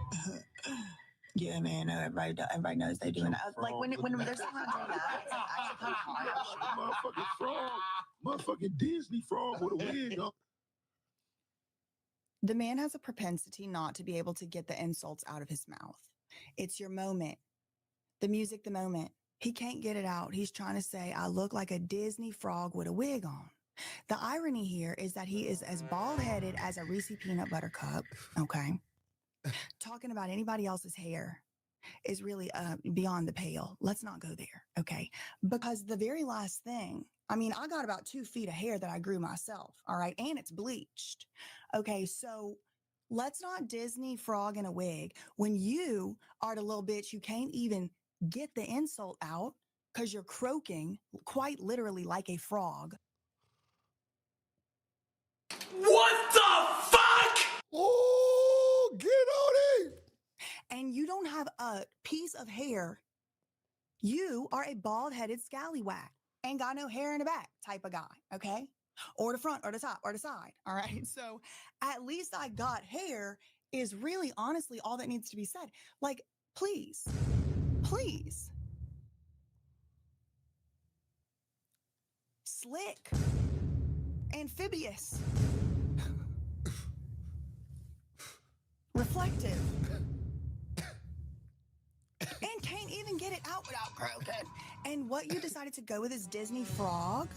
Yeah, man. Everybody knows they do. And like when they're saying that, it's actually Motherfucking frog. Motherfucking Disney frog with a wig on. The man has a propensity not to be able to get the insults out of his mouth. It's your moment. The music, the moment. He can't get it out. He's trying to say, I look like a Disney frog with a wig on. The irony here is that he is as bald-headed as a Reese peanut butter cup, okay? Talking about anybody else's hair is really beyond the pale. Let's not go there, okay? Because the very last thing, I got about 2 feet of hair that I grew myself, all right? And it's bleached. Okay, so let's not Disney frog in a wig when you are the little bitch you can't even get the insult out because you're croaking quite literally like a frog. What the fuck? Oh, get on it! And you don't have a piece of hair. You are a bald-headed scallywag. Ain't got no hair in the back type of guy, okay? Or the front, or the top, or the side, all right? So at least I got hair is really honestly all that needs to be said. Like, please, please. Slick. Amphibious. Reflective. And can't even get it out without croaking. And what you decided to go with is Disney frog?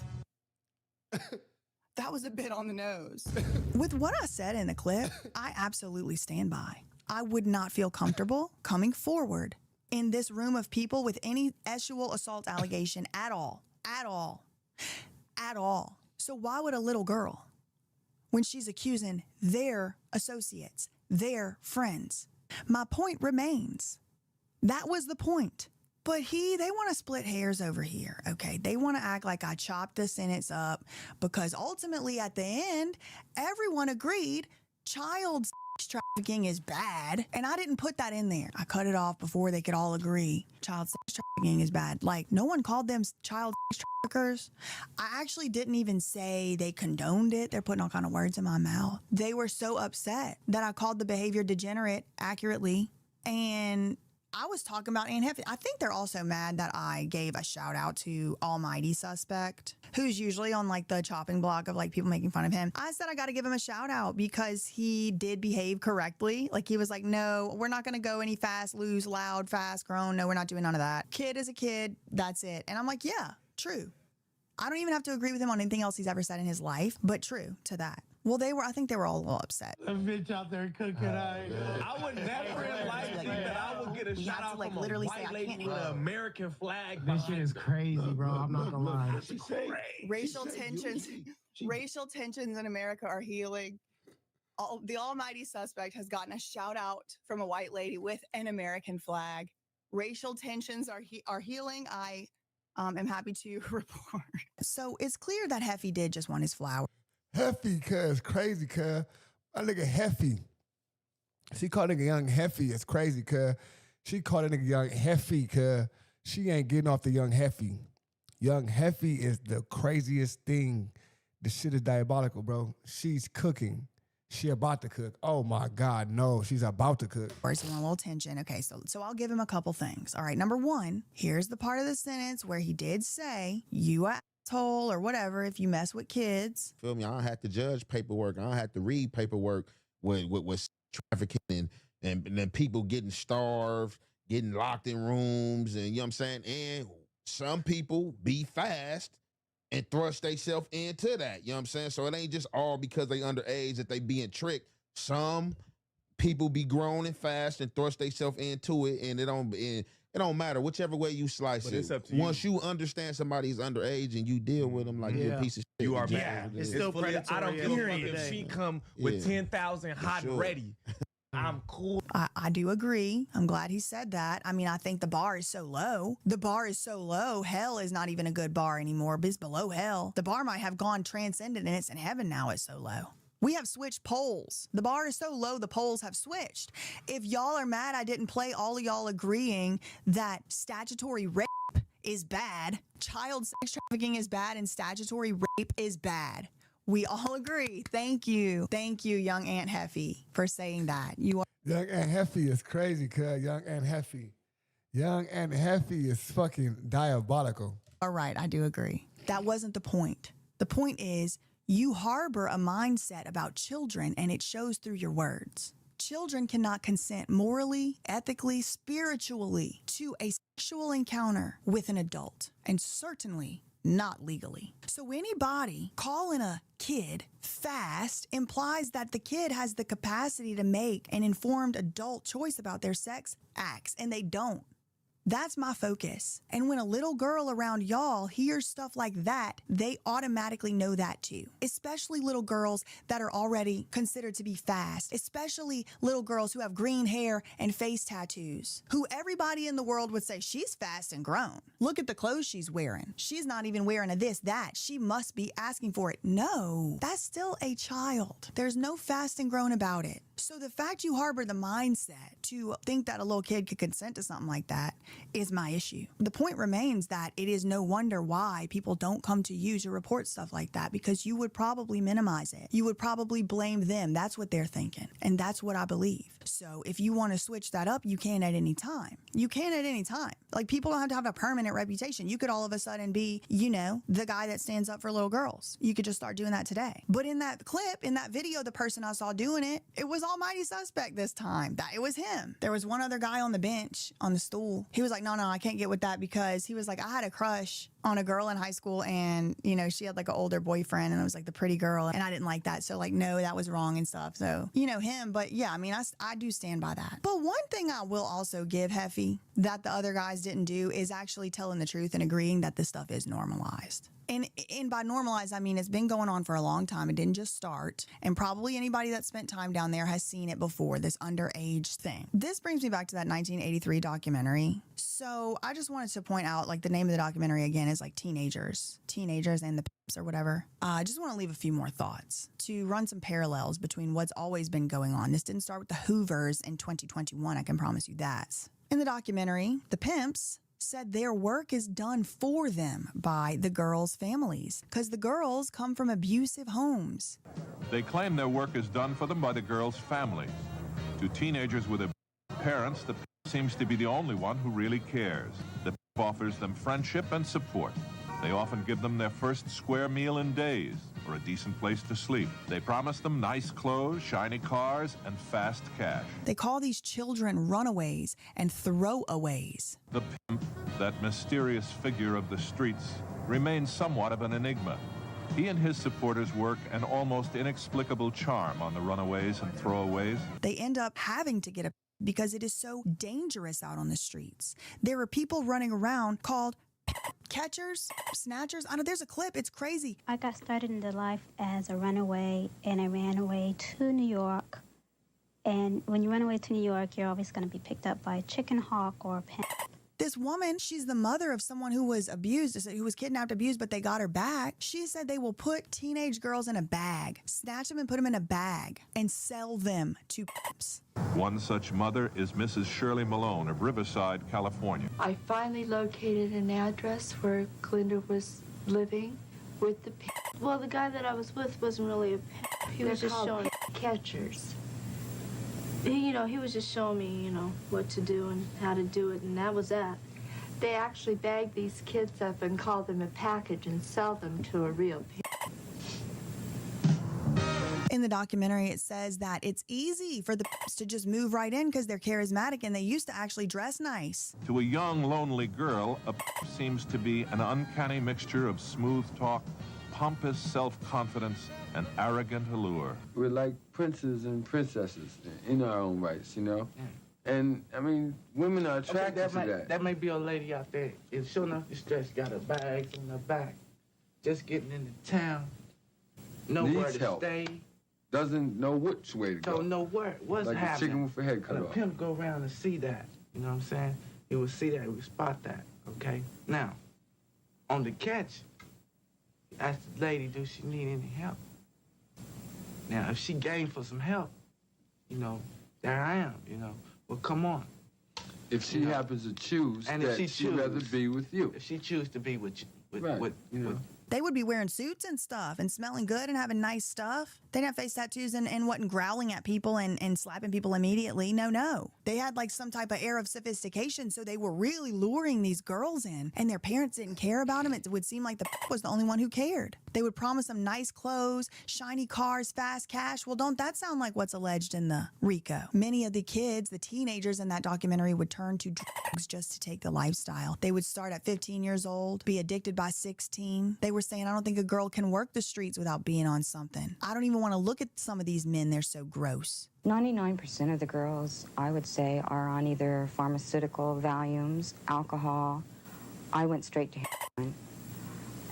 That was a bit on the nose. With what I said in the clip, I absolutely stand by. I would not feel comfortable coming forward in this room of people with any sexual assault allegation at all. At all. At all. So why would a little girl, when she's accusing their associates, their friends? My point remains. That was the point. But they want to split hairs over here, okay? They want to act like I chopped the sentence up because ultimately at the end, everyone agreed child sex trafficking is bad. And I didn't put that in there. I cut it off before they could all agree child sex trafficking is bad. Like, no one called them child sex traffickers. I actually didn't even say they condoned it. They're putting all kind of words in my mouth. They were so upset that I called the behavior degenerate accurately. And I was talking about Aunt Heffy. I think they're also mad that I gave a shout out to Almighty Suspect, who's usually on like the chopping block of like people making fun of him. I said I got to give him a shout out because he did behave correctly. Like he was like, no, we're not going to go any fast, loose, loud, fast, grown. No, we're not doing none of that. Kid is a kid. That's it. And I'm like, yeah, true. I don't even have to agree with him on anything else he's ever said in his life, but true to that. Well, I think they were all a little upset. A bitch out there cooking. I would never in life think that I would get a shout out from a white lady with an American flag. This shit is crazy, bro. I'm not gonna lie. Racial tensions in America are healing. The Almighty Suspect has gotten a shout out from a white lady with an American flag. Racial tensions are healing. I am happy to report. So it's clear that Heffy did just want his flower. Heffy, cuz, crazy, cuz. My nigga Heffy. She called nigga young Heffy. It's crazy, cuz. She called a nigga young Heffy, cuz. She ain't getting off the young Heffy. Young Heffy is the craziest thing. The shit is diabolical, bro. She's cooking. She about to cook. Oh my God, no. She's about to cook. Or so a little tension. Okay, so I'll give him a couple things. All right, number one, here's the part of the sentence where he did say, you asshole or whatever if you mess with kids. Feel me? I don't have to judge paperwork. I don't have to read paperwork with trafficking and then people getting starved, getting locked in rooms, and you know what I'm saying? And some people be fast and thrust themselves into that. You know what I'm saying? So it ain't just all because they underage that they being tricked. Some people be grown and fast and thrust themselves into it, and it don't matter whichever way you slice it. It's up to Once you understand somebody's underage and you deal with them like you're a piece of shit. You are just bad. what it It's is. still predatory. I don't give a fuck if she come with 10,000 hot and ready. I'm cool. I do agree. I'm glad he said that. I mean, I think the bar is so low. The bar is so low. Hell is not even a good bar anymore. But it's below hell. The bar might have gone transcendent and it's in heaven now. It's so low. We have switched poles. The bar is so low, the poles have switched. If y'all are mad I didn't play all of y'all agreeing that statutory rape is bad, child sex trafficking is bad, and statutory rape is bad. We all agree. Thank you. Thank you, young Aunt Heffy, for saying that. You are Young Aunt Heffy is crazy, cuz. Young Aunt Heffy. Young Aunt Heffy is fucking diabolical. all right. I do agree. That wasn't the point. The point is you harbor a mindset about children, and it shows through your words. Children cannot consent morally, ethically, spiritually to a sexual encounter with an adult, and certainly not legally. So anybody calling a kid fast implies that the kid has the capacity to make an informed adult choice about their sex acts, and they don't. That's my focus. And when a little girl around y'all hears stuff like that, they automatically know that too. Especially little girls that are already considered to be fast, especially little girls who have green hair and face tattoos, who everybody in the world would say she's fast and grown. Look at the clothes she's wearing. She's not even wearing a this, that. She must be asking for it. No, that's still a child. There's no fast and grown about it. So the fact you harbor the mindset to think that a little kid could consent to something like that is my issue. The point remains that it is no wonder why people don't come to you to report stuff like that, because you would probably minimize it. You would probably blame them. That's what they're thinking. And that's what I believe. So if you want to switch that up, you can at any time. You can at any time. Like, people don't have to have a permanent reputation. You could all of a sudden be, you know, the guy that stands up for little girls. You could just start doing that today. But in that clip, in that video, the person I saw doing it, it was almighty suspect this time. That it was him. There was one other guy on the bench, on the stool. He was like, no, I can't get with that, because he was like, I had a crush on a girl in high school, and, you know, she had like an older boyfriend, and I was like the pretty girl, and I didn't like that. So like, no, that was wrong and stuff. So, you know, him. But yeah, I mean, I do stand by that. But one thing I will also give Heffy that the other guys didn't do is actually telling the truth and agreeing that this stuff is normalized. And by normalized, I mean it's been going on for a long time. It didn't just start. And probably anybody that spent time down there has seen it before, this underage thing. This brings me back to that 1983 documentary. So I just wanted to point out, like, the name of the documentary again is like Teenagers and the Pimps or whatever. I just want to leave a few more thoughts to run some parallels between what's always been going on. This didn't start with the Hoovers in 2021. I can promise you that. In the documentary, the Pimps said their work is done for them by the girls' families, because the girls come from abusive homes. They claim their work is done for them by the girls' families. To teenagers with parents, the seems to be the only one who really cares. The offers them friendship and support. They often give them their first square meal in days, or a decent place to sleep. They promise them nice clothes, shiny cars, and fast cash. They call these children runaways and throwaways. The pimp, that mysterious figure of the streets, remains somewhat of an enigma. He and his supporters work an almost inexplicable charm on the runaways and throwaways. They end up having to get a because it is so dangerous out on the streets. There are people running around called catchers, snatchers. I know, there's a clip. It's crazy. I got started in the life as a runaway, and I ran away to New York. And when you run away to New York, you're always going to be picked up by a chicken hawk or a pimp. This woman, she's the mother of someone who was abused, who was kidnapped, abused, but they got her back. She said they will put teenage girls in a bag, snatch them and put them in a bag, and sell them to pimps. One such mother is Mrs. Shirley Malone of Riverside, California. I finally located an address where Glinda was living with the pimp. Well, the guy that I was with wasn't really a pimp. He was just showing catchers. He was just showing me, what to do and how to do it, and that was that. They actually bag these kids up and call them a package and sell them to a real pimp. In the documentary, it says that it's easy for the pimps to just move right in because they're charismatic and they used to actually dress nice. To a young, lonely girl, a pimp seems to be an uncanny mixture of smooth talk, pompous self-confidence, and arrogant allure. We're like princes and princesses in our own rights, And, I mean, women are attracted to that. That may be a lady out there. It's sure enough distressed, got her bags on her back, just getting into town, nowhere Needs to help. stay. Doesn't know which way to go. Don't know what's like happening. a chicken with a head cut And off. a pimp go around and see that. You know what I'm saying? He would see that, he would spot that, okay? Now, on the catch, ask the lady, does she need any help? Now, if she game for some help, there I am, Well, come on. If she happens to choose and that if she'd rather be with you. If she choose to be with you, with They would be wearing suits and stuff and smelling good and having nice stuff. They didn't have face tattoos and wasn't growling at people and slapping people immediately. No. They had like some type of air of sophistication, so they were really luring these girls in, and their parents didn't care about them. It would seem like the was the only one who cared. They would promise them nice clothes, shiny cars, fast cash. Well, don't that sound like what's alleged in the RICO? Many of the kids, the teenagers in that documentary, would turn to drugs just to take the lifestyle. They would start at 15 years old, be addicted by 16. They were saying, I don't think a girl can work the streets without being on something. I don't even want to look at some of these men. They're so gross. 99% of the girls, I would say, are on either pharmaceutical, Valiums, alcohol. I went straight to heroin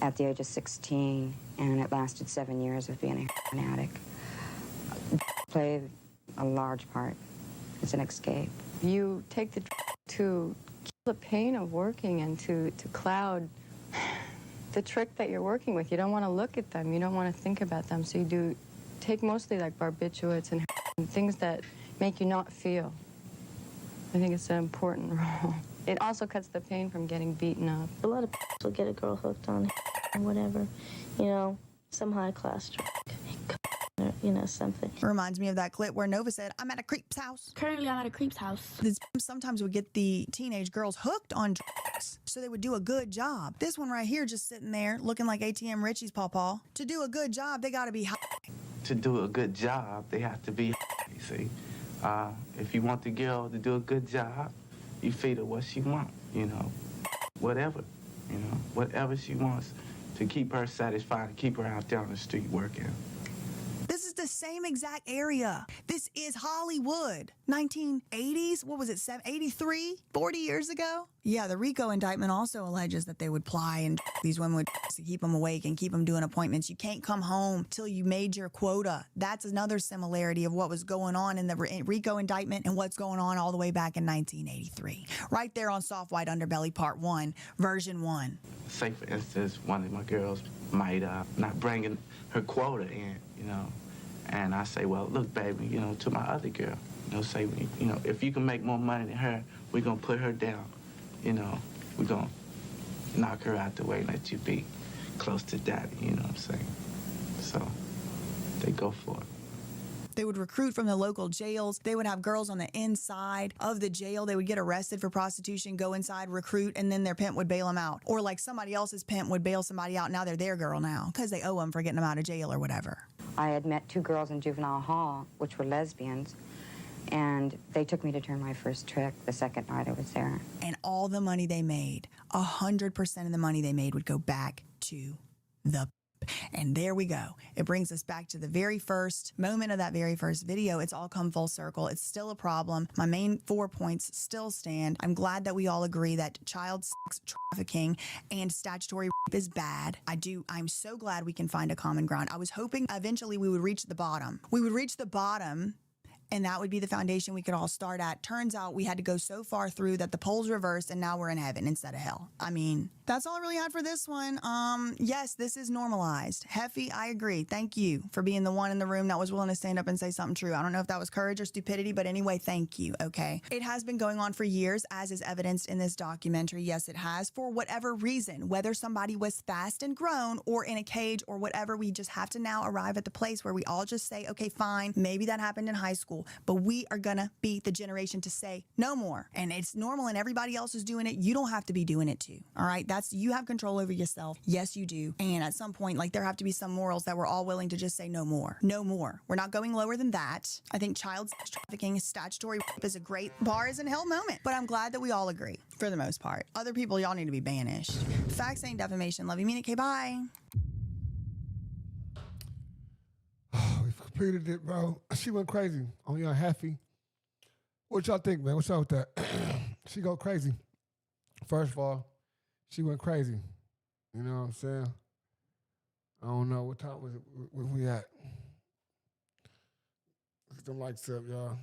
at the age of 16, and it lasted 7 years of being a heroin addict. Played a large part as an escape. You take the to kill the pain of working and to cloud the trick that you're working with. You don't want to look at them. You don't want to think about them. So you do take mostly like barbiturates and things that make you not feel. I think it's an important role. It also cuts the pain from getting beaten up. A lot of will get a girl hooked on or whatever, you know, some high class drug, you know, something. Reminds me of that clip where Nova said, I'm at a creep's house. Currently, I'm at a creep's house. This sometimes would get the teenage girls hooked on drugs, so they would do a good job. This one right here just sitting there looking like ATM Richie's pawpaw. To do a good job, they got to be high. To do a good job, they have to be high, see? If you want the girl to do a good job, you feed her what she wants, you know, whatever, you know, whatever she wants to keep her satisfied and keep her out there on the street working. This is the same exact area. This is Hollywood. 1980s, what was it, 83? 40 years ago? Yeah, the RICO indictment also alleges that they would ply and these women would to keep them awake and keep them doing appointments. You can't come home till you made your quota. That's another similarity of what was going on in the RICO indictment and what's going on all the way back in 1983. Right there on Soft White Underbelly Part 1, Version 1. Say, for instance, one of my girls might not bring her quota in, you know, and I say, well, look, baby, you know, to my other girl, you know, say, you know, if you can make more money than her, we're going to put her down, you know, we're going to knock her out the way and let you be close to daddy, you know what I'm saying? So they go for it. They would recruit from the local jails. They would have girls on the inside of the jail. They would get arrested for prostitution, go inside, recruit, and then their pimp would bail them out. Or like somebody else's pimp would bail somebody out. Now they're their girl now because they owe them for getting them out of jail or whatever. I had met 2 girls in juvenile hall, which were lesbians, and they took me to turn my first trick the second night I was there. And all the money they made, 100% of the money they made would go back to the. And there we go. It brings us back to the very first moment of that very first video. It's all come full circle. It's still a problem. My main 4 points still stand. I'm glad that we all agree that child sex trafficking and statutory rape is bad. I'm so glad we can find a common ground. I was hoping eventually we would reach the bottom. We would reach the bottom, and that would be the foundation we could all start at. Turns out we had to go so far through that the poles reversed and now we're in heaven instead of hell. I mean, that's all I really had for this one. Yes, this is normalized. Heffy, I agree. Thank you for being the one in the room that was willing to stand up and say something true. I don't know if that was courage or stupidity, but anyway, thank you, okay? It has been going on for years, as is evidenced in this documentary. Yes, it has, for whatever reason, whether somebody was fast and grown or in a cage or whatever, we just have to now arrive at the place where we all just say, okay, fine, maybe that happened in high school, but we are gonna be the generation to say no more. And it's normal and everybody else is doing it. You don't have to be doing it too, all right? You have control over yourself. Yes, you do. And at some point, like, there have to be some morals that we're all willing to just say no more. No more. We're not going lower than that. I think child sex trafficking, statutory rape is a great bars in hell moment. But I'm glad that we all agree, for the most part. Other people, y'all need to be banished. Facts ain't defamation. Love you, mean it. Okay, bye. We completed it, bro. She went crazy on Young Heffy. What y'all think, man? What's up with that? She go crazy. First of all, she went crazy. You know what I'm saying? I don't know. What time was it? Where we at? Get them lights up, y'all.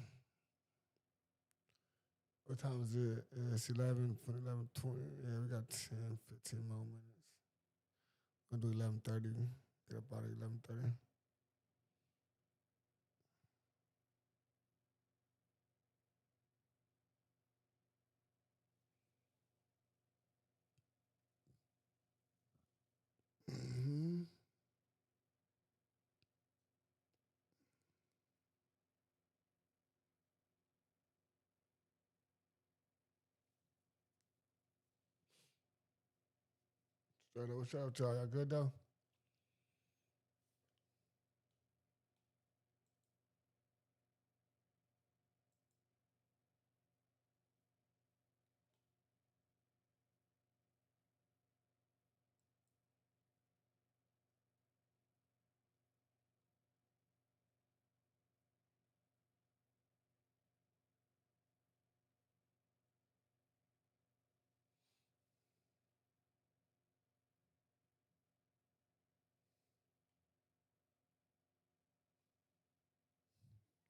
What time is it? It's 11, 11:20. Yeah, we got 10, 15 more minutes. We're going to do 11:30. Get up out of 11:30. Mm-hmm. Straight up, what's up with y'all? Y'all good though?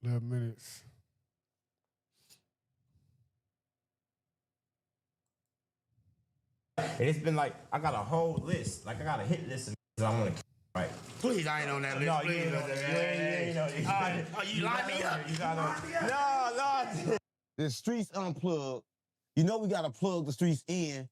11 minutes. And it's been like, I got a whole list. Like, I got a hit list of that I want to keep, right? Please, I ain't on that list. No, Please. you ain't on that. You line me up. No. The streets unplugged. You know we got to plug the streets in.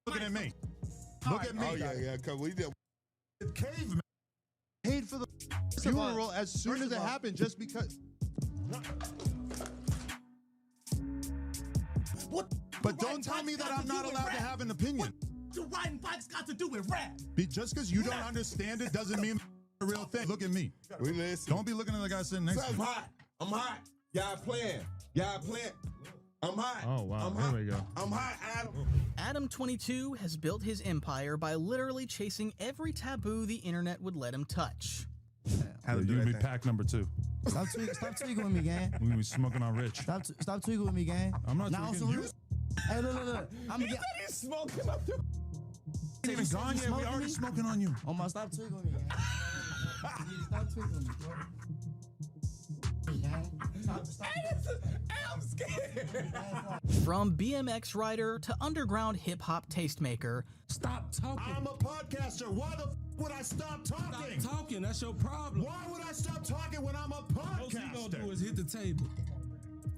Looking at me. Look at me. Oh, yeah, because we did. Caveman paid for the funeral as soon as it happened just because. What? But don't tell me that I'm not allowed to have an opinion. What do riding bikes got to do with rap? Just because you don't understand it doesn't mean the real thing. Look at me. We listen. Don't be looking at the guy sitting next to I'm me. hot. I'm hot. Y'all playing. I'm hot. Oh, wow. I'm Here hot. we go. I'm hot, Adam. Adam 22 has built his empire by literally chasing every taboo the internet would let him touch. You can be pack number 2. Stop tweaking with me, gang. We be smoking on Rich. Stop tweaking with me, gang. I'm not tweaking. You Hey, look. I'm He's smoking up the. ain't even gone yet. We already smoking on you. Oh my, stop tweaking with me, gang. Stop tweaking with me, bro. I'm scared. From BMX rider to underground hip-hop tastemaker, Stop talking. I'm a podcaster. Why the would I stop talking? Stop talking. That's your problem. Why would I stop talking when I'm a Most you gonna do podcaster? is hit the table.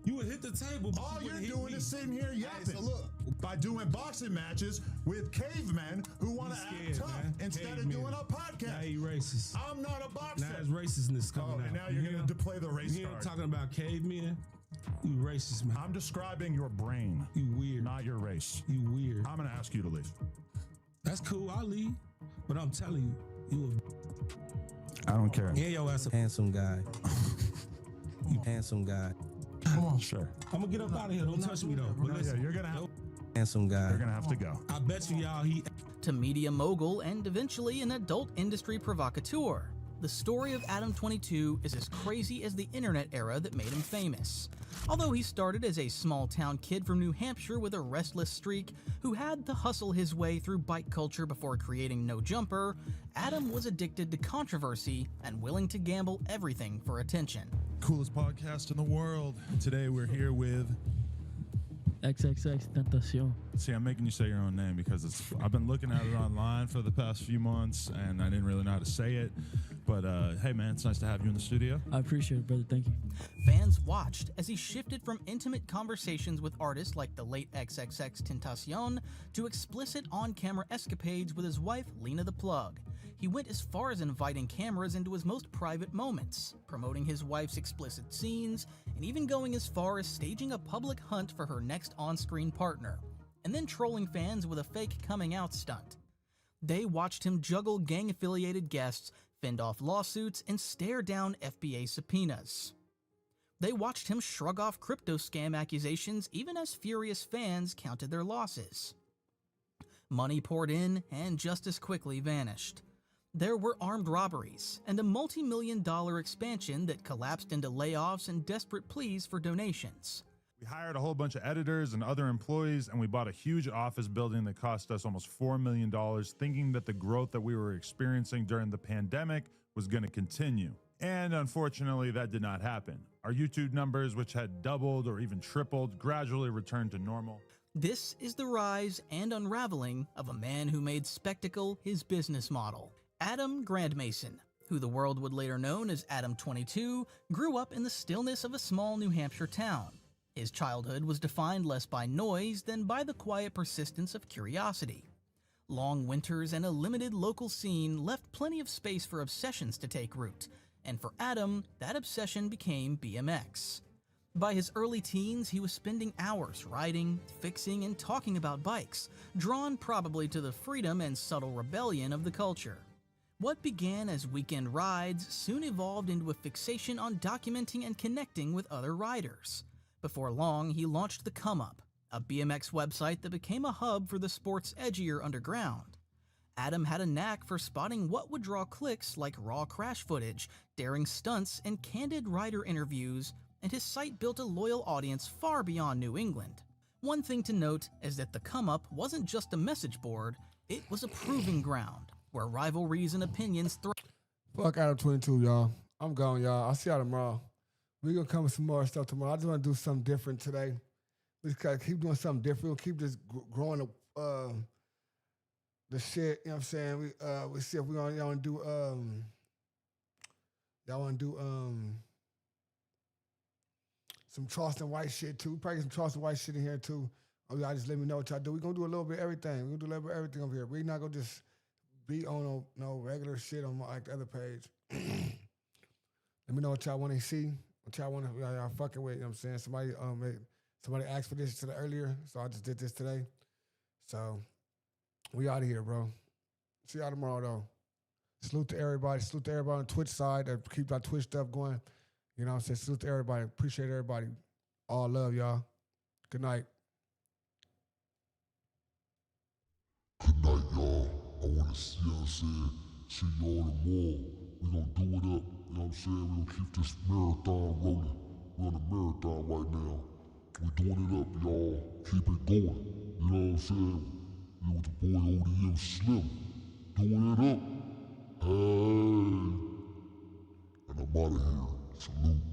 You would hit the table. But All you you're wouldn't hit doing me. is sitting here yapping. so look. By doing boxing matches with cavemen who want to act tough instead of doing a Now podcast. you racist. I'm not a boxer. Now it's racistness coming out. And now you're going to play the race You card. ain't talking about cavemen. You racist, man. I'm describing your brain. You weird. Not your race. You weird. I'm going to ask you to leave. That's cool. I'll leave. But I'm telling you, you I don't care. and your ass. Handsome guy. You handsome guy. Come on. Sure. I'm gonna get up out of here. Don't touch me though. But No, listen, yeah, you're going to have. Handsome guy. You're going to have to go. I bet you y'all he. to media mogul and eventually an adult industry provocateur. The story of Adam 22 is as crazy as the internet era that made him famous. Although he started as a small-town kid from New Hampshire with a restless streak who had to hustle his way through bike culture before creating No Jumper, Adam was addicted to controversy and willing to gamble everything for attention. Coolest podcast in the world. Today we're here with XXXTentacion. See, I'm making you say your own name because I've been looking at it online for the past few months and I didn't really know how to say it. But hey, man, it's nice to have you in the studio. I appreciate it, brother. Thank you. Fans watched as he shifted from intimate conversations with artists like the late XXXTentacion to explicit on-camera escapades with his wife, Lena the Plug. He went as far as inviting cameras into his most private moments, promoting his wife's explicit scenes, and even going as far as staging a public hunt for her next on-screen partner, and then trolling fans with a fake coming-out stunt. They watched him juggle gang-affiliated guests, fend off lawsuits, and stare down FBA subpoenas. They watched him shrug off crypto scam accusations even as furious fans counted their losses. Money poured in and just as quickly vanished. There were armed robberies and a multi-million-dollar expansion that collapsed into layoffs and desperate pleas for donations. We hired a whole bunch of editors and other employees, and we bought a huge office building that cost us almost $4 million, thinking that the growth that we were experiencing during the pandemic was going to continue. And unfortunately, that did not happen. Our YouTube numbers, which had doubled or even tripled, gradually returned to normal. This is the rise and unraveling of a man who made spectacle his business model. Adam Grandmason, who the world would later know as Adam 22, grew up in the stillness of a small New Hampshire town. His childhood was defined less by noise than by the quiet persistence of curiosity. Long winters and a limited local scene left plenty of space for obsessions to take root, and for Adam, that obsession became BMX. By his early teens, he was spending hours riding, fixing, and talking about bikes, drawn probably to the freedom and subtle rebellion of the culture. What began as weekend rides soon evolved into a fixation on documenting and connecting with other riders. Before long, he launched the Come Up, a BMX website that became a hub for the sport's edgier underground. Adam had a knack for spotting what would draw clicks like raw crash footage, daring stunts, and candid rider interviews, and his site built a loyal audience far beyond New England. One thing to note is that the Come Up wasn't just a message board, it was a proving ground, where rivalries and opinions Fuck Adam 22, y'all. I'm gone, y'all. I'll see y'all tomorrow. We're gonna come with some more stuff tomorrow. I just wanna do something different today. We just gotta keep doing something different. We'll keep just growing the shit, you know what I'm saying? We see if y'all wanna do some Charleston White shit too. We probably get some Charleston White shit in here too. Oh, y'all just let me know what y'all do. We're gonna do a little bit of everything. We're gonna do a little bit of everything over here. We're not gonna just be on no regular shit on like the other page. Let me know what y'all wanna see, what y'all wanna y'all fucking with, you know what I'm saying? Somebody asked for this earlier, so I just did this today. So we out of here, bro. See y'all tomorrow though. Salute to everybody. Salute to everybody on the Twitch side that keep our Twitch stuff going. You know what I'm saying? Salute to everybody. Appreciate everybody. All love, y'all. Good night. Good night, y'all. I want to see y'all tomorrow. We gonna do it up. You know what I'm saying? We gonna keep this marathon rolling. We're on a marathon right now. We doing it up, y'all. Keep it going. You know what I'm saying? We with the boy ODM Slim. Doing it up. Hey. And I'm out of here. Salute.